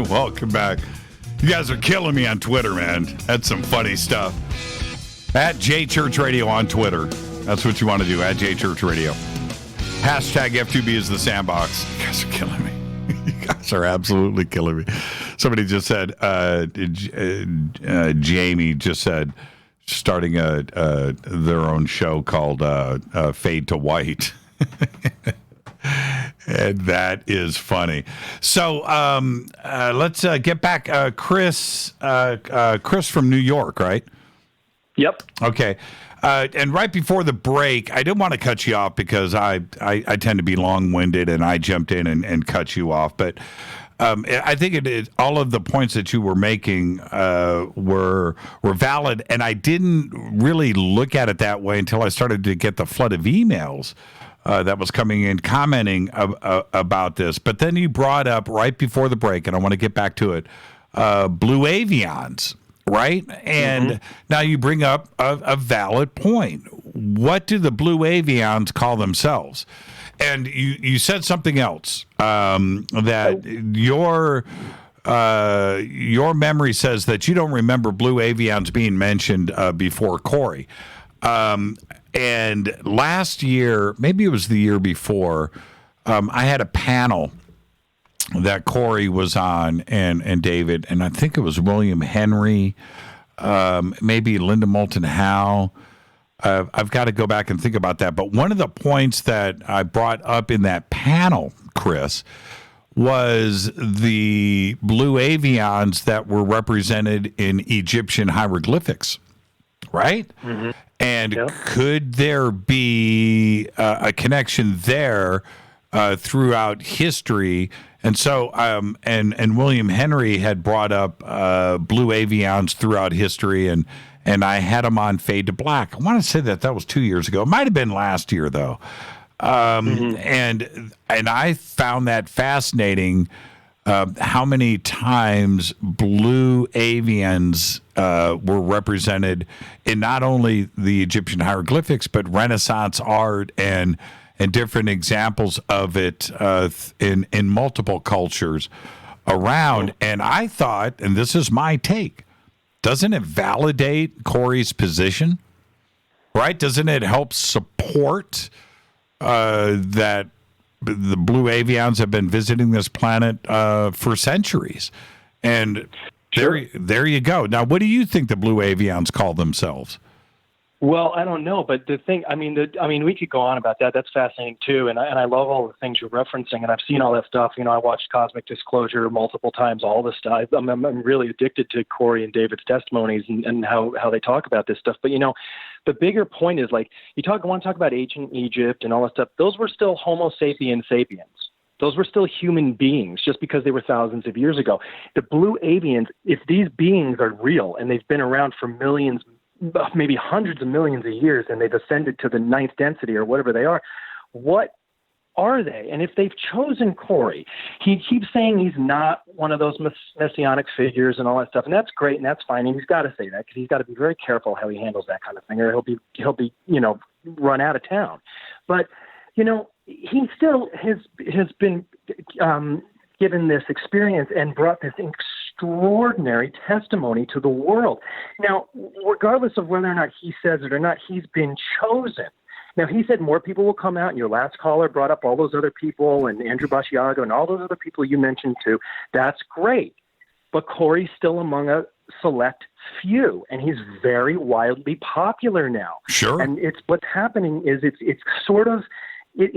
Welcome back. You guys are killing me on Twitter, man. That's some funny stuff. At JChurchRadio on Twitter. That's what you want to do, at JChurchRadio. Hashtag F2B is the sandbox. You guys are killing me. You guys are absolutely killing me. Somebody just said, Jamie just said, starting their own show called Fade to White. And that is funny. So let's get back. Chris from New York, right? Yep. Okay. And right before the break, I didn't want to cut you off because I tend to be long-winded and I jumped in and cut you off. But I think all of the points that you were making were valid, and I didn't really look at it that way until I started to get the flood of emails that was coming in commenting about this. But then you brought up right before the break, and I want to get back to it, blue avians. Right? And now you bring up a valid point. What do the blue avians call themselves? And you said something else, that your memory says that you don't remember blue avians being mentioned before Corey. And last year, maybe it was the year before, I had a panel that Corey was on and David, and I think it was William Henry, maybe Linda Moulton Howe. I've got to go back and think about that. But one of the points that I brought up in that panel, Chris, was the blue avians that were represented in Egyptian hieroglyphics, right? Mm-hmm. And could there be a connection there throughout history? And so, and William Henry had brought up blue avians throughout history, and I had him on Fade to Black. I want to say that was 2 years ago. It might have been last year, though. And I found that fascinating, how many times blue avians were represented in not only the Egyptian hieroglyphics, but Renaissance art and different examples of it in multiple cultures around. And I thought, and this is my take, doesn't it validate Corey's position? Right? Doesn't it help support that the blue avians have been visiting this planet for centuries? And there you go. Now, what do you think the blue avians call themselves? Well, I don't know, but the thing, we could go on about that. That's fascinating too, and I love all the things you're referencing, and I've seen all that stuff. I watched Cosmic Disclosure multiple times, all this stuff. I'm really addicted to Corey and David's testimonies and how they talk about this stuff. But the bigger point is, like, want to talk about ancient Egypt and all that stuff. Those were still Homo sapiens sapiens. Those were still human beings, just because they were thousands of years ago. The blue avians, if these beings are real and they've been around for millions, maybe hundreds of millions of years, and they've ascended to the ninth density or whatever they are, what are they? And if they've chosen Corey, he keeps saying he's not one of those messianic figures and all that stuff, and that's great and that's fine, and he's got to say that because he's got to be very careful how he handles that kind of thing, or he'll be run out of town. But he still has been given this experience and brought this extraordinary testimony to the world. Now, regardless of whether or not he says it or not, he's been chosen. Now, he said more people will come out, and your last caller brought up all those other people, and Andrew Basiago and all those other people you mentioned too. That's great. But Corey's still among a select few, and he's very wildly popular now. Sure. And what's happening is it's sort of,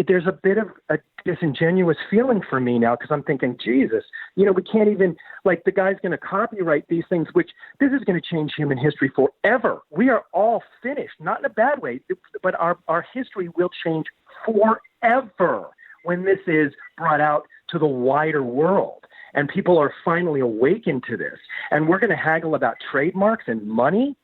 there's a bit of a disingenuous feeling for me now, because I'm thinking, Jesus, we can't even, like, the guy's going to copyright these things, which this is going to change human history forever. We are all finished, not in a bad way, but our history will change forever when this is brought out to the wider world. And people are finally awakened to this. And we're going to haggle about trademarks and money.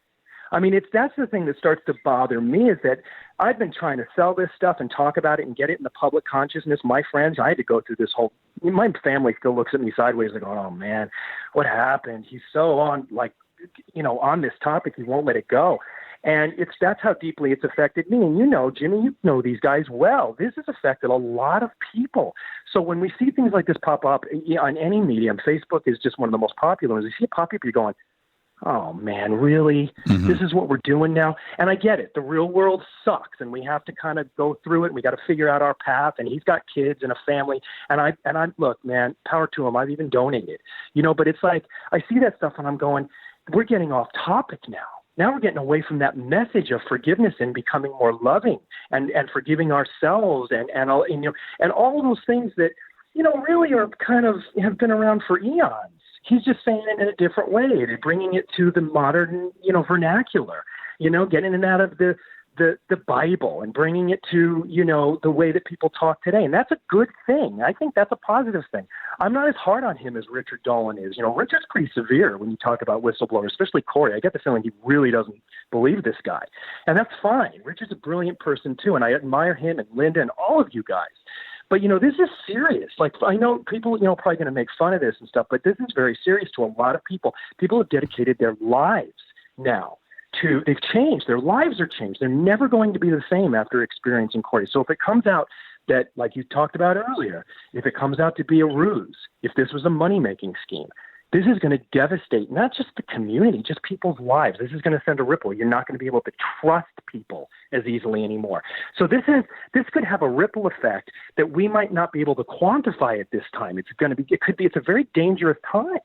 That's the thing that starts to bother me, is that I've been trying to sell this stuff and talk about it and get it in the public consciousness. My friends, I had to go through this whole, my family still looks at me sideways and going, oh man, what happened? He's so on this topic, he won't let it go. And that's how deeply it's affected me. And Jimmy, you know these guys well. This has affected a lot of people. So when we see things like this pop up on any medium, Facebook is just one of the most popular. As you see it pop up, you're going, oh man, really? Mm-hmm. This is what we're doing now? And I get it. The real world sucks, and we have to kind of go through it. And we got to figure out our path. And he's got kids and a family. And I look, man, power to him. I've even donated, but it's like, I see that stuff and I'm going, we're getting off topic now. Now we're getting away from that message of forgiveness and becoming more loving and forgiving ourselves and all of those things that, really are kind of have been around for eons. He's just saying it in a different way. They're bringing it to the modern, vernacular. getting it out of the Bible and bringing it to, the way that people talk today. And that's a good thing. I think that's a positive thing. I'm not as hard on him as Richard Dolan is. Richard's pretty severe when you talk about whistleblowers, especially Corey. I get the feeling he really doesn't believe this guy. And that's fine. Richard's a brilliant person too. And I admire him and Linda and all of you guys. But, this is serious. Like, I know people, probably going to make fun of this and stuff, but this is very serious to a lot of people. People have dedicated their lives now they've changed. Their lives are changed. They're never going to be the same after experiencing Corey. So if it comes out that, like you talked about earlier, if it comes out to be a ruse, if this was a money-making scheme, this is going to devastate not just the community, just people's lives. This is going to send a ripple. You're not going to be able to trust people as easily anymore. So this could have a ripple effect that we might not be able to quantify at this time. It's a very dangerous time.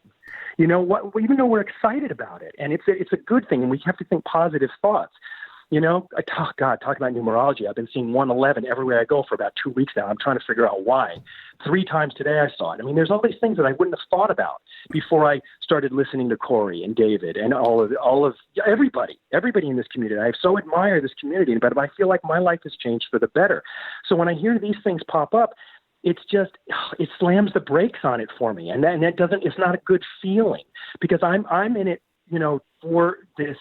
Even though we're excited about it, and it's a good thing, and we have to think positive thoughts. Talk about numerology. I've been seeing 111 everywhere I go for about 2 weeks now. I'm trying to figure out why. 3 times today I saw it. I mean, there's all these things that I wouldn't have thought about before I started listening to Corey and David and all of everybody in this community. I so admire this community, but I feel like my life has changed for the better. So when I hear these things pop up, it slams the brakes on it for me. And it's not a good feeling because I'm in it, for this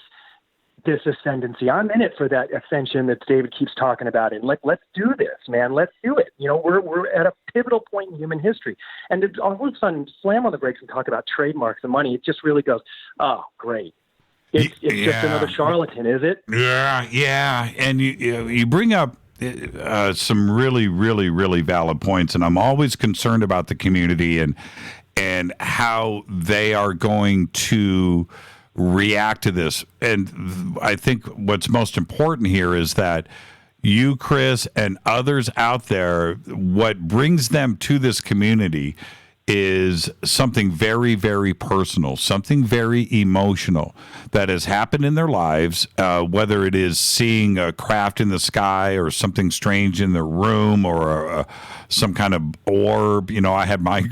ascendancy. I'm in it for that ascension that David keeps talking about. And let's do this, man. Let's do it. We're at a pivotal point in human history. And to all of a sudden slam on the brakes and talk about trademarks and money, it just really goes, oh, great. It's just another charlatan, is it? Yeah. And you bring up some really, really, really valid points, and I'm always concerned about the community and how they are going to react to this. And I think what's most important here is that you, Chris, and others out there, what brings them to this community is something very, very personal, something very emotional that has happened in their lives, whether it is seeing a craft in the sky or something strange in the room or some kind of orb. I had my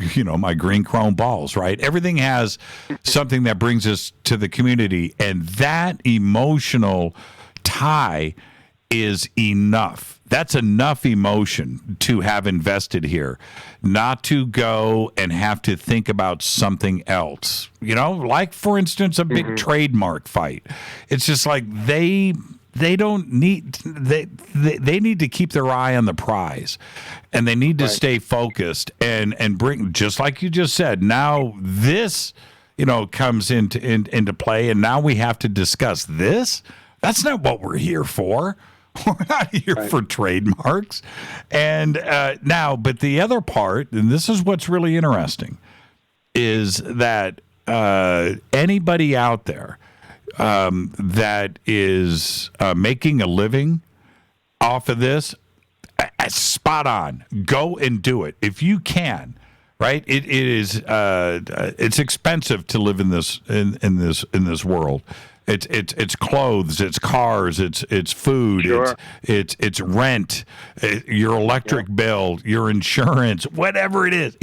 green chrome balls, right? Everything has something that brings us to the community, and that emotional tie is enough. That's enough emotion to have invested here, not to go and have to think about something else. Like, for instance, a big trademark fight. It's just like they don't need they need to keep their eye on the prize, and they need to stay focused and bring, just like you just said. Now this comes into play, and now we have to discuss this. That's not what we're here for. We're not here for trademarks. And but the other part, and this is what's really interesting, is that anybody out there that is making a living off of this, spot on. Go and do it if you can. Right? It is. It's expensive to live in this world. It's clothes, it's cars, it's food, sure. it's rent, your electric bill, your insurance, whatever it is,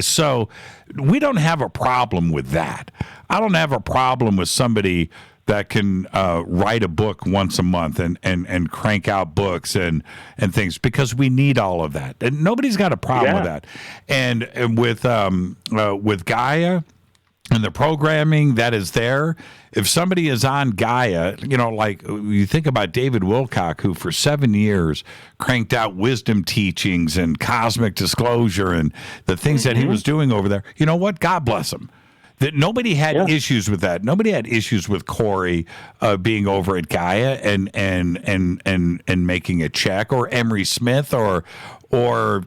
So we don't have a problem with that. I don't have a problem with somebody that can write a book once a month and crank out books and things, because we need all of that. And nobody's got a problem with that. And with Gaia and the programming that is there, if somebody is on Gaia, like you think about David Wilcock, who for 7 years cranked out wisdom teachings and cosmic disclosure and the things that he was doing over there. You know what? God bless him. That nobody had issues with that. Nobody had issues with Corey being over at Gaia and making a check, or Emery Smith, or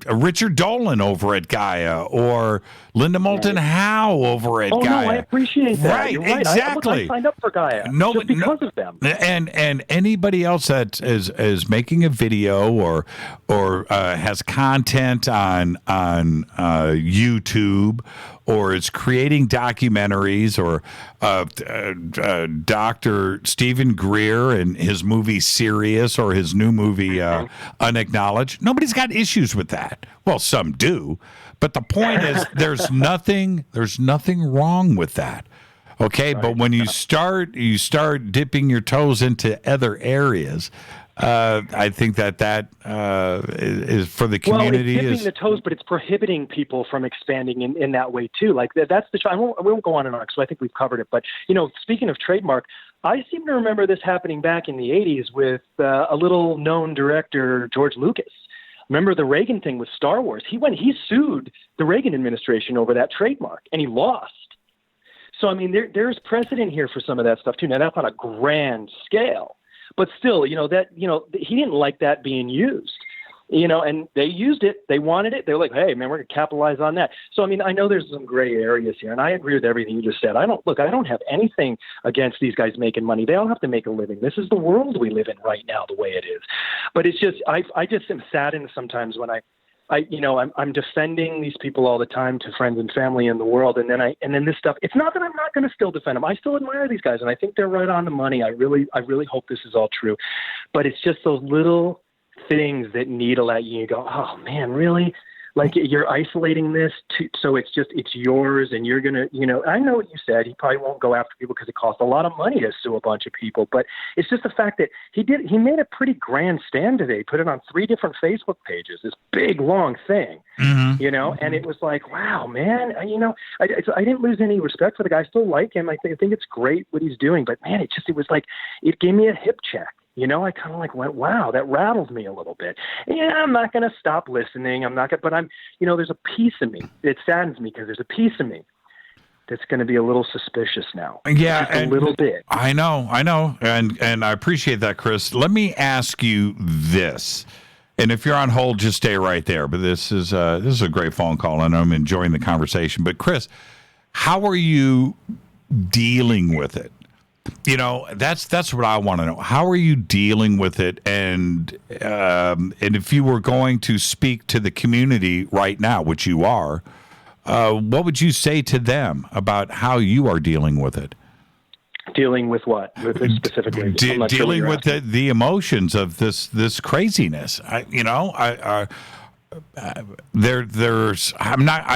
Richard Dolan over at Gaia, or Linda Moulton Howe over at Gaia. No, I appreciate that. Right, You're right. exactly. I signed up for Gaia just because of them. And anybody else that is making a video or has content on YouTube, or is creating documentaries, or Dr. Stephen Greer and his movie Sirius, or his new movie Unacknowledged. Nobody's got issues with that. Well, some do, but the point is there's nothing wrong with that. Okay, right. But when you start dipping your toes into other areas, I think that is for the community. Well, it's dipping the toes, but it's prohibiting people from expanding in that way too. Like that's the. I won't go on and on because I think we've covered it. But speaking of trademark, I seem to remember this happening back in the '80s with a little known director, George Lucas. Remember the Reagan thing with Star Wars? He sued the Reagan administration over that trademark, and he lost. So I mean, there's precedent here for some of that stuff too. Now that's on a grand scale. But still, he didn't like that being used, and they used it. They wanted it. They were like, hey, man, we're going to capitalize on that. So, I mean, I know there's some gray areas here, and I agree with everything you just said. I don't have anything against these guys making money. They all have to make a living. This is the world we live in right now, the way it is. But it's just, I just am saddened sometimes when I'm defending these people all the time to friends and family in the world, and then this stuff. It's not that I'm not going to still defend them. I still admire these guys, and I think they're right on the money. I really hope this is all true, but it's just those little things that needle at you. You go, oh man, really? Like you're isolating this, so it's yours, and you're gonna, I know what you said. He probably won't go after people because it costs a lot of money to sue a bunch of people. But it's just the fact that he made a pretty grand stand today. He put it on 3 different Facebook pages. This big long thing, and it was like, wow, man. I didn't lose any respect for the guy. I still like him. I think it's great what he's doing. But man, it was like it gave me a hip check. I kind of like went, wow, that rattled me a little bit. Yeah, I'm not going to stop listening. But there's a piece of me. It saddens me because there's a piece of me that's going to be a little suspicious now. Yeah, just a little bit. I know. And I appreciate that, Chris. Let me ask you this. And if you're on hold, just stay right there. But this is a great phone call, and I'm enjoying the conversation. But Chris, how are you dealing with it? That's what I want to know. How are you dealing with it? And if you were going to speak to the community right now, which you are, what would you say to them about how you are dealing with it? Dealing with what? With it specifically? Dealing with the emotions of this craziness. I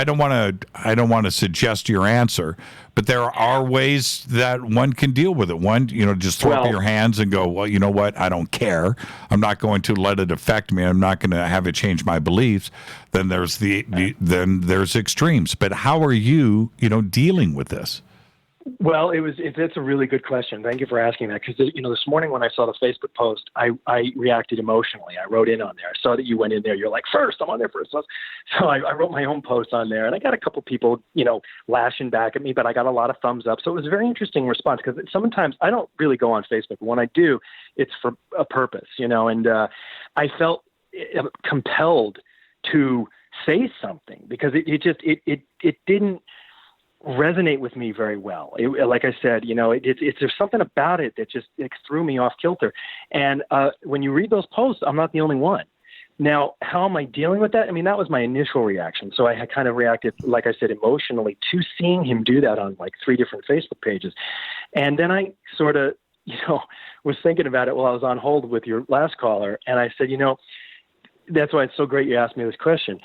don't want to suggest your answer, but there are ways that one can deal with it. One, just throw up your hands and go, well, you know what? I don't care. I'm not going to let it affect me. I'm not going to have it change my beliefs. Then there's then there's extremes. But how are you, dealing with this? Well, it's a really good question. Thank you for asking that. Because, this morning when I saw the Facebook post, I reacted emotionally. I wrote in on there. I saw that you went in there. You're like, first, I'm on there first. So I wrote my own post on there, and I got a couple people, lashing back at me, but I got a lot of thumbs up. So it was a very interesting response because sometimes I don't really go on Facebook. When I do, it's for a purpose, and I felt compelled to say something because it didn't resonate with me very well. Like I said, there's something about it that just threw me off kilter. And when you read those posts, I'm not the only one. Now, how am I dealing with that? I mean, that was my initial reaction. So I had kind of reacted, like I said, emotionally to seeing him do that on like 3 different Facebook pages. And then I sort of, was thinking about it while I was on hold with your last caller. And I said, that's why it's so great you asked me this question.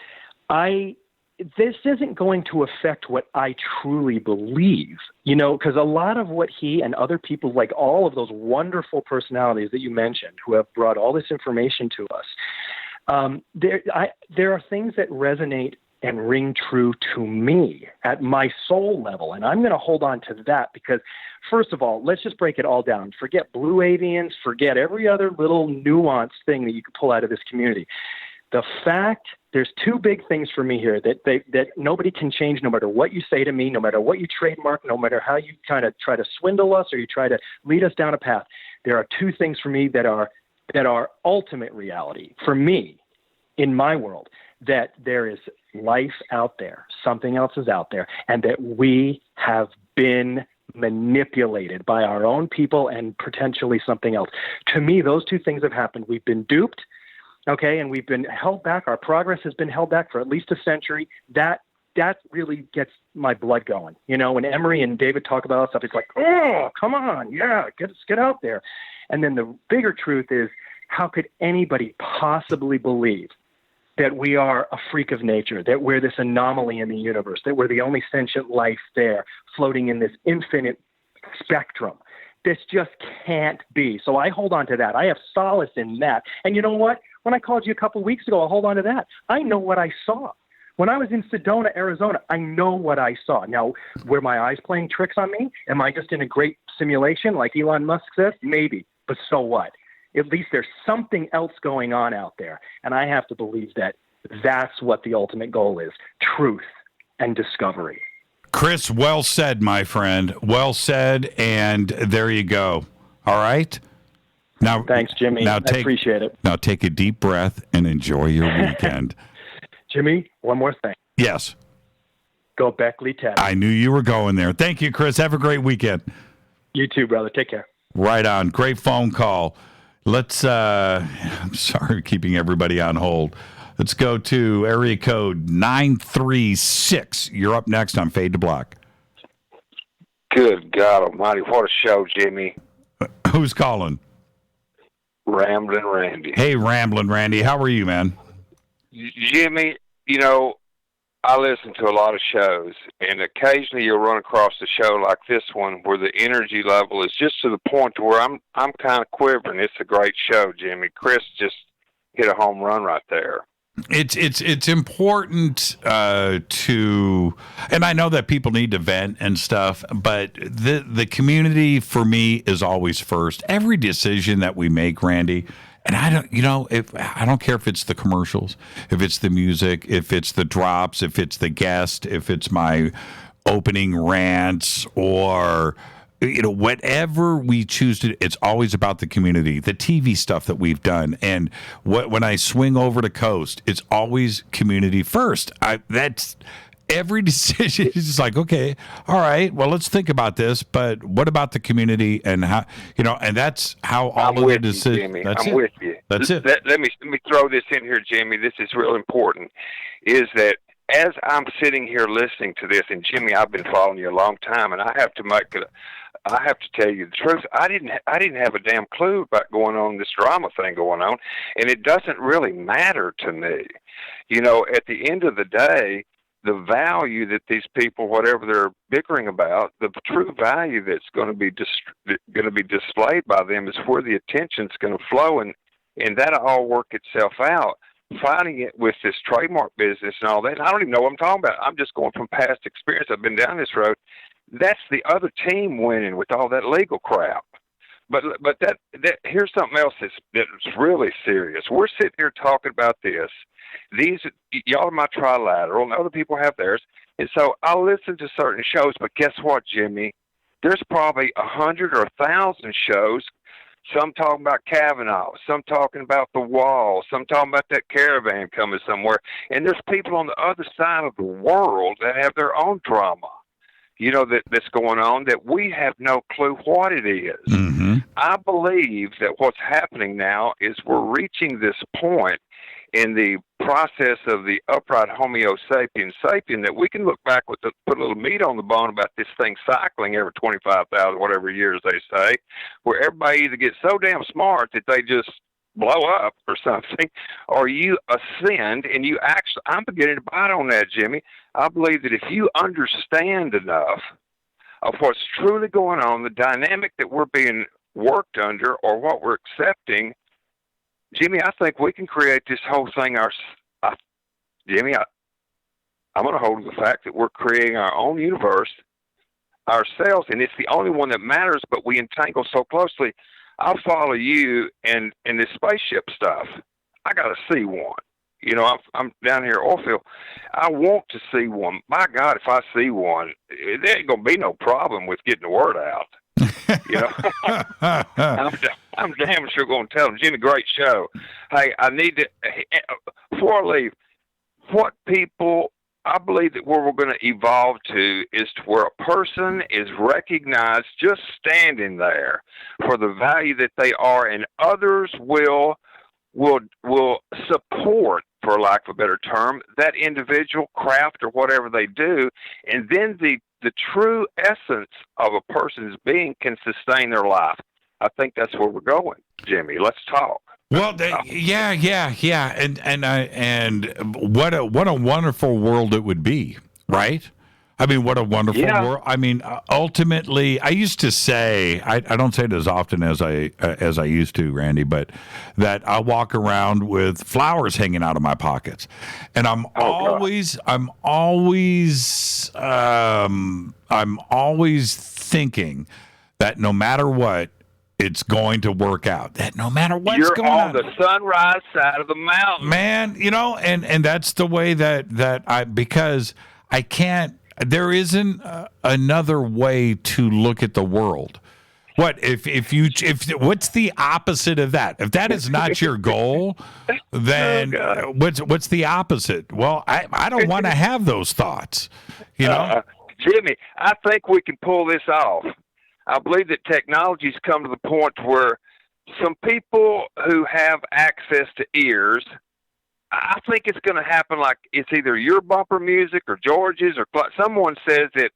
This isn't going to affect what I truly believe, because a lot of what he and other people, like all of those wonderful personalities that you mentioned who have brought all this information to us, there are things that resonate and ring true to me at my soul level. And I'm going to hold on to that because, first of all, let's just break it all down. Forget blue avians, forget every other little nuanced thing that you could pull out of this community. The fact, there's 2 big things for me here that nobody can change no matter what you say to me, no matter what you trademark, no matter how you kind of try to swindle us or you try to lead us down a path. There are 2 things for me that are ultimate reality for me in my world, that there is life out there, something else is out there, and that we have been manipulated by our own people and potentially something else. To me, those 2 things have happened. We've been duped. Okay, and we've been held back. Our progress has been held back for at least a century. That really gets my blood going. When Emery and David talk about that stuff, it's like, oh, come on, yeah, get out there. And then the bigger truth is, how could anybody possibly believe that we are a freak of nature, that we're this anomaly in the universe, that we're the only sentient life there floating in this infinite spectrum. This just can't be. So I hold on to that. I have solace in that. And you know what? When I called you a couple of weeks ago, I'll hold on to that. I know what I saw. When I was in Sedona, Arizona, I know what I saw. Now, were my eyes playing tricks on me? Am I just in a great simulation like Elon Musk says? Maybe. But so what? At least there's something else going on out there. And I have to believe that that's what the ultimate goal is, truth and discovery. Chris, well said, my friend. Well said, and there you go. All right? Now, thanks, Jimmy. I appreciate it. Now take a deep breath and enjoy your weekend. Jimmy, one more thing. Yes. Go Beckley Ted. I knew you were going there. Thank you, Chris. Have a great weekend. You too, brother. Take care. Right on. Great phone call. Let's, I'm sorry keeping everybody on hold. Let's go to area code 936. You're up next on Fade to Black. Good God almighty. What a show, Jimmy. Who's calling? Ramblin' Randy. Hey, Ramblin' Randy. How are you, man? Jimmy, you know, I listen to a lot of shows, and occasionally you'll run across a show like this one where the energy level is just to the point where I'm kind of quivering. It's a great show, Jimmy. Chris just hit a home run right there. It's important to, and I know that people need to vent and stuff, but the community for me is always first. Every decision that we make, Randy, and I don't care if it's the commercials, if it's the music, if it's the drops, if it's the guest, if it's my opening rants, or whatever we choose to do, it's always about the community, the TV stuff that we've done. And when I swing over to Coast, it's always community first. That's every decision is just like, okay, all right, well, let's think about this, but what about the community and how, and that's how all of the decisions. I'm with you. That's it. Let me throw this in here, Jimmy. This is real important, is that as I'm sitting here listening to this, and Jimmy, I've been following you a long time, and I have to tell you the truth. I didn't have a damn clue about this drama thing going on, and it doesn't really matter to me. At the end of the day, the value that these people, whatever they're bickering about, the true value that's going to be displayed by them is where the attention's going to flow, and that'll all work itself out. Fighting it with this trademark business and all that, I don't even know what I'm talking about. I'm just going from past experience. I've been down this road. That's the other team winning with all that legal crap. But that here's something else that's really serious. We're sitting here talking about this. Y'all are my trilateral, and other people have theirs. And so I'll listen to certain shows, but guess what, Jimmy? There's probably 100 or 1,000 shows. Some talking about Kavanaugh, some talking about the wall, some talking about that caravan coming somewhere. And there's people on the other side of the world that have their own drama, that's going on that we have no clue what it is. Mm-hmm. I believe that what's happening now is we're reaching this point in the process of the upright Homo sapiens sapien that we can look back put a little meat on the bone about this thing cycling every 25,000 whatever years they say, where everybody either gets so damn smart that they just blow up or something, or you ascend and you actually, I'm beginning to bite on that, Jimmy. I believe that if you understand enough of what's truly going on, the dynamic that we're being worked under or what we're accepting, Jimmy, I think we can create this whole thing. Jimmy, I'm going to hold the fact that we're creating our own universe ourselves, and it's the only one that matters, but we entangle so closely. I'll follow you and this spaceship stuff. I got to see one. I'm down here at Oilfield. I want to see one. My God, if I see one, there ain't going to be no problem with getting the word out. I'm damn sure going to tell them, Jimmy, great show. Hey, I need to, before I leave, I believe that where we're going to evolve to is to where a person is recognized just standing there for the value that they are, and others will support, for lack of a better term, that individual craft or whatever they do, and then the true essence of a person's being can sustain their life. I think that's where we're going, Jimmy. Let's talk. Well, yeah, and what a wonderful world it would be, right? I mean, what a wonderful world. I mean, ultimately, I used to say, I don't say it as often as I used to, Randy, but that I walk around with flowers hanging out of my pockets, and I'm always thinking that no matter what, it's going to work out. That no matter what's going on. You're on the sunrise side of the mountain, man. You know, and that's the way that I, because I can't. There isn't another way to look at the world. What if what's the opposite of that? If that is not your goal, then what's the opposite? Well, I don't want to have those thoughts. You know, Jimmy, I think we can pull this off. I believe that technology's come to the point where some people who have access to ears, I think it's going to happen like it's either your bumper music or George's or someone says that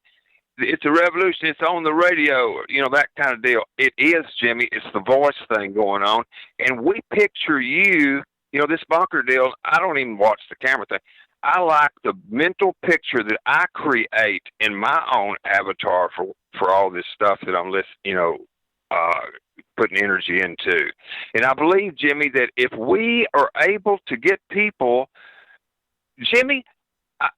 it's a revolution, it's on the radio, you know, that kind of deal. It is, Jimmy. It's the voice thing going on. And we picture you, you know, this bunker deal, I don't even watch the camera thing. I like the mental picture that I create in my own avatar for all this stuff that I'm putting energy into. And I believe, Jimmy, that if we are able to get people, Jimmy, I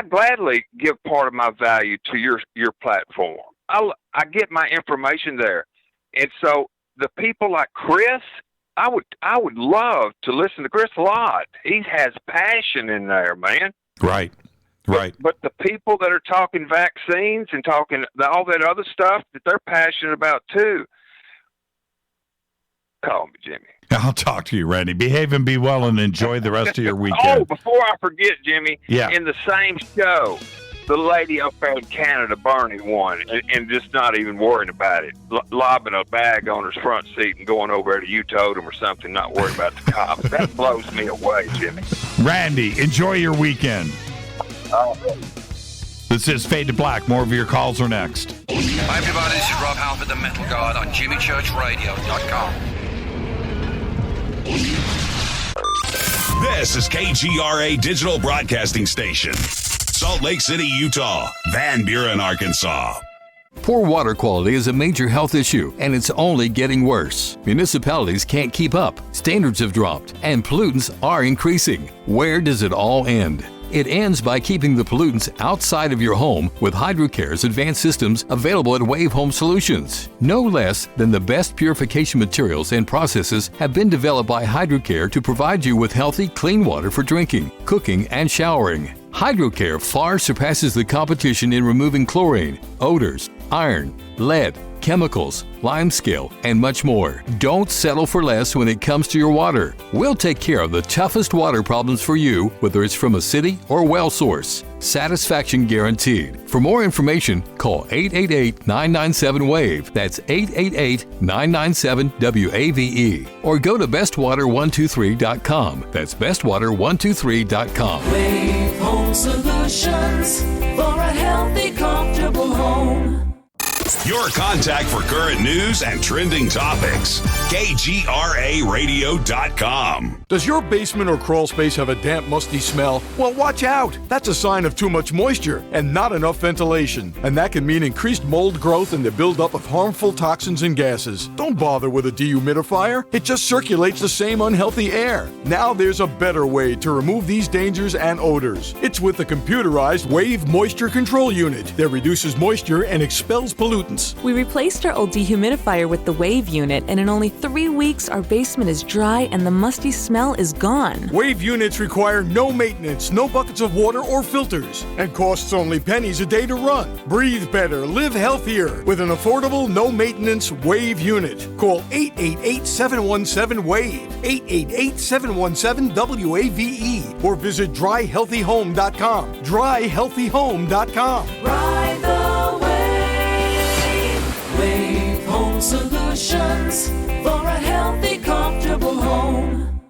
gladly give part of my value to your platform. I get my information there. And so the people like Chris, I would love to listen to Chris a lot. He has passion in there, man. Right. But the people that are talking vaccines and talking all that other stuff that they're passionate about too, call me, Jimmy. I'll talk to you, Randy. Behave and be well and enjoy the rest of your weekend. Oh, before I forget, Jimmy, yeah. In the same show, the lady up there in Canada, Bernie, won, and just not even worrying about it, lobbing a bag on her front seat and going over to Totem or something, not worried about the cops. That blows me away, Jimmy. Randy, enjoy your weekend. This is Fade to Black. More of your calls are next. Hi, everybody. This is Rob Halford, the Metal God, on JimmyChurchRadio.com. This is KGRA Digital Broadcasting Station. Salt Lake City, Utah. Van Buren, Arkansas. Poor water quality is a major health issue, and it's only getting worse. Municipalities can't keep up, standards have dropped, and pollutants are increasing. Where does it all end? It ends by keeping the pollutants outside of your home with HydroCare's advanced systems available at Wave Home Solutions. No less than the best purification materials and processes have been developed by HydroCare to provide you with healthy, clean water for drinking, cooking, and showering. HydroCare far surpasses the competition in removing chlorine, odors, iron, lead, chemicals, limescale, and much more. Don't settle for less when it comes to your water. We'll take care of the toughest water problems for you, whether it's from a city or well source. Satisfaction guaranteed. For more information, call 888-997-WAVE. That's 888-997-WAVE. Or go to bestwater123.com. That's bestwater123.com. Wave Home Solutions for a healthy, comfortable home. Your contact for current news and trending topics. KGRARadio.com. Does your basement or crawl space have a damp, musty smell? Well, watch out. That's a sign of too much moisture and not enough ventilation. And that can mean increased mold growth and the buildup of harmful toxins and gases. Don't bother with a dehumidifier. It just circulates the same unhealthy air. Now there's a better way to remove these dangers and odors. It's with the computerized Wave Moisture Control Unit that reduces moisture and expels pollutants. We replaced our old dehumidifier with the Wave unit, and in only 3 weeks, our basement is dry and the musty smell is gone. Wave units require no maintenance, no buckets of water or filters, and costs only pennies a day to run. Breathe better, live healthier with an affordable, no-maintenance Wave unit. Call 888-717-WAVE, 888-717-WAVE, or visit dryhealthyhome.com. Dryhealthyhome.com. Ride the wave. Wave Home Solutions for a healthy, comfortable home.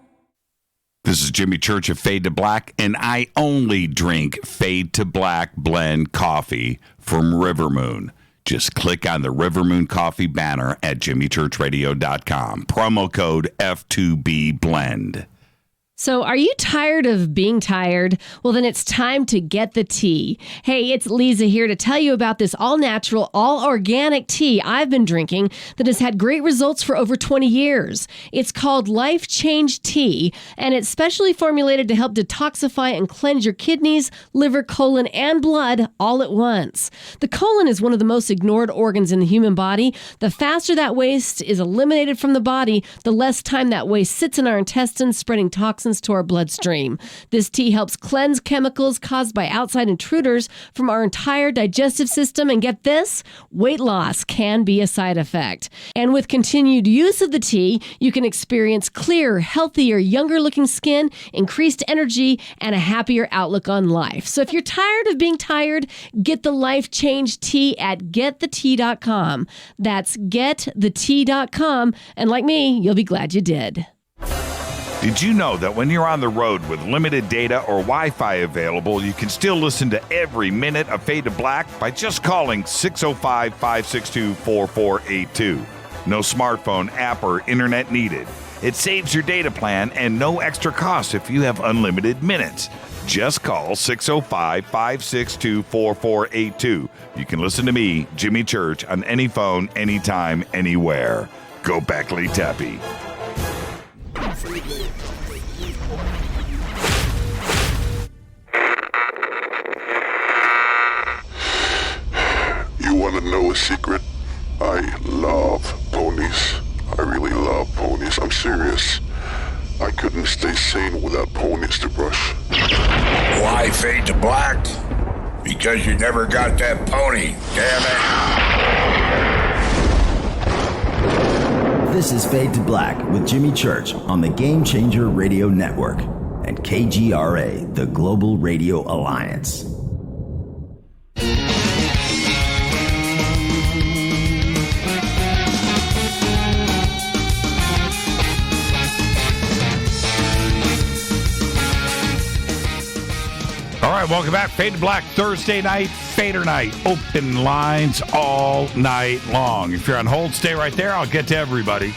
This is Jimmy Church of Fade to Black, and I only drink Fade to Black blend coffee from River Moon. Just click on the River Moon coffee banner at jimmychurchradio.com. Promo code F2B Blend. So are you tired of being tired? Well, then it's time to get the tea. Hey, it's Lisa here to tell you about this all-natural, all-organic tea I've been drinking that has had great results for over 20 years. It's called Life Change Tea, and it's specially formulated to help detoxify and cleanse your kidneys, liver, colon, and blood all at once. The colon is one of the most ignored organs in the human body. The faster that waste is eliminated from the body, the less time that waste sits in our intestines, spreading toxins to our bloodstream. This tea helps cleanse chemicals caused by outside intruders from our entire digestive system. And get this, weight loss can be a side effect. And with continued use of the tea, you can experience clearer, healthier, younger looking skin, increased energy, and a happier outlook on life. So if you're tired of being tired, get the Life Change Tea at getthetea.com. That's getthetea.com. And like me, you'll be glad you did. Did you know that when you're on the road with limited data or Wi-Fi available, you can still listen to every minute of Fade to Black by just calling 605-562-4482. No smartphone, app, or internet needed. It saves your data plan and no extra cost if you have unlimited minutes. Just call 605-562-4482. You can listen to me, Jimmy Church, on any phone, anytime, anywhere. Go Beckley Tappy. You want to know a secret? I love ponies. I really love ponies. I'm serious. I couldn't stay sane without ponies to brush. Why fade to black? Because you never got that pony, damn it. This is Fade to Black with Jimmy Church on the Game Changer Radio Network and KGRA, the Global Radio Alliance. All right, welcome back. Fade to Black Thursday night, Fader night. Open lines all night long. If you're on hold, stay right there. I'll get to everybody.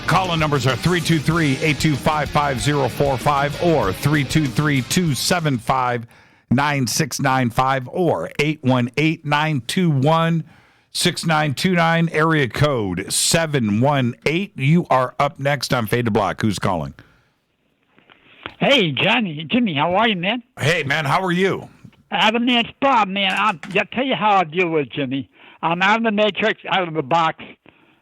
Call-in numbers are 323-825-5045 or 323-275-9695 or 818-921-6929, area code 718. You are up next on Fade to Black. Who's calling? Hey, Jimmy, how are you, man? Hey, man, how are you? Adam, it's Bob, man. I'll tell you how I deal with Jimmy. I'm out of the matrix, out of the box,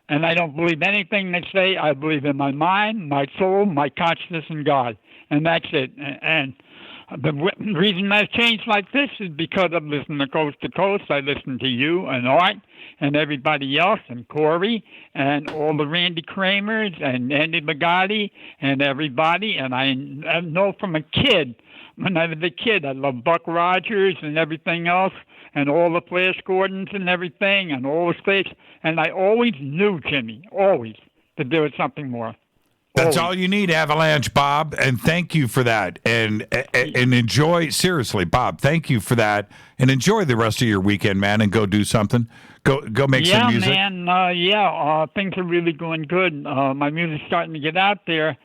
and I don't believe anything they say. I believe in my mind, my soul, my consciousness, and God, and that's it. And the reason I've changed like this is because I'm listening to Coast to Coast. I listen to you and Art and everybody else and Corey and all the Randy Kramers and Andy Bugatti and everybody. And I know from a kid, when I was a kid, I loved Buck Rogers and everything else and all the Flash Gordons and everything and all the space. And I always knew, Jimmy, always, that there was something more. That's all you need, Avalanche, Bob, and thank you for that. And enjoy, seriously, Bob, thank you for that. And enjoy the rest of your weekend, man, and go do something. Go make some music. Yeah, man, things are really going good. My music's starting to get out there.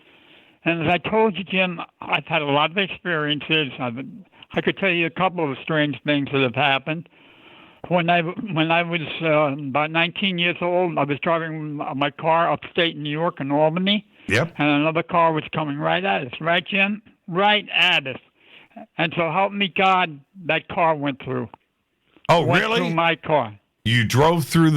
And as I told you, Jim, I've had a lot of experiences. I could tell you a couple of strange things that have happened. When I was about 19 years old, I was driving my car upstate New York in Albany. Yep. And another car was coming right at us. Right, Jim? Right at us. And so help me God, that car went through. Oh, went really? Through my car. You drove through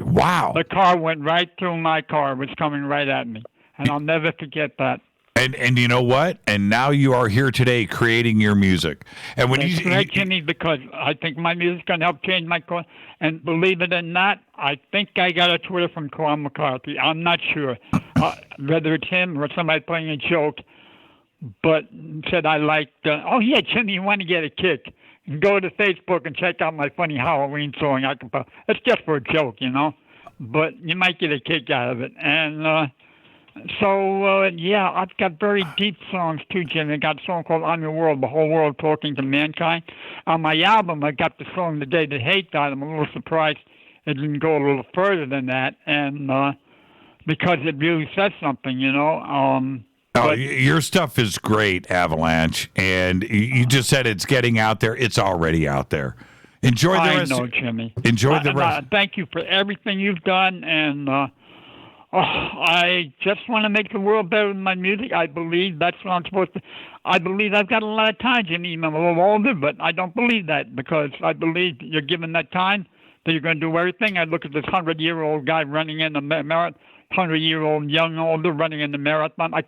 wow. The car went right through my car. It was coming right at me. And I'll never forget that. And you know what? And now you are here today creating your music. And when That's right, Jimmy, because I think my music's going to help change my car. And believe it or not, I think I got a Twitter from Carl McCarthy. I'm not sure whether it's him or somebody playing a joke, but said I liked, oh, yeah, Jimmy, you want to get a kick. Go to Facebook and check out my funny Halloween song. It's just for a joke, you know, but you might get a kick out of it. And I've got very deep songs too, Jimmy. I got a song called I'm Your World, the whole world talking to mankind. On my album, I got the song The Day That Hate Died. I'm a little surprised it didn't go a little further than that, and because it really says something, you know. Oh, your stuff is great, Avalanche, and you just said it's getting out there. It's already out there. Enjoy the rest. I know, Jimmy. Enjoy the rest. Thank you for everything you've done, and I just want to make the world better with my music. I believe that's what I'm supposed to. I believe I've got a lot of time, Jimmy. I'm a little older, but I don't believe that because I believe you're given that time that you're going to do everything. I look at this 100-year-old guy running in the marathon, 100-year-old young older running in the marathon. I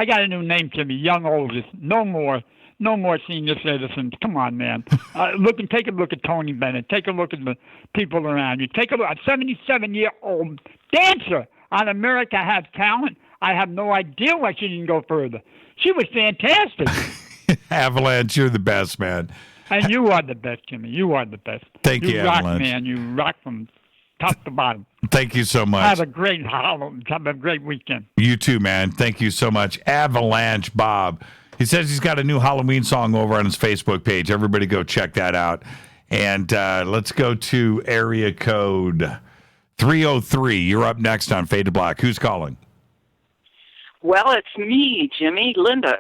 got a new name, Jimmy. Young oldest. No more senior citizens. Come on, man. Take a look at Tony Bennett. Take a look at the people around you. Take a look at 77-year-old dancer on America Has Talent. I have no idea why she didn't go further. She was fantastic. Avalanche, you're the best, man. And you are the best, Jimmy. You are the best. Thank you, You rock, Avalanche. man. You rock from top to bottom. Thank you so much. Have a great weekend. You too, man. Thank you so much. Avalanche Bob. He says he's got a new Halloween song over on his Facebook page. Everybody go check that out. And let's go to area code 303. You're up next on Fade to Black. Who's calling? Well, it's me, Jimmy, Linda.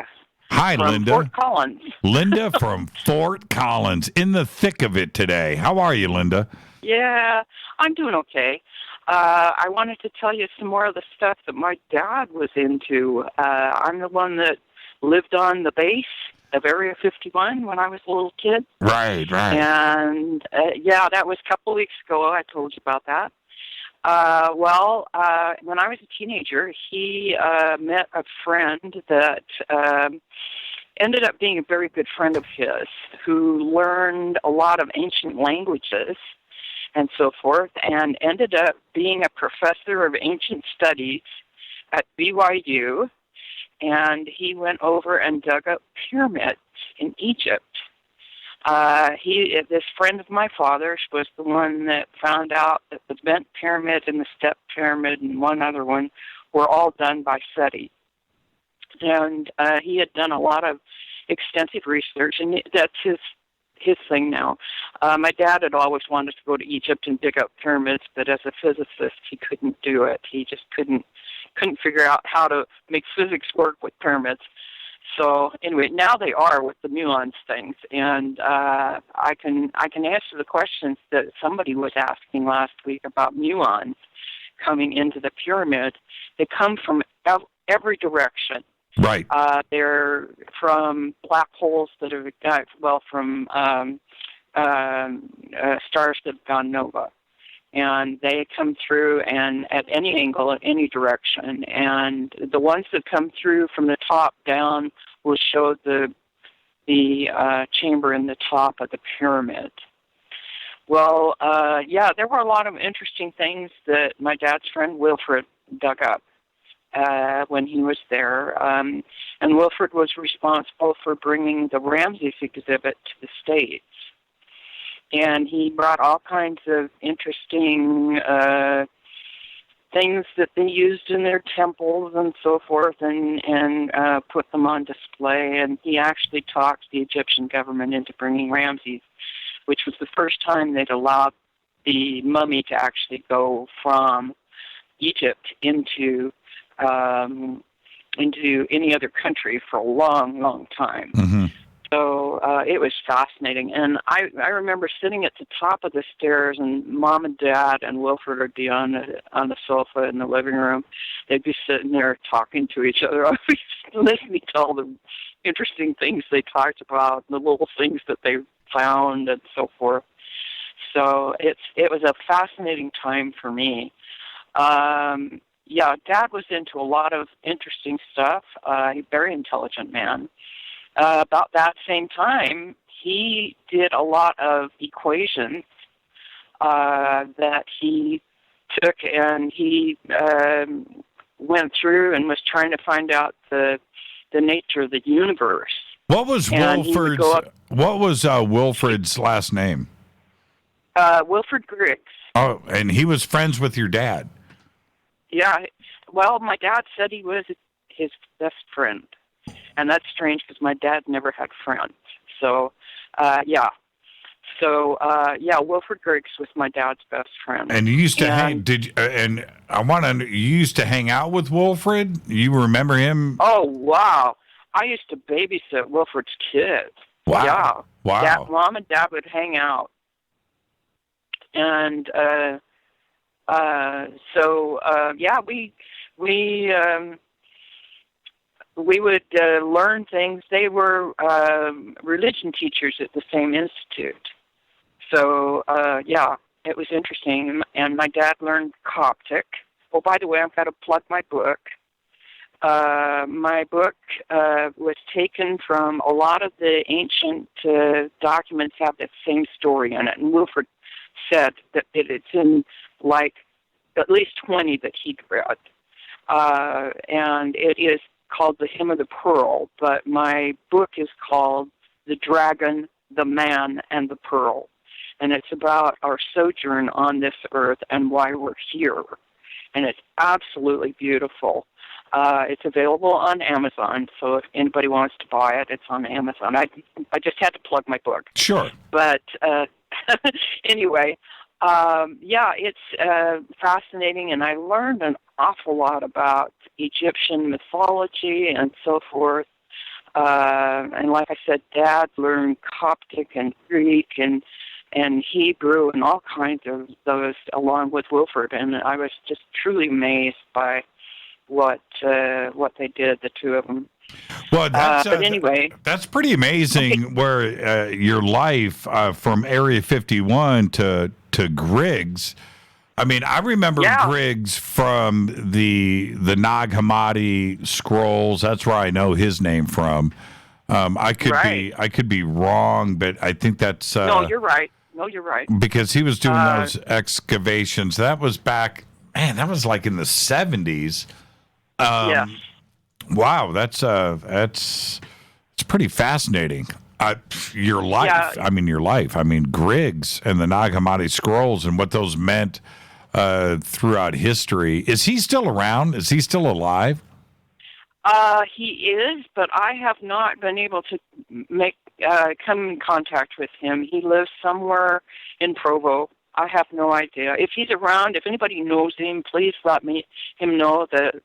Hi, from Linda. Fort Collins. Linda from Fort Collins, in the thick of it today. How are you, Linda? Yeah, I'm doing okay. I wanted to tell you some more of the stuff that my dad was into. I'm the one that lived on the base of Area 51 when I was a little kid. Right. And, that was a couple of weeks ago. I told you about that. When I was a teenager, he met a friend that ended up being a very good friend of his who learned a lot of ancient languages and so forth and ended up being a professor of ancient studies at BYU. And he went over and dug up pyramids in Egypt. This friend of my father's was the one that found out that the Bent Pyramid and the Step Pyramid and one other one were all done by SETI. And he had done a lot of extensive research, and that's his thing now. My dad had always wanted to go to Egypt and dig up pyramids, but as a physicist, he couldn't do it. He just couldn't figure out how to make physics work with pyramids. So anyway, now they are with the muons things, and I can answer the questions that somebody was asking last week about muons coming into the pyramid. They come from every direction. Right. They're from black holes that have from stars that have gone nova. And they come through and at any angle, at any direction. And the ones that come through from the top down will show the chamber in the top of the pyramid. Well, there were a lot of interesting things that my dad's friend Wilfred dug up when he was there. And Wilfred was responsible for bringing the Ramses exhibit to the States. And he brought all kinds of interesting things that they used in their temples and so forth and put them on display. And he actually talked the Egyptian government into bringing Ramses, which was the first time they'd allowed the mummy to actually go from Egypt into any other country for a long, long time. Mm-hmm. So it was fascinating. And I remember sitting at the top of the stairs, and Mom and Dad and Wilfred would be on the sofa in the living room. They'd be sitting there talking to each other. I was listening to all the interesting things they talked about, the little things that they found and so forth. So it was a fascinating time for me. Dad was into a lot of interesting stuff. He's a very intelligent man. About that same time, he did a lot of equations that he took and he went through and was trying to find out the nature of the universe. What was Wilfred's last name? Wilfred Griggs. Oh, and he was friends with your dad. Yeah. Well, my dad said he was his best friend. And that's strange because my dad never had friends. So, So, Wilfred Griggs was my dad's best friend. And you used to hang. And I want to. You used to hang out with Wilfred. You remember him? Oh wow! I used to babysit Wilfred's kids. Wow! Yeah. Wow! Mom and Dad would hang out, and we would learn things. They were religion teachers at the same institute. So, it was interesting. And my dad learned Coptic. Oh, by the way, I've got to plug my book. My book was taken from a lot of the ancient documents have the same story in it. And Wilfred said that it's in, like, at least 20 that he'd read. And it is called The Hymn of the Pearl, but my book is called The Dragon, the Man, and the Pearl. And it's about our sojourn on this earth and why we're here. And it's absolutely beautiful. It's available on Amazon, so if anybody wants to buy it, it's on Amazon. I just had to plug my book. Sure. But anyway, it's fascinating, and I learned an awful lot about Egyptian mythology and so forth. And like I said, Dad learned Coptic and Greek and Hebrew and all kinds of those along with Wilfred, and I was just truly amazed by what they did, the two of them. Well, but anyway, that's pretty amazing. Okay. Where your life from Area 51 to Griggs. I mean, I remember Griggs from the Nag Hammadi scrolls. That's where I know his name from. I could be wrong, but I think that's no, you're right. No, you're right. Because he was doing those excavations. That was back, man. That was like in the 70s. Yes. Wow, it's pretty fascinating. Your life. Yeah. Your life. Griggs and the Nag Hammadi scrolls and what those meant throughout history. Is he still around? Is he still alive? He is, but I have not been able to come in contact with him. He lives somewhere in Provo. I have no idea. If he's around, if anybody knows him, please let him know that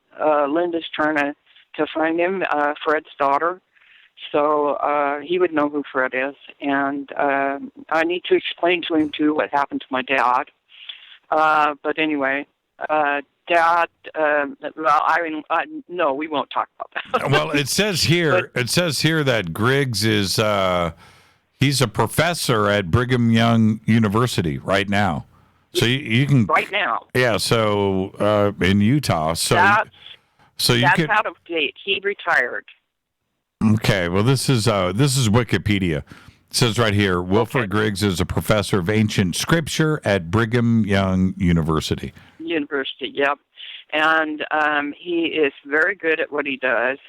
Linda's trying to find him, Fred's daughter. So he would know who Fred is. And I need to explain to him, too, what happened to my dad. But anyway, Dad, no, we won't talk about that. Well, it says here that Griggs is he's a professor at Brigham Young University right now. So you can right now. Yeah, so in Utah. So that's can, out of date. He retired. Okay, well this is Wikipedia. It says right here, Wilfred Griggs is a professor of ancient scripture at Brigham Young University. Yep. And he is very good at what he does.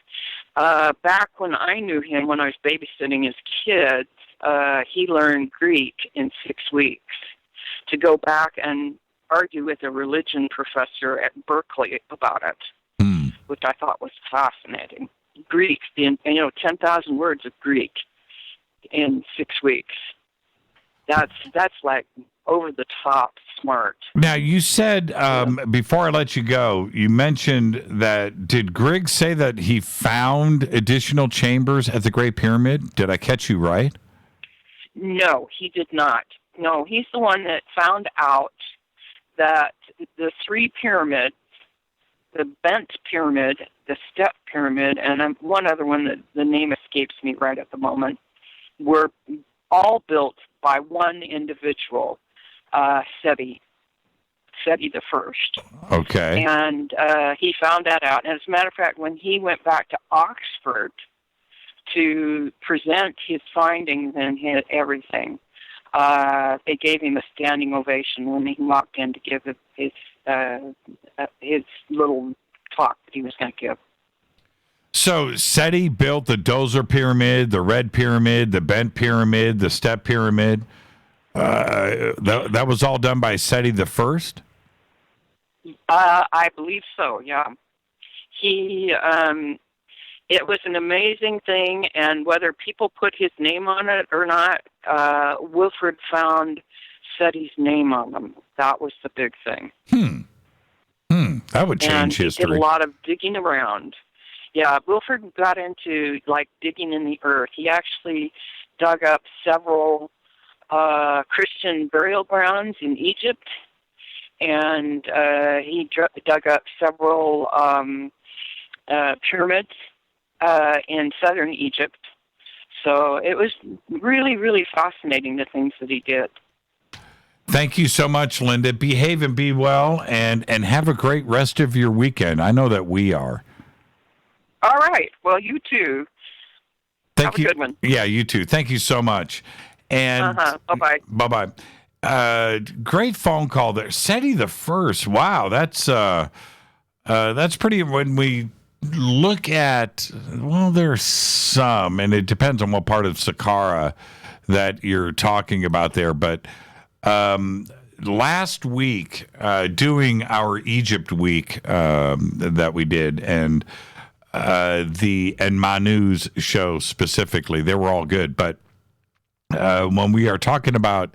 Back when I knew him, when I was babysitting his kids, he learned Greek in 6 weeks to go back and argue with a religion professor at Berkeley about it, which I thought was fascinating. Greek, 10,000 words of Greek in 6 weeks. That's like over the top smart. Now, you said, before I let you go, you mentioned that, did Griggs say that he found additional chambers at the Great Pyramid? Did I catch you right? No, he did not. No, he's the one that found out that the three pyramids, the bent pyramid, the step pyramid, and one other one that the name escapes me right at the moment, were all built by one individual, Seti the First. Okay. And he found that out. And as a matter of fact, when he went back to Oxford to present his findings and everything, they gave him a standing ovation when he walked in to give his little talk that he was going to give. So Seti built the Dozer Pyramid, the Red Pyramid, the Bent Pyramid, the Step Pyramid. That was all done by Seti the First? I believe so, yeah. It was an amazing thing, and whether people put his name on it or not, Wilfred found Seti's name on them. That was the big thing. That would change He history. did a lot of digging around. Yeah, Wilfred got into, like, digging in the earth. He actually dug up several Christian burial grounds in Egypt, and he dug up several pyramids in southern Egypt. So it was really, really fascinating, the things that he did. Thank you so much, Linda. Behave and be well, and have a great rest of your weekend. I know that we are. All right. Well, you too. Have a good one. Yeah, you too. Thank you so much. And Bye-bye. Bye-bye. Great phone call there. Seti the First. Wow, that's pretty. When we look at, well, there's some, and it depends on what part of Saqqara that you're talking about there, but last week, doing our Egypt week that we did, and Manu's show specifically, they were all good. But when we are talking about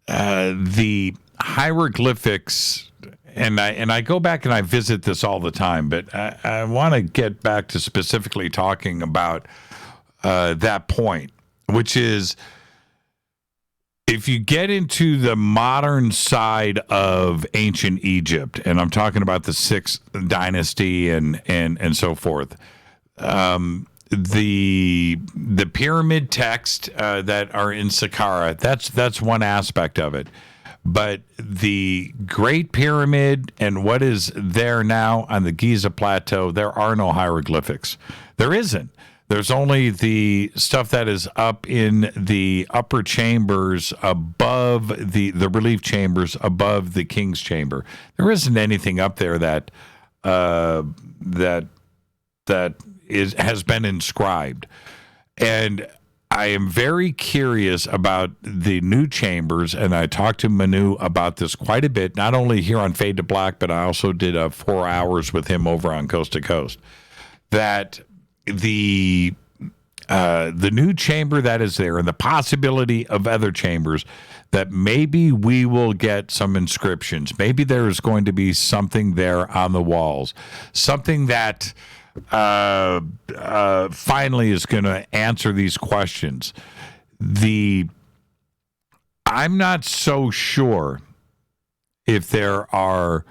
the hieroglyphics, and I go back and I visit this all the time, but I want to get back to specifically talking about that point, which is, if you get into the modern side of ancient Egypt, and I'm talking about the 6th dynasty and so forth, the pyramid text that are in Saqqara, that's one aspect of it. But the Great Pyramid and what is there now on the Giza Plateau, there are no hieroglyphics. There isn't. There's only the stuff that is up in the upper chambers above the relief chambers above the king's chamber. There isn't anything up there that has been inscribed. And I am very curious about the new chambers, and I talked to Manu about this quite a bit, not only here on Fade to Black, but I also did 4 hours with him over on Coast to Coast. That the new chamber that is there, and the possibility of other chambers, that maybe we will get some inscriptions. Maybe there's going to be something there on the walls, something that finally is going to answer these questions. I'm not so sure if there are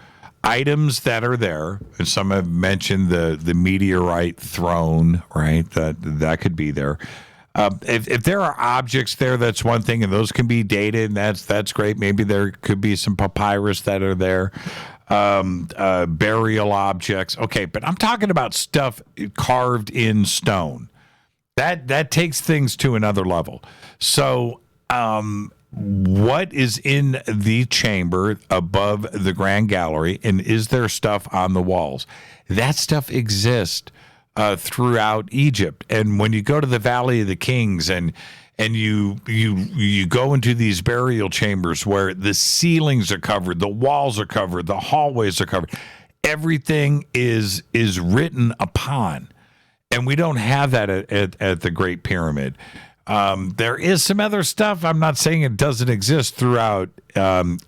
items that are there, and some have mentioned the meteorite throne, right? That could be there. If there are objects there, that's one thing, and those can be dated, and that's great. Maybe there could be some papyrus that are there. Burial objects. Okay, but I'm talking about stuff carved in stone. That takes things to another level. So, what is in the chamber above the Grand Gallery, and is there stuff on the walls? That stuff exists throughout Egypt. And when you go to the Valley of the Kings and you go into these burial chambers where the ceilings are covered, the walls are covered, the hallways are covered, everything is written upon. And we don't have that at the Great Pyramid. There is some other stuff. I'm not saying it doesn't exist throughout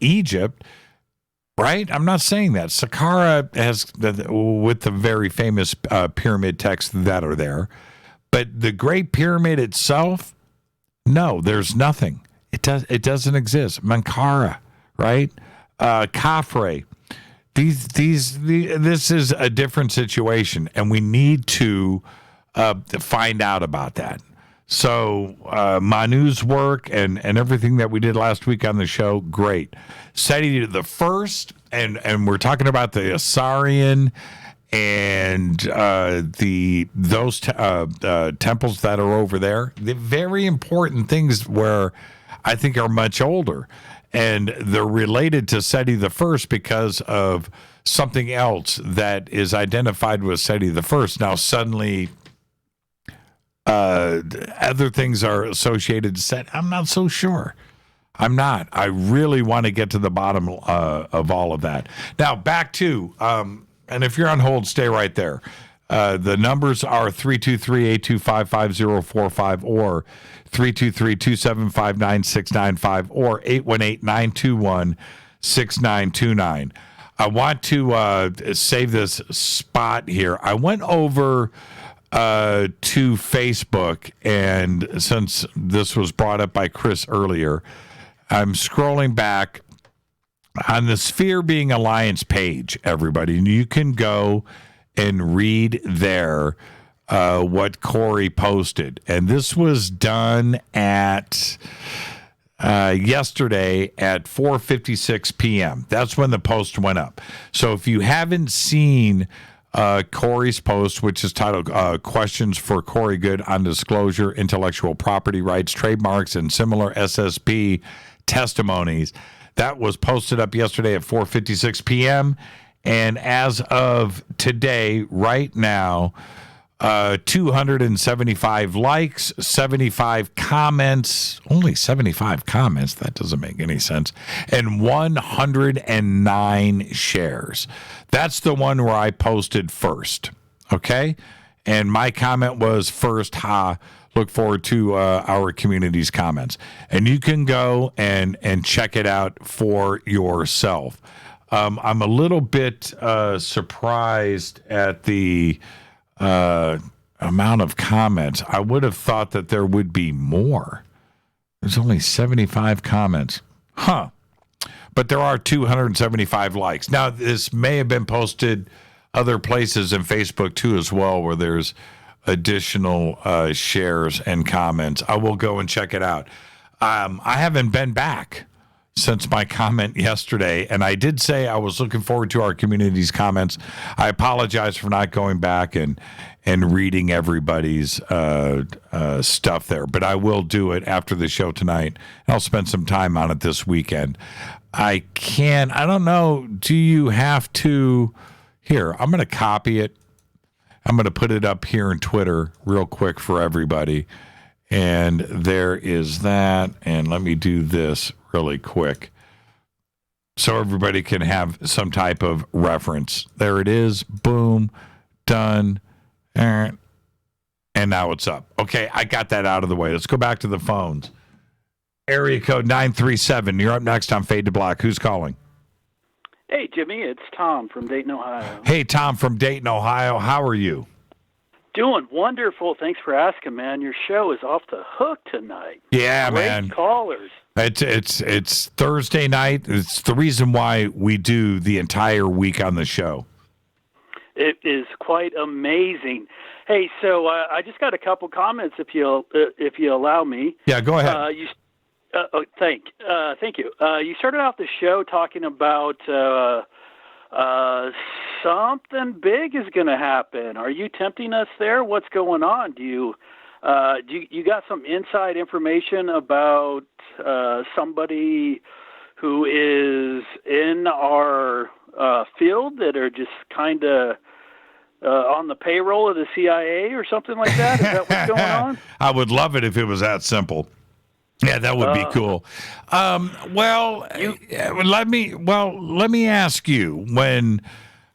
Egypt, right? I'm not saying that. Saqqara has, with the very famous pyramid texts that are there. But the Great Pyramid itself, no, there's nothing. It doesn't exist. Menkaure, right? Khafre. This is a different situation, and we need to find out about that. So Manu's work and everything that we did last week on the show, great. Seti the First, and we're talking about the Assyrian and those temples that are over there. The very important things where I think are much older, and they're related to Seti the First because of something else that is identified with Seti the First. Now suddenly other things are associated to Seti. I'm not so sure. I'm not. I really want to get to the bottom of all of that. Now back to and if you're on hold, stay right there. The numbers are 323-825-5045 or 323-275-9695 or 818-921-6929. I want to save this spot here. I went over to Facebook, and since this was brought up by Chris earlier, I'm scrolling back on the Sphere Being Alliance page, everybody. And you can go and read there what Corey posted. And this was done at yesterday at 4:56 p.m. That's when the post went up. So if you haven't seen Corey's post, which is titled Questions for Corey Good on Disclosure, Intellectual Property Rights, Trademarks, and Similar SSP Testimonies, that was posted up yesterday at 4:56 p.m. And as of today, right now, 275 likes, 75 comments, only 75 comments, that doesn't make any sense, and 109 shares. That's the one where I posted first, okay? And my comment was first, look forward to our community's comments. And you can go and check it out for yourself. I'm a little bit surprised at the amount of comments. I would have thought that there would be more. There's only 75 comments. But there are 275 likes. Now, this may have been posted other places in Facebook too as well, where there's additional shares and comments. I will go and check it out. I haven't been back since my comment yesterday, and I did say I was looking forward to our community's comments. I apologize for not going back and reading everybody's stuff there, but I will do it after the show tonight. I'll spend some time on it this weekend. I don't know, do you have to, here, I'm going to copy it. I'm going to put it up here in Twitter real quick for everybody. And there is that. And let me do this really quick so everybody can have some type of reference. There it is. Boom. Done. And now it's up. Okay, I got that out of the way. Let's go back to the phones. Area code 937. You're up next on Fade to Black. Who's calling? Hey, Jimmy. It's Tom from Dayton, Ohio. Hey, Tom from Dayton, Ohio. How are you? Doing wonderful. Thanks for asking, man. Your show is off the hook tonight. Yeah, Great man. Callers. It's Thursday night. It's the reason why we do the entire week on the show. It is quite amazing. Hey, so I just got a couple comments, if you allow me. Yeah, go ahead. Thank you. You started off the show talking about something big is going to happen. Are you tempting us there? What's going on? Do you got some inside information about somebody who is in our field that are just kind of on the payroll of the CIA or something like that? Is that what's going on? I would love it if it was that simple. Yeah, that would be cool. Let me ask you, when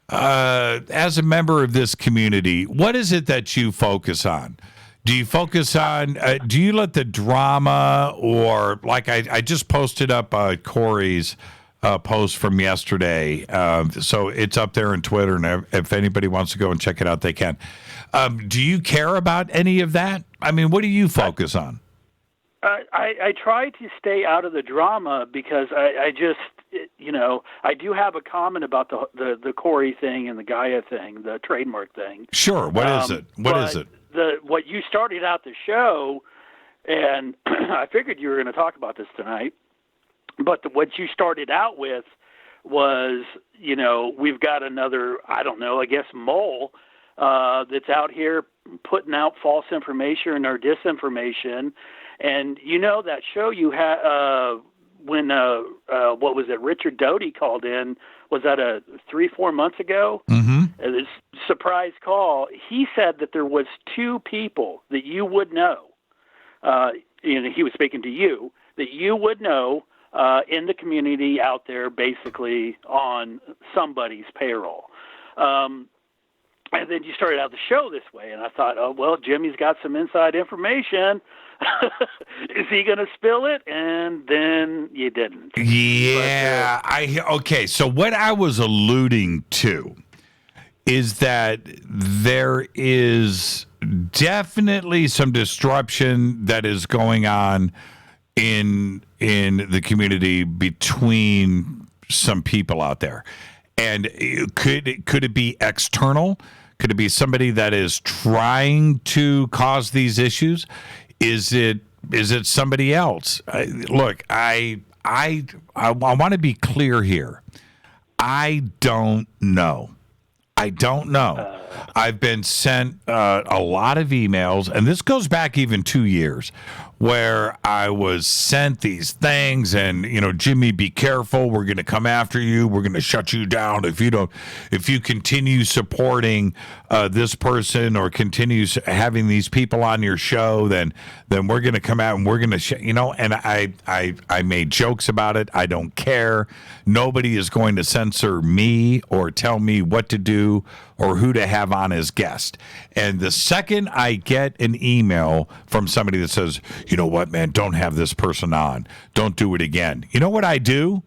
as a member of this community, what is it that you focus on? Do you focus on, do you let the drama, or like I just posted up Corey's post from yesterday, so it's up there on Twitter, and if anybody wants to go and check it out, they can. Do you care about any of that? I mean, what do you focus on? I try to stay out of the drama because I just, I do have a comment about the Corey thing and the Gaia thing, the trademark thing. Sure. What is it? What is it? What you started out the show, and I figured you were going to talk about this tonight, but what you started out with was, we've got another, I don't know, I guess mole that's out here putting out false information or disinformation. And that show you had when what was it? Richard Doty called in. Was that 3-4 months ago? Mm-hmm. This surprise call. He said that there was 2 people that you would know. He was speaking to you, that you would know in the community out there, basically on somebody's payroll. And then you started out the show this way, and I thought, oh, well, Jimmy's got some inside information. Is he going to spill it? And then you didn't. Yeah. Okay, so what I was alluding to is that there is definitely some disruption that is going on in the community between some people out there. And could it be external? Could it be somebody that is trying to cause these issues? Is it somebody else? Look, I want to be clear here. I don't know. I've been sent a lot of emails, and this goes back even 2 years, where I was sent these things, and Jimmy, be careful. We're going to come after you. We're going to shut you down if you continue supporting this person or continues having these people on your show. Then we're going to come out and we're going to And I made jokes about it. I don't care. Nobody is going to censor me or tell me what to do or who to have on as guest. And the second I get an email from somebody that says, you know what, man, don't have this person on. Don't do it again. You know what I do?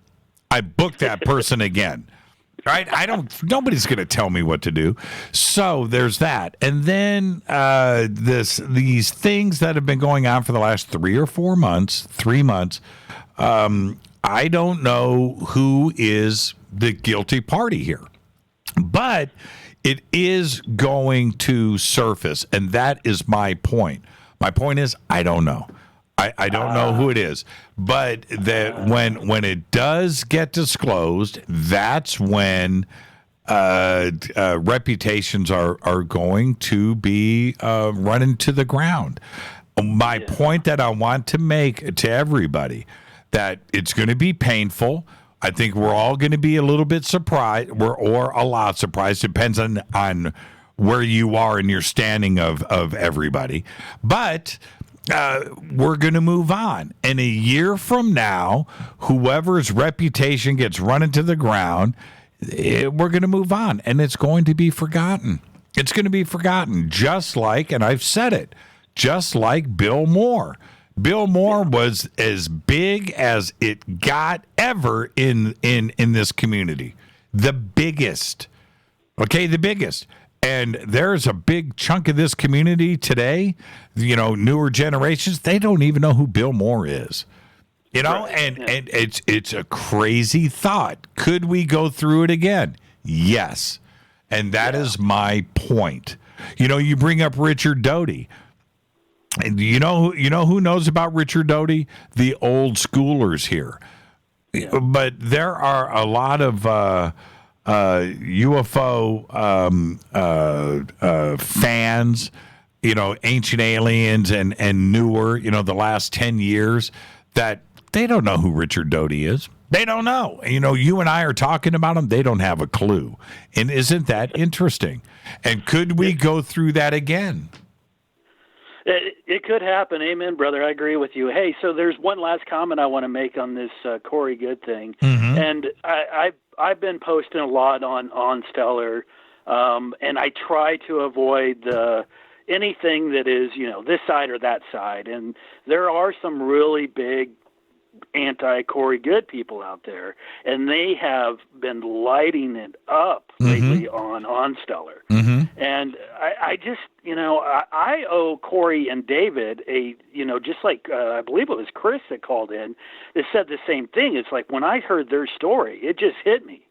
I book that person again. Right? Nobody's going to tell me what to do. So there's that. And then these things that have been going on for the last 3 months, I don't know who is the guilty party here. But it is going to surface, and that is my point. My point is, I don't know. I don't know who it is, but that when it does get disclosed, that's when reputations are going to be run into the ground. My point that I want to make to everybody, that it's going to be painful. I think we're all going to be a little bit surprised, or a lot surprised. Depends on where you are in your standing of everybody. But we're going to move on. And a year from now, whoever's reputation gets run into the ground, we're going to move on. And it's going to be forgotten. It's going to be forgotten. Just like, and I've said it, just like Bill Moore. Bill Moore was as big as it got ever in this community. The biggest. Okay, the biggest. And there's a big chunk of this community today, newer generations, they don't even know who Bill Moore is. And it's a crazy thought. Could we go through it again? Yes. And that is my point. You bring up Richard Doty. And you know who knows about Richard Doty? The old schoolers here. Yeah. But there are a lot of UFO fans, Ancient Aliens and newer, the last 10 years, that they don't know who Richard Doty is. They don't know. You and I are talking about him. They don't have a clue. And isn't that interesting? And could we go through that again? It could happen. Amen, brother. I agree with you. Hey, so there's one last comment I want to make on this Corey Good thing. Mm-hmm. And I've been posting a lot on Stellar, and I try to avoid anything that is, this side or that side. And there are some really big anti-Corey Good people out there, and they have been lighting it up lately on Stellar. Mm-hmm. And I just, I owe Corey and David just like I believe it was Chris that called in that said the same thing. It's like when I heard their story, it just hit me,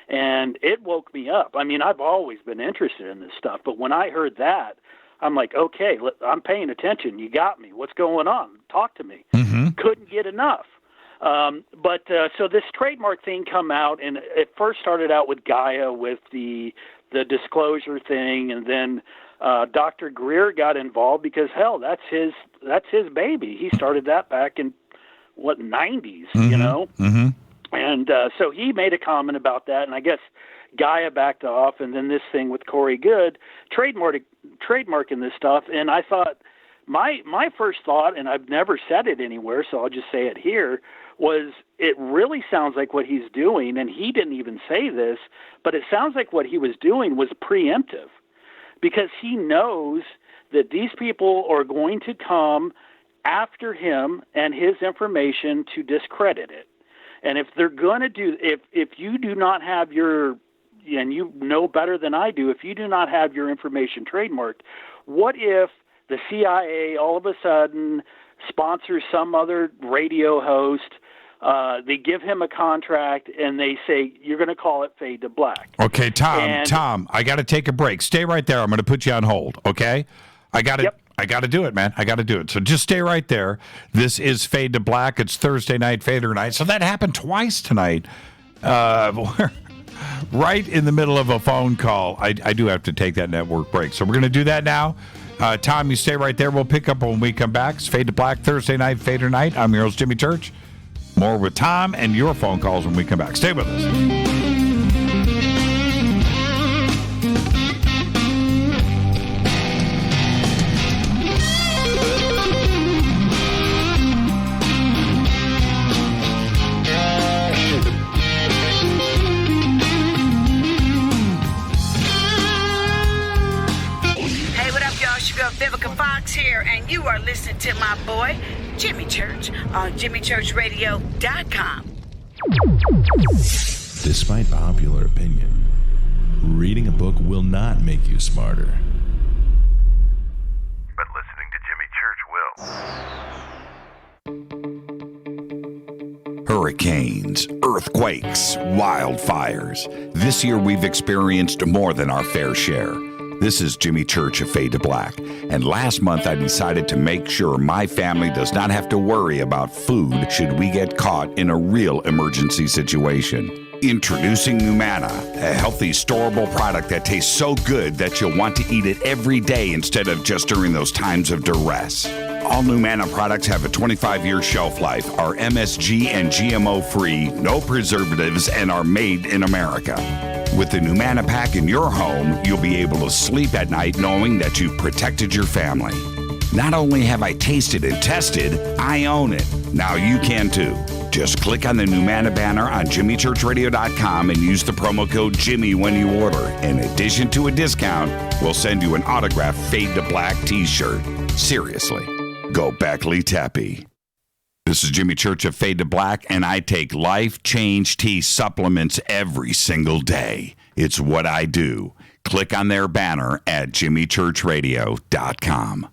and it woke me up. I mean, I've always been interested in this stuff, but when I heard that, I'm like, okay, I'm paying attention. You got me. What's going on? Talk to me. Mm-hmm. Couldn't get enough. So this trademark thing come out, and it first started out with Gaia with the disclosure thing, and then Dr. Greer got involved because hell, that's his baby. He started that back in 90s, Mm-hmm. And so he made a comment about that, and I guess Gaia backed off, and then this thing with Corey Good trademarking this stuff, and I thought my first thought, and I've never said it anywhere, so I'll just say it here, was it really sounds like what he's doing, and he didn't even say this, but it sounds like what he was doing was preemptive. because he knows that these people are going to come after him and his information to discredit it. And if they're going to do, if you do not have your, and you know better than I do, if you do not have your information trademarked, what if the CIA all of a sudden sponsors some other radio host, they give him a contract, and they say, you're going to call it Fade to Black. Okay, Tom, I got to take a break. Stay right there. I'm going to put you on hold, okay? I got to do it, man. I got to do it. So just stay right there. This is Fade to Black. It's Thursday night, Fader night. So that happened twice tonight. Right in the middle of a phone call. I do have to take that network break. So we're going to do that now. Tom, you stay right there. We'll pick up when we come back. It's Fade to Black, Thursday night, Fader night. I'm your host, Jimmy Church. More with Tom and your phone calls when we come back. Stay with us. Vivica Fox here, and you are listening to my boy, Jimmy Church, on JimmyChurchRadio.com. Despite popular opinion, reading a book will not make you smarter. But listening to Jimmy Church will. Hurricanes, earthquakes, wildfires. This year we've experienced more than our fair share. This is Jimmy Church of Fade to Black, and last month I decided to make sure my family does not have to worry about food should we get caught in a real emergency situation. Introducing Numana, a healthy, storable product that tastes so good that you'll want to eat it every day instead of just during those times of duress. All Numana products have a 25-year shelf life, are MSG and GMO-free, no preservatives, and are made in America. With the Numana pack in your home, you'll be able to sleep at night knowing that you've protected your family. Not only have I tasted and tested, I own it. Now you can too. Just click on the Numana banner on JimmyChurchRadio.com and use the promo code Jimmy when you order. In addition to a discount, we'll send you an autographed Fade to Black t-shirt. Seriously, go Beckley Teppy. This is Jimmy Church of Fade to Black, and I take Life Change Tea supplements every single day. It's what I do. Click on their banner at JimmyChurchRadio.com.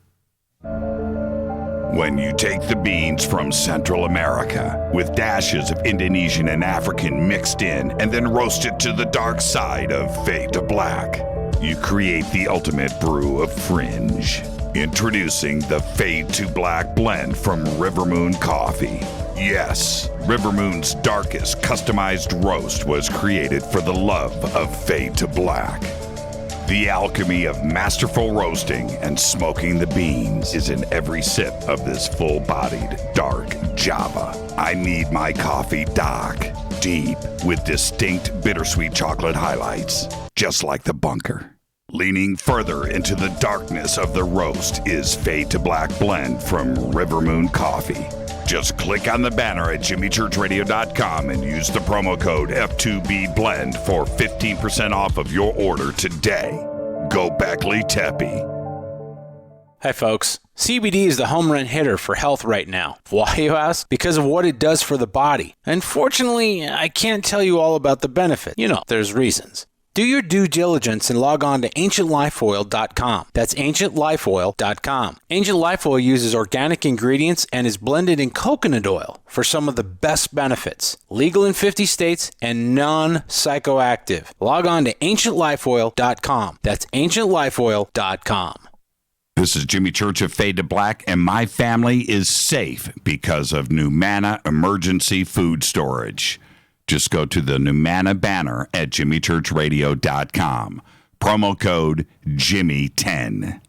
When you take the beans from Central America with dashes of Indonesian and African mixed in and then roast it to the dark side of Fade to Black, you create the ultimate brew of fringe. Introducing the Fade to Black blend from Rivermoon Coffee. Yes, Rivermoon's darkest customized roast was created for the love of Fade to Black. The alchemy of masterful roasting and smoking the beans is in every sip of this full-bodied, dark Java. I need my coffee dark, deep, with distinct bittersweet chocolate highlights, just like the bunker. Leaning further into the darkness of the roast is Fade to Black blend from Rivermoon Coffee. Just click on the banner at JimmyChurchRadio.com and use the promo code F2BBLEND for 15% off of your order today. Go Beckley Teppy. Hi folks, CBD is the home run hitter for health right now. Why, you ask? Because of what it does for the body. Unfortunately, I can't tell you all about the benefit. You know, there's reasons. Do your due diligence and log on to AncientLifeOil.com. That's AncientLifeOil.com. Ancient Life Oil uses organic ingredients and is blended in coconut oil for some of the best benefits. Legal in 50 states and non-psychoactive. Log on to AncientLifeOil.com. That's AncientLifeOil.com. This is Jimmy Church of Fade to Black, and my family is safe because of Numana Emergency Food Storage. Just go to the Numana banner at JimmyChurchRadio.com. Promo code Jimmy10.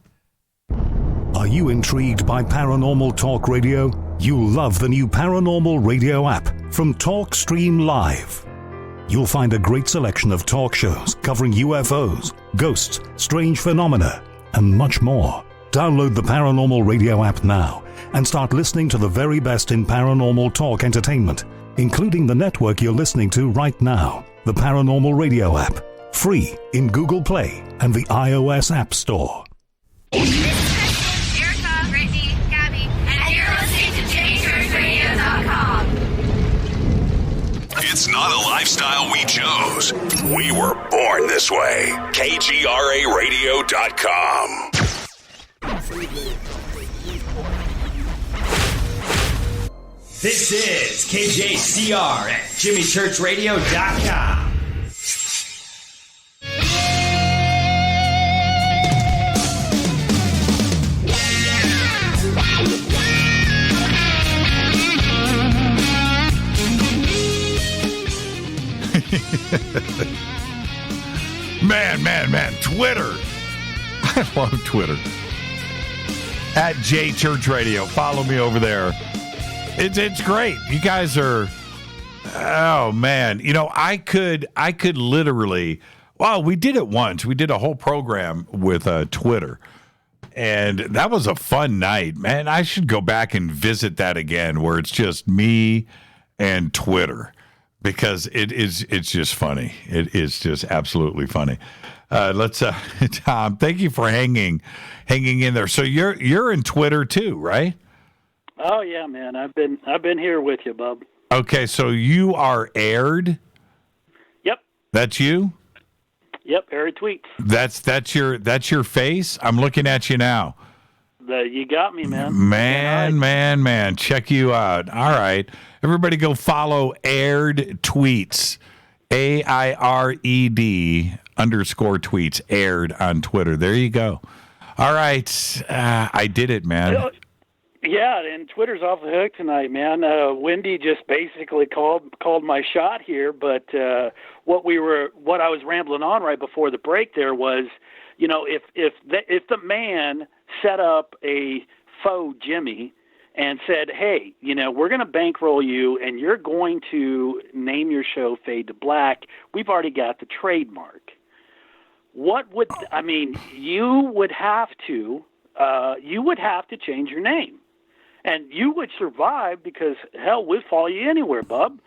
Are you intrigued by Paranormal Talk Radio? You'll love the new Paranormal Radio app from TalkStream Live. You'll find a great selection of talk shows covering UFOs, ghosts, strange phenomena, and much more. Download the Paranormal Radio app now and start listening to the very best in paranormal talk entertainment, including the network you're listening to right now, the Paranormal Radio app. Free in Google Play and the iOS App Store. Erica, Brittany, Gabby, and you're listening to JamieChurchRadio.com. It's not a lifestyle we chose. We were born this way. KGRARadio.com. This is KJCR at JimmyChurchRadio.com. Man, Twitter. I love Twitter. At J Church Radio. Follow me over there. It's great. You guys are, oh man. You know, I could literally, well, we did it once. We did a whole program with Twitter. And that was a fun night, man. I should go back and visit that again, where it's just me and Twitter, because it's just funny. It is just absolutely funny. Let's Tom, thank you for hanging in there. So you're in Twitter too, right? Oh yeah, man. I've been here with you, bub. Okay, so you are Aired? Yep. That's you? Yep, Aired Tweets. That's your face? I'm looking at you now. You got me, man. Man. Check you out. All right. Everybody go follow Aired Tweets. AIRED _tweets. Aired on Twitter. There you go. All right. I did it, man. Yeah, and Twitter's off the hook tonight, man. Wendy just basically called my shot here, but what I was rambling on right before the break there was, you know, if the man set up a faux Jimmy and said, hey, you know, we're going to bankroll you and you're going to name your show Fade to Black, we've already got the trademark. You would have to change your name. And you would survive because, hell, we'd follow you anywhere, bub.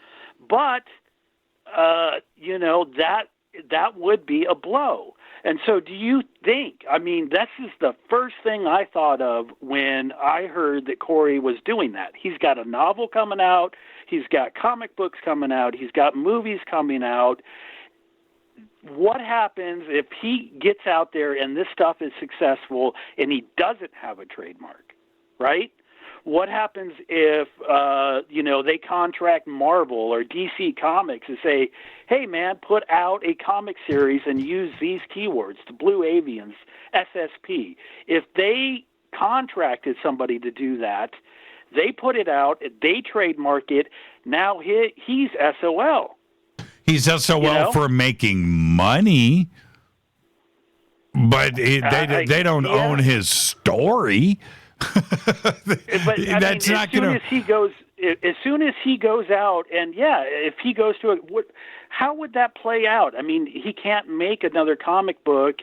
But, you know, that would be a blow. And so do you think, I mean, this is the first thing I thought of when I heard that Corey was doing that. He's got a novel coming out. He's got comic books coming out. He's got movies coming out. What happens if he gets out there and this stuff is successful and he doesn't have a trademark, right? What happens if, they contract Marvel or DC Comics and say, hey, man, put out a comic series and use these keywords, the Blue Avians, SSP. If they contracted somebody to do that, they put it out, they trademark it, now he's SOL. He's SOL for making money, but they don't own his story. But as soon as he goes out, and if he goes to how would that play out? I mean, he can't make another comic book.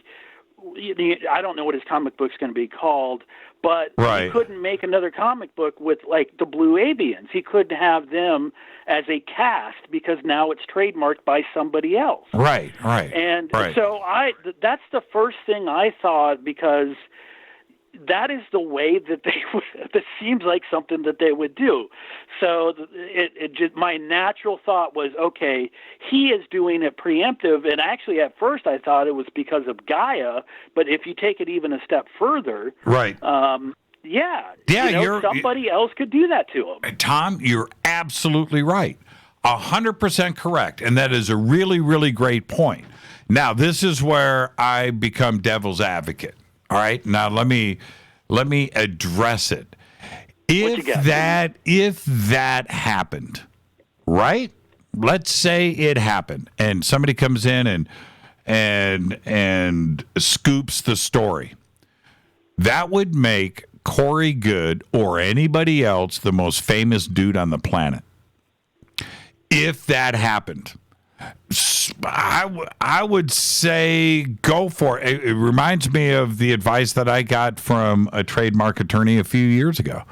I don't know what his comic book's going to be called, but he couldn't make another comic book with like the Blue Avians. He couldn't have them as a cast because now it's trademarked by somebody else. Right. So that's the first thing I thought, because that is the way that they would. This seems like something that they would do. So my natural thought was, okay, he is doing it preemptive. And actually, at first, I thought it was because of Gaia. But if you take it even a step further, right? Somebody else could do that to him. Tom, you're absolutely right, 100% correct, and that is a really, really great point. Now, this is where I become devil's advocate. All right, now let me address it. If that happened, right? Let's say it happened, and somebody comes in and scoops the story. That would make Corey Good or anybody else the most famous dude on the planet. If that happened, I would say go for it. It reminds me of the advice that I got from a trademark attorney a few years ago,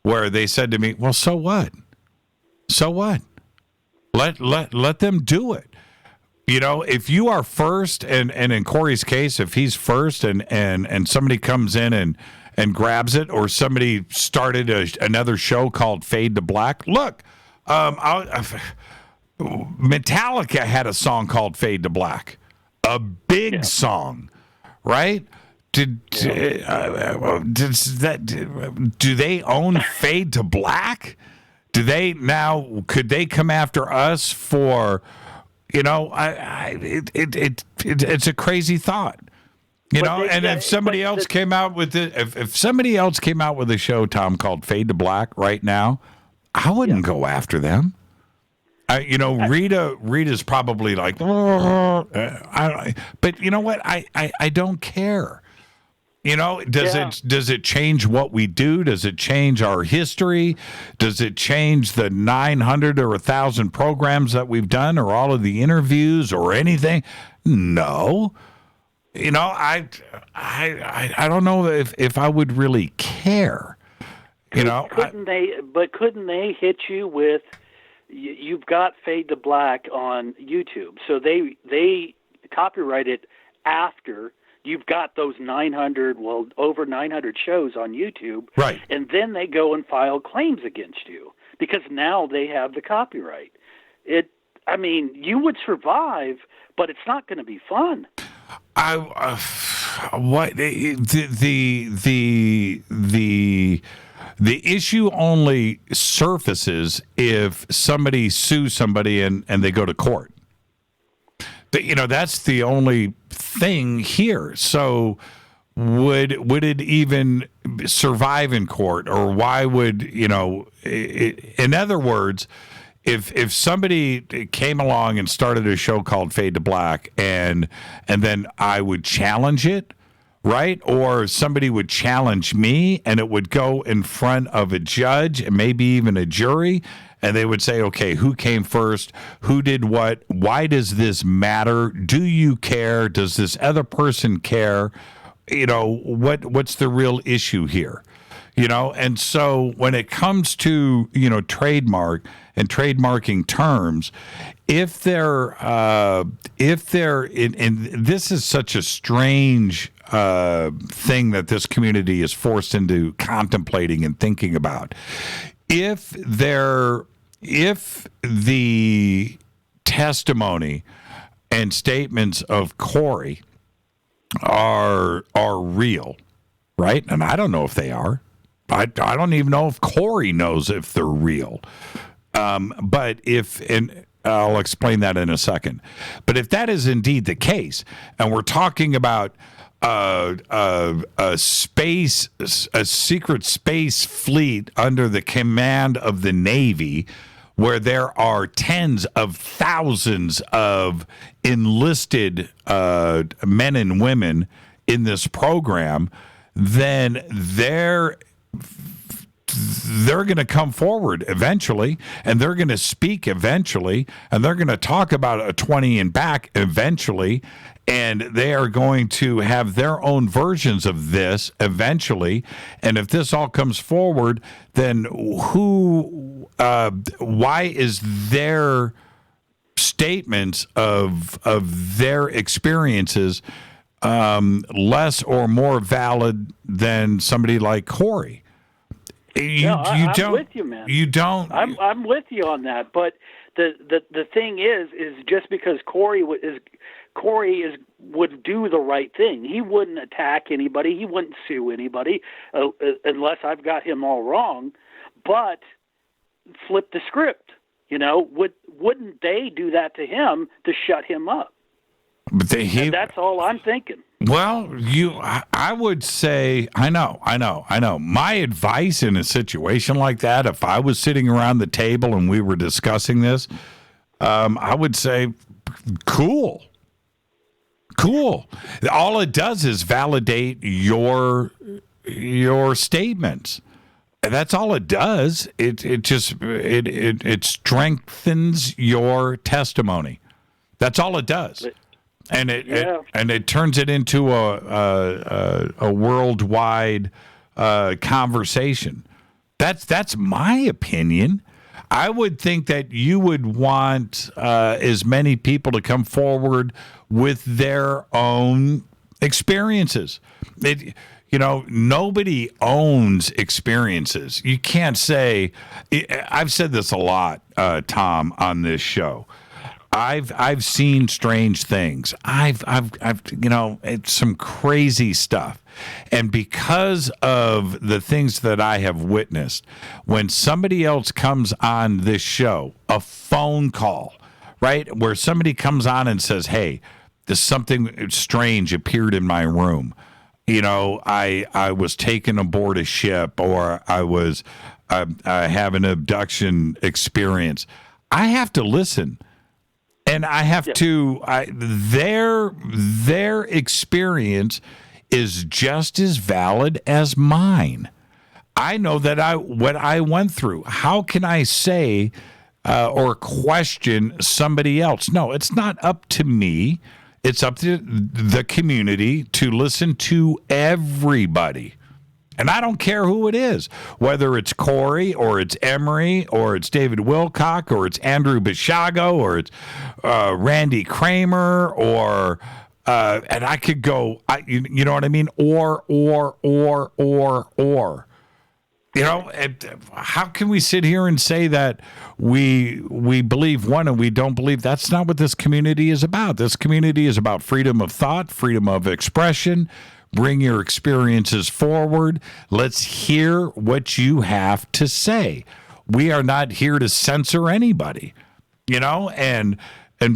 where they said to me, well, so what? So what? Let them do it. If you are first, and in Corey's case, if he's first and somebody comes in and grabs it, or somebody started another show called Fade to Black. Look, Metallica had a song called Fade to Black, a big song, right? Do they own Fade to Black? Could they come after us for, it's a crazy thought. If somebody else came out with it, if somebody else came out with a show, Tom, called Fade to Black right now, I wouldn't go after them. Rita's probably like, but you know what? I don't care. Does it change what we do? Does it change our history? Does it change the 900 or 1,000 programs that we've done, or all of the interviews, or anything? No. I don't know if I would really care. Couldn't they hit you with? You've got Fade to Black on YouTube, so they copyright it after you've got those over 900 shows on YouTube, right? And then they go and file claims against you because now they have the copyright. You would survive, but it's not going to be fun. The issue only surfaces if somebody sues somebody and they go to court. That's the only thing here. So would it even survive in court, or why would, in other words, if somebody came along and started a show called Fade to Black and then I would challenge it, right? Or somebody would challenge me and it would go in front of a judge and maybe even a jury, and they would say, okay, who came first? Who did what? Why does this matter? Do you care? Does this other person care? What's the real issue here? And so when it comes to, trademark and trademarking terms, if they're in this is such a strange thing that this community is forced into contemplating and thinking about. If the testimony and statements of Corey are real, right? And I don't know if they are. I don't even know if Corey knows if they're real. But and I'll explain that in a second. But if that is indeed the case, and we're talking about a secret space fleet under the command of the Navy, where there are tens of thousands of enlisted men and women in this program, then they're going to come forward eventually, and they're going to speak eventually, and they're going to talk about a 20 and back eventually, and they are going to have their own versions of this eventually. And if this all comes forward, then why is their statements of their experiences less or more valid than somebody like Corey? I'm with you, man. You don't. I'm with you on that. But the thing is just because Corey would do the right thing. He wouldn't attack anybody. He wouldn't sue anybody unless I've got him all wrong. But flip the script. Wouldn't they do that to him to shut him up? But and that's all I'm thinking. Well, I would say, I know. My advice in a situation like that, if I was sitting around the table and we were discussing this, I would say, cool. All it does is validate your statements. That's all it does. It strengthens your testimony. That's all it does. And it turns it into a worldwide conversation. That's my opinion. I would think that you would want as many people to come forward with their own experiences. Nobody owns experiences. You can't say. I've said this a lot, Tom, on this show. I've seen strange things. I've it's some crazy stuff. And because of the things that I have witnessed, when somebody else comes on this show, a phone call, right, where somebody comes on and says, "Hey, there's something strange appeared in my room. I was taken aboard a ship, or I was I have an abduction experience." I have to listen. And I have to. Their experience is just as valid as mine. I know that what I went through. How can I say or question somebody else? No, it's not up to me. It's up to the community to listen to everybody. And I don't care who it is, whether it's Corey or it's Emery or it's David Wilcock or it's Andrew Bishago or it's Randy Kramer or and I could go, you know what I mean? Or. How can we sit here and say that we believe one and we don't believe? That's not what this community is about. This community is about freedom of thought, freedom of expression. Bring your experiences forward. Let's hear what you have to say. We are not here to censor anybody, and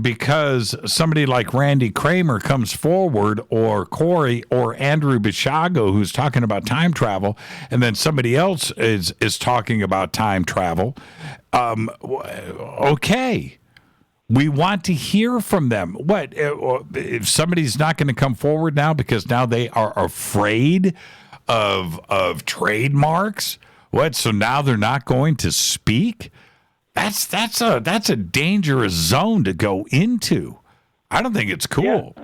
because somebody like Randy Kramer comes forward, or Corey or Andrew Bishago, who's talking about time travel, and then somebody else is talking about time travel, okay. We want to hear from them. What if somebody's not going to come forward now because now they are afraid of trademarks? What? So now they're not going to speak? That's a dangerous zone to go into. I don't think it's cool.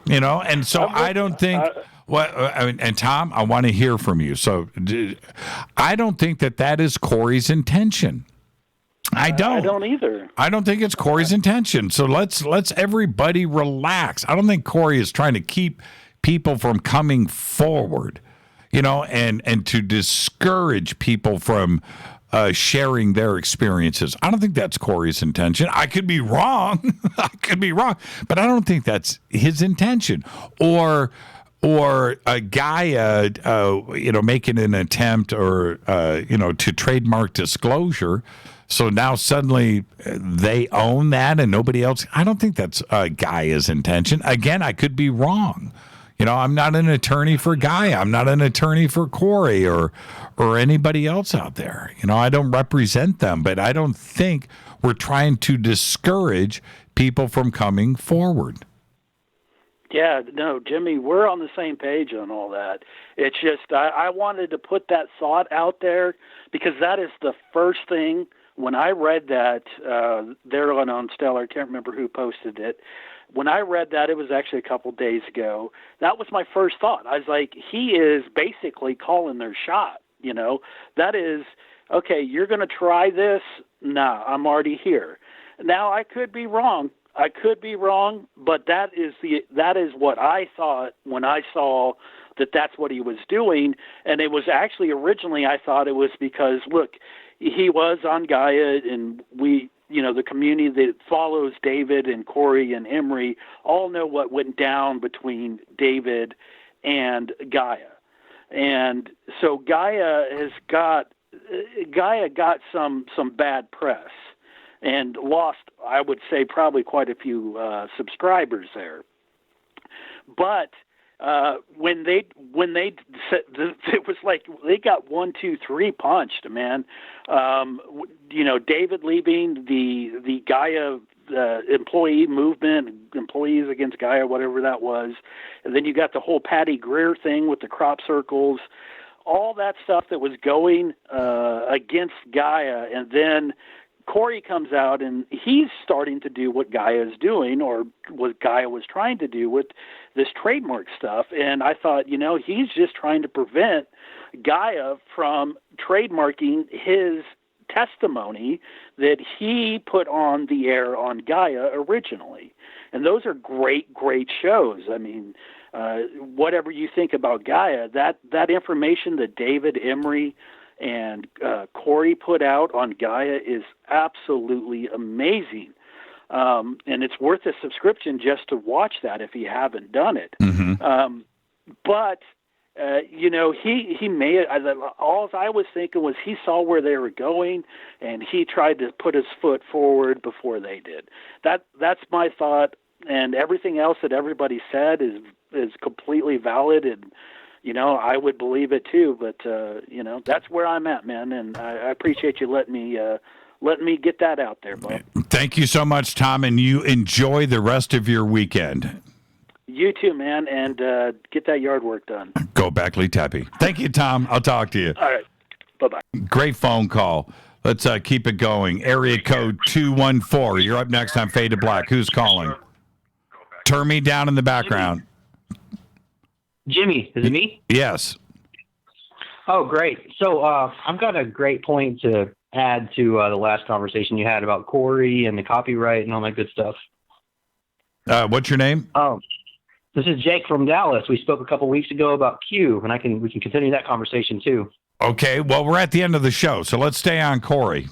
And so I don't think. And Tom, I want to hear from you. So I don't think that is Corey's intention. I don't either. I don't think it's Corey's intention. So let's everybody relax. I don't think Corey is trying to keep people from coming forward, and to discourage people from sharing their experiences. I don't think that's Corey's intention. I could be wrong. But I don't think that's his intention. Or a guy, making an attempt or to trademark disclosure. So now suddenly they own that and nobody else. I don't think that's Gaia's intention. Again, I could be wrong. I'm not an attorney for Gaia. I'm not an attorney for Corey or anybody else out there. I don't represent them, but I don't think we're trying to discourage people from coming forward. Yeah, no, Jimmy, we're on the same page on all that. It's just I wanted to put that thought out there because that is the first thing. When I read that, there on Stellar, I can't remember who posted it. When I read that, it was actually a couple days ago. That was my first thought. I was like, he is basically calling their shot. That is, okay, you're going to try this? Nah, I'm already here. Now, I could be wrong. But that is what I thought when I saw that's what he was doing. And it was actually originally I thought it was because, look, he was on Gaia, and we, the community that follows David and Corey and Emery all know what went down between David and Gaia. And so Gaia got some bad press and lost, I would say, probably quite a few subscribers there. But when they said, it was like they got 1, 2, 3 punched, man. David leaving the Gaia employee movement, employees against Gaia, whatever that was, and then you got the whole Patty Greer thing with the crop circles, all that stuff that was going against Gaia, and then Corey comes out and he's starting to do what Gaia is doing, or what Gaia was trying to do with this trademark stuff. And I thought, he's just trying to prevent Gaia from trademarking his testimony that he put on the air on Gaia originally. And those are great, great shows. I mean, whatever you think about Gaia, that information that David Emery and Corey put out on Gaia is absolutely amazing. And it's worth a subscription just to watch that if you haven't done it. Mm-hmm. But he made it. All I was thinking was he saw where they were going, and he tried to put his foot forward before they did. That's my thought, and everything else that everybody said is completely valid, and I would believe it too. But that's where I'm at, man, and I appreciate you letting me get that out there, Bob. Thank you so much, Tom, and you enjoy the rest of your weekend. You too, man, and get that yard work done. Go back, Lee Tappy. Thank you, Tom. I'll talk to you. All right. Bye-bye. Great phone call. Let's keep it going. Area code 214. You're up next on Fade to Black. Who's calling? Turn me down in the background. Jimmy, is it me? Yes. Oh, great. So I've got a great point to add to the last conversation you had about Corey and the copyright and all that good stuff. What's your name? This is Jake from Dallas. We spoke a couple weeks ago about Q, and we can continue that conversation too. Okay. Well, we're at the end of the show, so let's stay on Corey.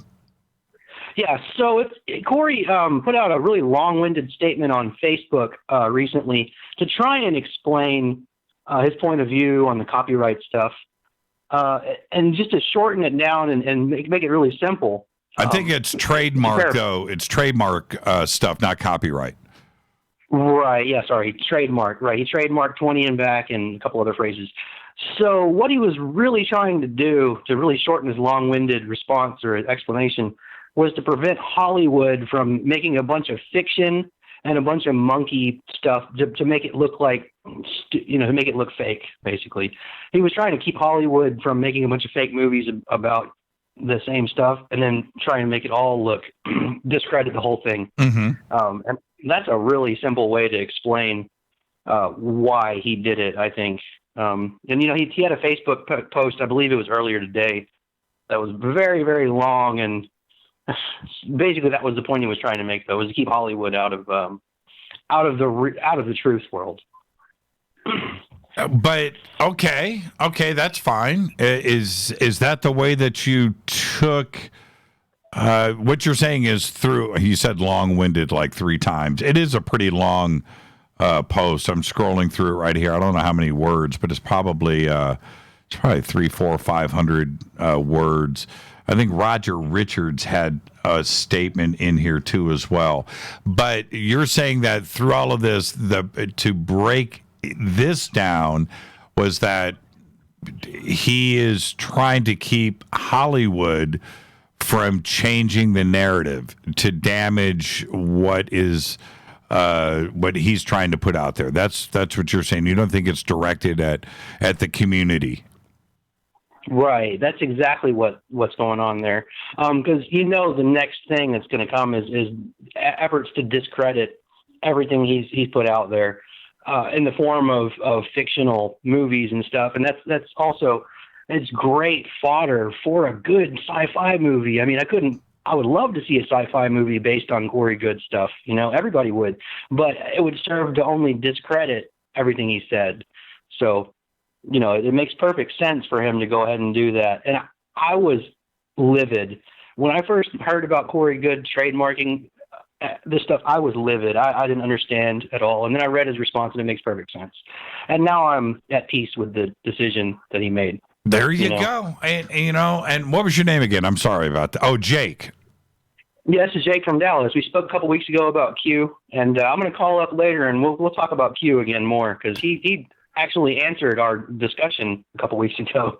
Yeah. So Corey put out a really long-winded statement on Facebook recently to try and explain his point of view on the copyright stuff, and just to shorten it down and make it really simple. I think it's trademark, though. It's trademark stuff, not copyright. Right, yeah, sorry, trademark, right. He trademarked 20 and back and a couple other phrases. So what he was really trying to do to really shorten his long-winded response or explanation was to prevent Hollywood from making a bunch of fiction and a bunch of monkey stuff to make it look like, to make it look fake, basically. He was trying to keep Hollywood from making a bunch of fake movies about the same stuff and then trying to make it all look, discredit the whole thing. Mm-hmm. And that's a really simple way to explain why he did it, I think. And, he had a Facebook post, I believe it was earlier today, that was very, very long. And basically that was the point he was trying to make, though, was to keep Hollywood out of the truth world. But okay, that's fine. Is that the way that you took... what you're saying is through, you said long-winded like 3 times. It is a pretty long post. I'm scrolling through it right here. I don't know how many words, but it's probably 300, 400, 500 words. I think Roger Richards had a statement in here too as well. But you're saying that through all of this, to break this down was that he is trying to keep Hollywood from changing the narrative to damage what he's trying to put out there. That's what you're saying. You don't think it's directed at the community. Right. That's exactly what's going on there. Because the next thing that's going to come is efforts to discredit everything he's put out there in the form of fictional movies and stuff. And that's also, it's great fodder for a good sci-fi movie. I mean, I would love to see a sci-fi movie based on Corey Goode stuff. Everybody would, but it would serve to only discredit everything he said. So, it makes perfect sense for him to go ahead and do that. And I was livid when I first heard about Corey Goode trademarking this stuff. I was livid. I didn't understand at all. And then I read his response and it makes perfect sense. And now I'm at peace with the decision that he made. There you go. And, and what was your name again? I'm sorry about that. Oh, Jake. Yeah, this is Jake from Dallas. We spoke a couple weeks ago about Q, and I'm going to call up later and we'll talk about Q again more because he actually answered our discussion a couple weeks ago.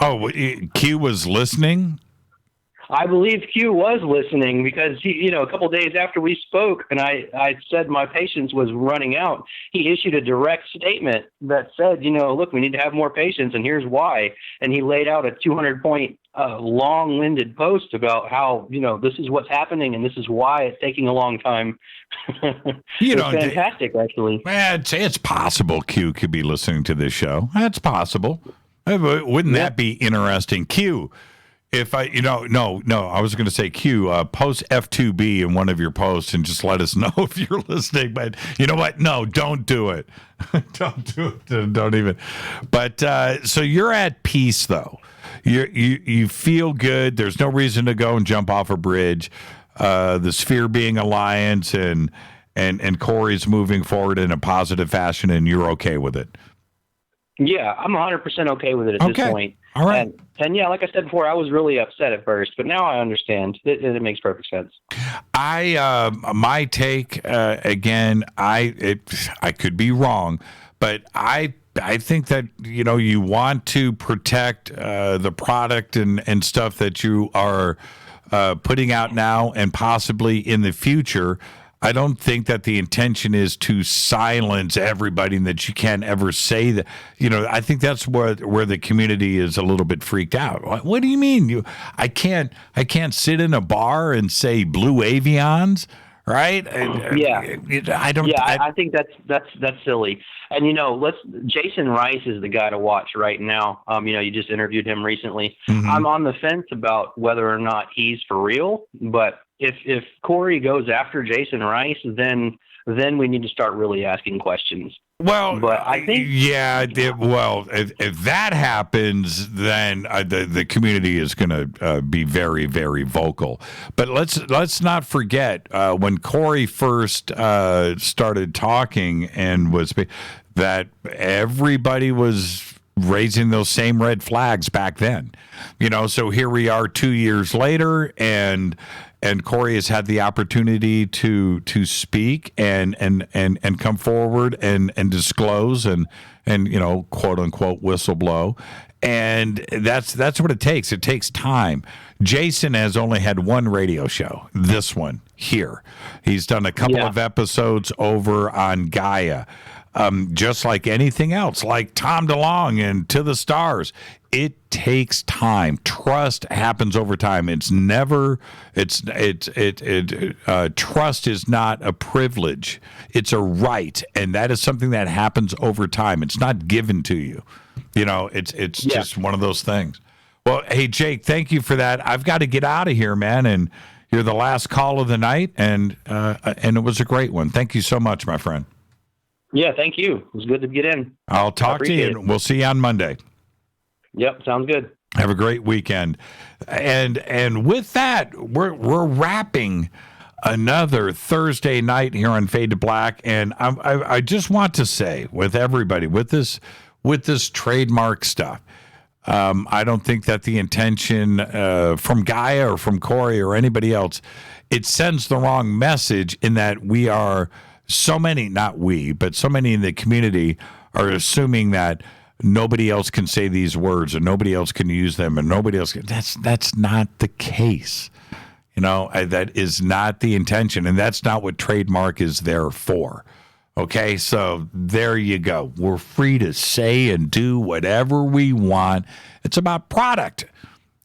Oh, Q was listening? I believe Q was listening because he, a couple of days after we spoke and I said my patience was running out, he issued a direct statement that said, look, we need to have more patience and here's why. And he laid out a 200-point long-winded post about how, this is what's happening and this is why it's taking a long time. It's fantastic, actually. Man, it's possible Q could be listening to this show. That's possible. Wouldn't that be interesting? Q, If I, I was going to say Q, post F2B in one of your posts and just let us know if you're listening. But you know what? No, don't do it. Don't do it. Don't even. But so you're at peace, though. You feel good. There's no reason to go and jump off a bridge. The Sphere being alliance and Corey's moving forward in a positive fashion, and you're okay with it. Yeah, I'm 100% okay with it at this point. All right. And yeah, like I said before, I was really upset at first, but now I understand. It makes perfect sense. My take again, I could be wrong, but I think that you want to protect the product and stuff that you are putting out now and possibly in the future. I don't think that the intention is to silence everybody and that you can't ever say that. I think that's where the community is a little bit freaked out. What do you mean? I can't sit in a bar and say blue avions, right? Yeah. I don't. Yeah, I think that's silly. And Jason Rice is the guy to watch right now. You just interviewed him recently. Mm-hmm. I'm on the fence about whether or not he's for real, but if Corey goes after Jason Rice, then we need to start really asking questions. Well, but I think if that happens, then the community is going to be very, very vocal. But let's not forget when Corey first started talking and was that everybody was raising those same red flags back then. So here we are 2 years later, and Corey has had the opportunity to speak and come forward and disclose and quote unquote whistleblow. And that's what it takes. It takes time. Jason has only had one radio show, this one here. He's done a couple of episodes over on Gaia. Just like anything else, like Tom DeLonge and To the Stars, it takes time. Trust happens over time. Trust is not a privilege. It's a right. And that is something that happens over time. It's not given to you. It's just one of those things. Well, hey, Jake, thank you for that. I've got to get out of here, man. And you're the last call of the night. And it was a great one. Thank you so much, my friend. Yeah, thank you. It was good to get in. I'll talk to you, and we'll see you on Monday. Yep, sounds good. Have a great weekend. And with that, we're wrapping another Thursday night here on Fade to Black. And I just want to say with everybody, with this trademark stuff, I don't think that the intention from Gaia or from Corey or anybody else, it sends the wrong message in that we are so many, not we, but so many in the community are assuming that nobody else can say these words and nobody else can use them and nobody else can. That's not the case. That is not the intention, and that's not what trademark is there for. Okay, so there you go. We're free to say and do whatever we want. It's about product,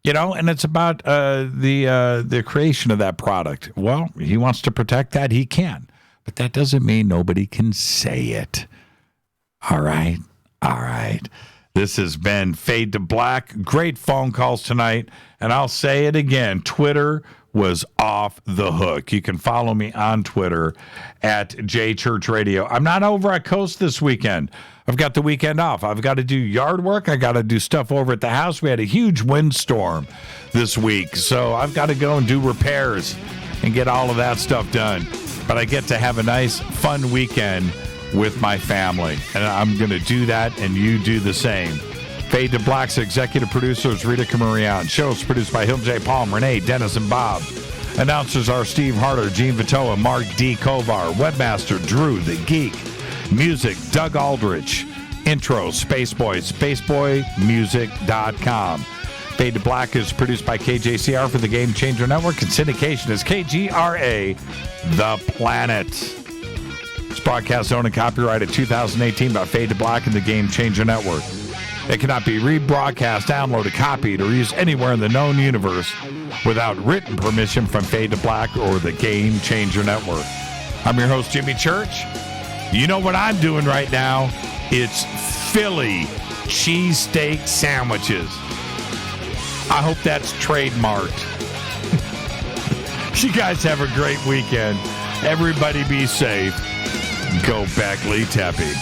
and it's about the creation of that product. Well, he wants to protect that, he can. But that doesn't mean nobody can say it. All right. This has been Fade to Black. Great phone calls tonight. And I'll say it again. Twitter was off the hook. You can follow me on Twitter at JChurchRadio. I'm not over at Coast this weekend. I've got the weekend off. I've got to do yard work. I got to do stuff over at the house. We had a huge windstorm this week. So I've got to go and do repairs and get all of that stuff done. But I get to have a nice, fun weekend with my family. And I'm going to do that, and you do the same. Fade to Black's executive producers Rita Camarion. Shows produced by Hill J. Palm, Renee, Dennis, and Bob. Announcers are Steve Harder, Gene Vitoa, Mark D. Kovar. Webmaster Drew the Geek. Music, Doug Aldrich. Intro, Spaceboy, spaceboymusic.com. Fade to Black is produced by KJCR for the Game Changer Network, and syndication is KGRA, The Planet. This broadcast owned and copyrighted 2018 by Fade to Black and the Game Changer Network. It cannot be rebroadcast, downloaded, copied, or used anywhere in the known universe without written permission from Fade to Black or the Game Changer Network. I'm your host, Jimmy Church. You know what I'm doing right now? It's Philly cheesesteak sandwiches. I hope that's trademarked. You guys have a great weekend. Everybody be safe. Go Beckley Tepe.